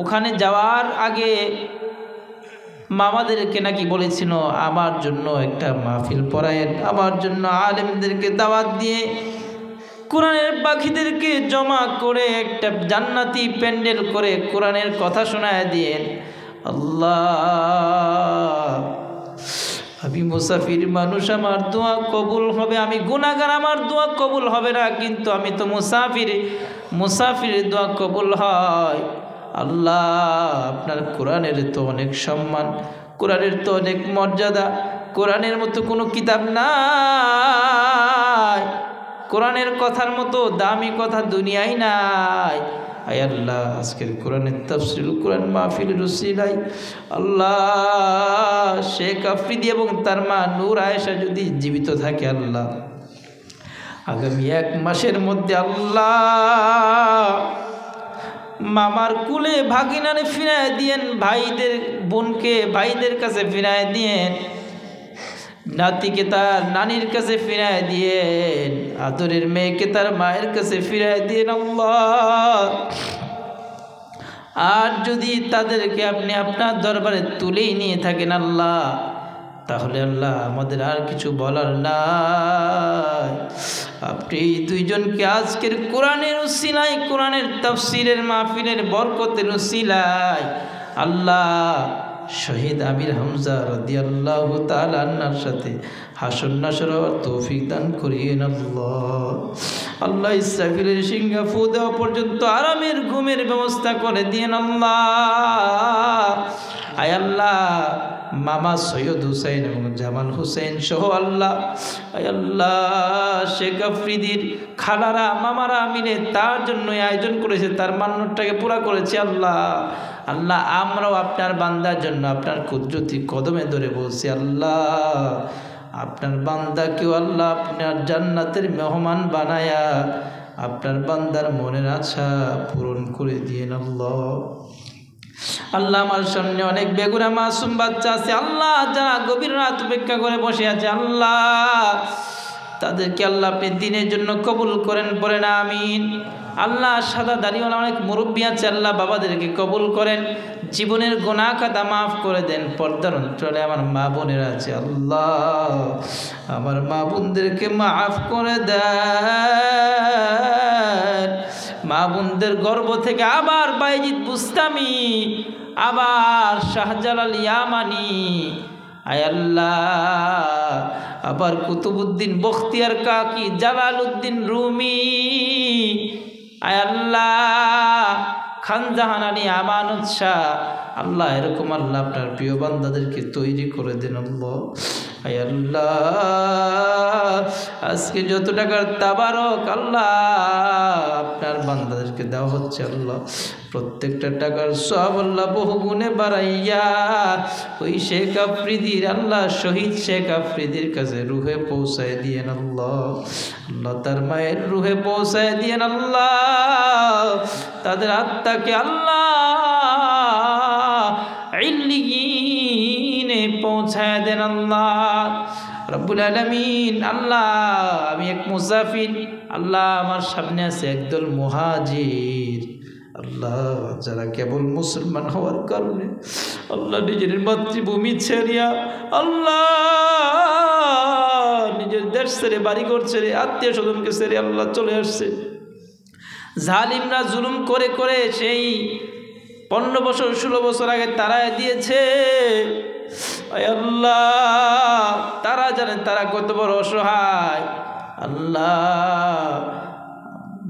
ওখানে যাওয়ার আগে মামাদেরকে নাকি বলেছিল আমার জন্য একটা মাহফিল পড়ায়েন, আমার জন্য আলেমদেরকে দাওয়াত দিয়ে কোরআনের পাখিদেরকে জমা করে একটা জান্নাতি প্যান্ডেল করে কোরআনের কথা শোনায় দিয়েন। আল্লাহ আমি মুসাফির মানুষ, আমার দোয়া কবুল হবে। আমি গুনাহগার, আমার দোয়া কবুল হবে না, কিন্তু আমি তো মুসাফির, মুসাফিরের দোয়া কবুল হয়। আল্লাহ, আপনার কোরআনের তো অনেক সম্মান, কোরআনের তো অনেক মর্যাদা, কোরআনের মতো কোনো কিতাব নাই, কোরআনের কথার মতো দামি কথা দুনিয়ায় নাই। আয় আল্লাহ, আজকের কোরআনের তাফসীরুল কোরআন মাহফিলের উসিলায় আল্লাহ শেখ আফ্রিদি এবং তার মা নূর আয়েশা যদি জীবিত থাকে আল্লাহ, আগামী 1 মাসের মধ্যে আল্লাহ মামার কুলে ভাগিনারে ফিরায় দিয়েন, ভাইদের বোনকে ভাইদের কাছে ফিরায় দিয়েন, নাতিকে তার নানির কাছে ফিরায় দিয়েন, আদরের মেয়েকে তার মায়ের কাছে ফিরায় দিয়েন আল্লাহ। আর যদি তাদেরকে আপনি আপনার দরবারে তুলেই নিয়ে থাকেন আল্লাহ, তাহলে আল্লাহ আমাদের আর কিছু বলার নাই। আপনি এই দুইজনকে আজকের কোরআনের উসিলায়, কোরআনের তাফসীরের মাহফিলের বরকতের উসিলায় আল্লাহ শহীদ আমির হামজা রাদিয়াল্লাহু তাআলা আনহুর সাথে হাসর নাসর তৌফিক দান করিয়েন আল্লাহ। আল্লাহ ইসরাফিলের সিংহা ফু দেওয়া পর্যন্ত আরামের ঘুমের ব্যবস্থা করে দিয়েন আল্লাহ। আয় আল্লাহ, মামা সৈয়দ হুসাইন এবং জামাল হুসাইন সহ আল্লাহ, আয় আল্লাহ শেখ আফ্রিদির খালারা মামারা মিলে তার জন্য আয়োজন করেছে, তার মান্যতটাকে পুরা করেছে আল্লাহ। আল্লাহ, আমরাও আপনার বান্দার জন্য আপনার কুদরতি কদমে ধরে বলছি আল্লাহ, আপনার বান্দাকেও আল্লাহ আপনার জান্নাতের মেহমান বানায়া আপনার বান্দার মনের আশা পূরণ করে দিয়েন আল্লাহ। আল্লাহ, আমার সামনে অনেক বেগুনা মাসুম বাচ্চা আছে আল্লাহ, যারা গভীর রাত অপেক্ষা করে বসে আছে আল্লাহ, তাদেরকে আল্লাহ আপনি দিনের জন্য কবুল করেন, পড়েন আমিন। আল্লাহ, সাদা দাড়িওয়ালা অনেক মুরব্বী আছে আল্লাহ, বাবাদেরকে কবুল করেন, জীবনের গুনাহ খাতা মাফ করে দেন। পর্দার অন্তরালে আমার মা বোনেরা আছে আল্লাহ, আমার মা বোনদেরকে মাফ করে দেন। মা বোনদের গর্ভ থেকে আবার বাইজিদ বুস্তামি, আবার শাহজালাল ইয়ামানি, আয় আল্লাহ আবার কুতুবউদ্দিন বখতিয়ার কাকি, জালালউদ্দিন রুমি, আয় আল্লাহ খানজাহান আলী আমানত শাহ, আল্লাহ এরকম আল্লাহ আপনার প্রিয় বান্দাদেরকে তৈরি করে দেন আল্লাহ। আয় আল্লাহ, আজকে যত টাকার তাবারক আল্লাহ আপনার বান্দাদেরকে দেওয়া হচ্ছে আল্লাহ, প্রত্যেকটা টাকার সব আল্লাহ বহু গুণে বাড়াইয়া ওই শেখ আফ্রিদির আল্লাহ শহীদ শেখ আফ্রিদির কাছে রুহে পৌঁছায় দিয়েন আল্লাহ। আল্লাহ তার মায়ের রুহে পৌঁছায় দিয়েন আল্লাহ, তাদের আত্মাকে আল্লাহ ইল্লিয়িনে পৌঁছায় দেন আল্লাহ রব্বুল আলামিন। আল্লাহ, আমি এক মুসাফির আল্লাহ, আমার সামনে আছে একদল মুহাজির আল্লাহ, যারা কেবল মুসলমান হওয়ার কারণে আল্লাহ নিজের মাতৃভূমি ছেড়িয়া আল্লাহ নিজের দেশ ছেড়ে, বাড়িঘর ছেড়ে, আত্মীয় স্বজনকে ছেড়ে আল্লাহ চলে আসছে। জালিমরা জুলুম করে করে সেই 15 বছর 16 বছর আগে তারাই দিয়েছে। আল্লাহ, তারা জানেন তারা কত বড় অসহায়। আল্লাহ,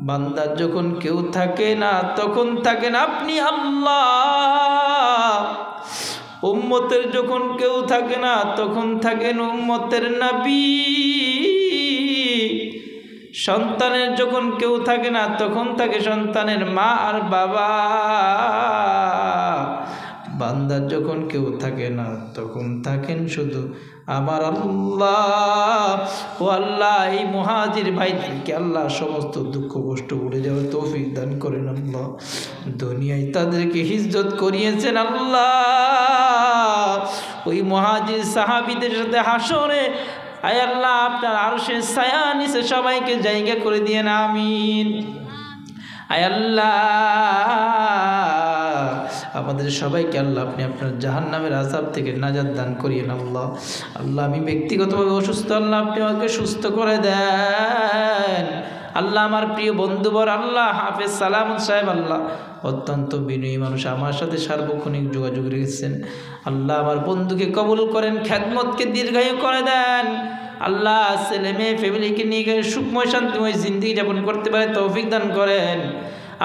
বান্দার যখন কেউ থাকে না তখন থাকেন আপনি আল্লাহ, উম্মতের যখন কেউ থাকে না তখন থাকেন উম্মতের নবী, সন্তানের যখন কেউ থাকে না তখন থাকে সন্তানের মা আর বাবা, বান্দার যখন কেউ থাকে না তখন থাকেন শুধু আমার আল্লাহ। ও আল্লাহ, এই মুহাজির ভাইদেরকে আল্লাহ সমস্ত দুঃখ কষ্ট ভুলে যাওয়ার তৌফিক দান করেন আল্লাহ। দুনিয়ায় তাদেরকে হিজ্জত করিয়েছেন আল্লাহ, ওই মুহাজির সাহাবীদের সাথে হাসরে আয় আল্লাহ আপনার আরশের ছায়া নিচে সবাইকে জায়গা করে দিয়েন আমিন। আয় আল্লাহ, আমাদের সবাইকে আল্লাহ আপনি আপনার জাহান্নামের আযাব থেকে নাজাত দান করিয়েন আল্লাহ। আল্লাহ, আমি ব্যক্তিগতভাবে অসুস্থ, আল্লাহ আপনি আমাকে সুস্থ করে দেন। আল্লাহ আমার প্রিয় বন্ধুবর আল্লাহ হাফেজ সালামত সাহেব আল্লাহ অত্যন্ত বিনয়ী মানুষ, আমার সাথে সার্বক্ষণিক যোগাযোগ রেখেছেন। আল্লাহ আমার বন্ধুকে কবুল করেন, খ্যাতমতকে দীর্ঘায়ু করে দেন। আল্লাহ ছেলে মেয়ে ফ্যামিলিকে নিয়ে সুখময় শান্তিময় জিন্দেগি যাপন করতে পারে তৌফিক দান করেন।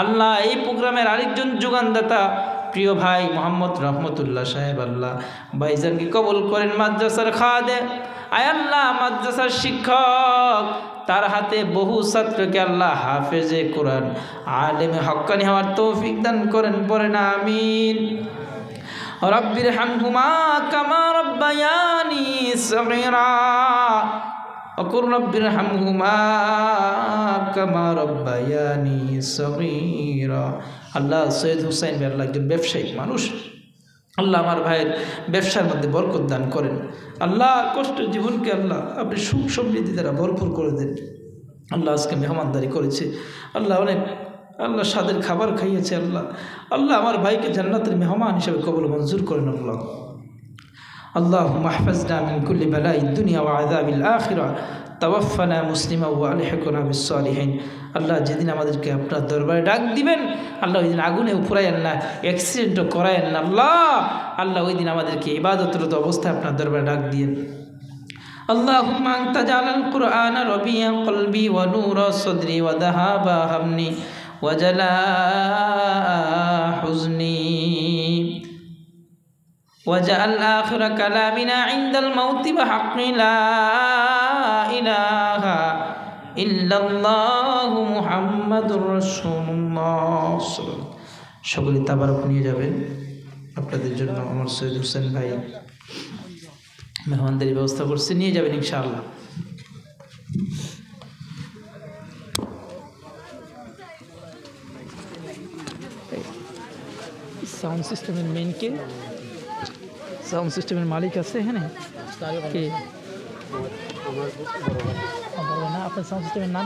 আল্লাহ এই প্রোগ্রামের আরেকজন যোগানদাতা প্রিয় ভাই মোহাম্মদ রহমতুল্লাহ সাহেব আল্লাহ ভাইজানকে কবুল করেন, মাদ্রাসার খাদেম, আয় আল্লাহ মাদ্রাসার শিক্ষক, তার হাতে বহু ছাত্রকে আল্লাহ হাফেজে কোরআন আলেমে হক্কানি হওয়ার তৌফিক দান করেন, পড়েন আমিন। রব্বির হামহুমা কামা রব্বায়ানি সগীরা, অকুর রব্বির হামহুমা কামা রব্বায়ানি সগীরা। আল্লাহ সৈয়দ হুসাইন ভাই আল্লাহ একজন ব্যবসায়িক মানুষ, আল্লাহ আমার ভাইয়ের ব্যবসার মধ্যে বরকত দান করেন। আল্লাহ কষ্ট জীবনকে আল্লাহ আপনি সুখ সমৃদ্ধি দ্বারা ভরপুর করে দেন। আল্লাহ আজকে মেহমানদারি করেছে, আল্লাহ অনেক আল্লাহ স্বাদের খাবার খাইয়েছে। আল্লাহ আল্লাহ আমার ভাইকে জান্নাতের মেহমান হিসেবে কবুল মঞ্জুর করেন। আল্লাহ আল্লাহুম্মা আহফাজনা মিন কুল্লি বালাইদ দুনিয়া ওয়া আযাবিল আখিরা, তাওয়াফানা মুসলিমা ওয়া আলহিকনা বিস সালিহিন। আল্লাহ যেদিন আমাদেরকে আপনার দরবারে ডাক দিবেন আল্লাহ ওই দিন আগুনে উপরায়েন না, অ্যাক্সিডেন্টও করায়েন না। আল্লাহ ওই দিন আমাদেরকে ইবাদতরত অবস্থায় আপনার দরবারে ডাক দিয়েন। আল্লাহুম্মা আনতা জালাল কুরআন রবিয়া কলবি ওয়া নূরা সাদরি ওয়া যাহাবা হামনি ওয়া জালাআ হুজনি ওয়াজআল আখিরা কালামিনা ইনদাল মাউতি বিহাক্কি লা ইলাহা ইল্লাল্লাহু মুহাম্মাদুর রাসূলুল্লাহ। সকলে তাবারক নিয়ে যাবেন। আপনাদের জন্য আমার সৈয়দ হোসেন ভাই মেহমানদারি ব্যবস্থা করছে, নিয়ে যাবেন ইনশাআল্লাহ। সাউন্ড সিস্টেমের মেইন কে, সাউন্ড সিস্টেমের মালিক আছে এখানে কে? না আপনার সাউন্ড সিস্টেমের নাম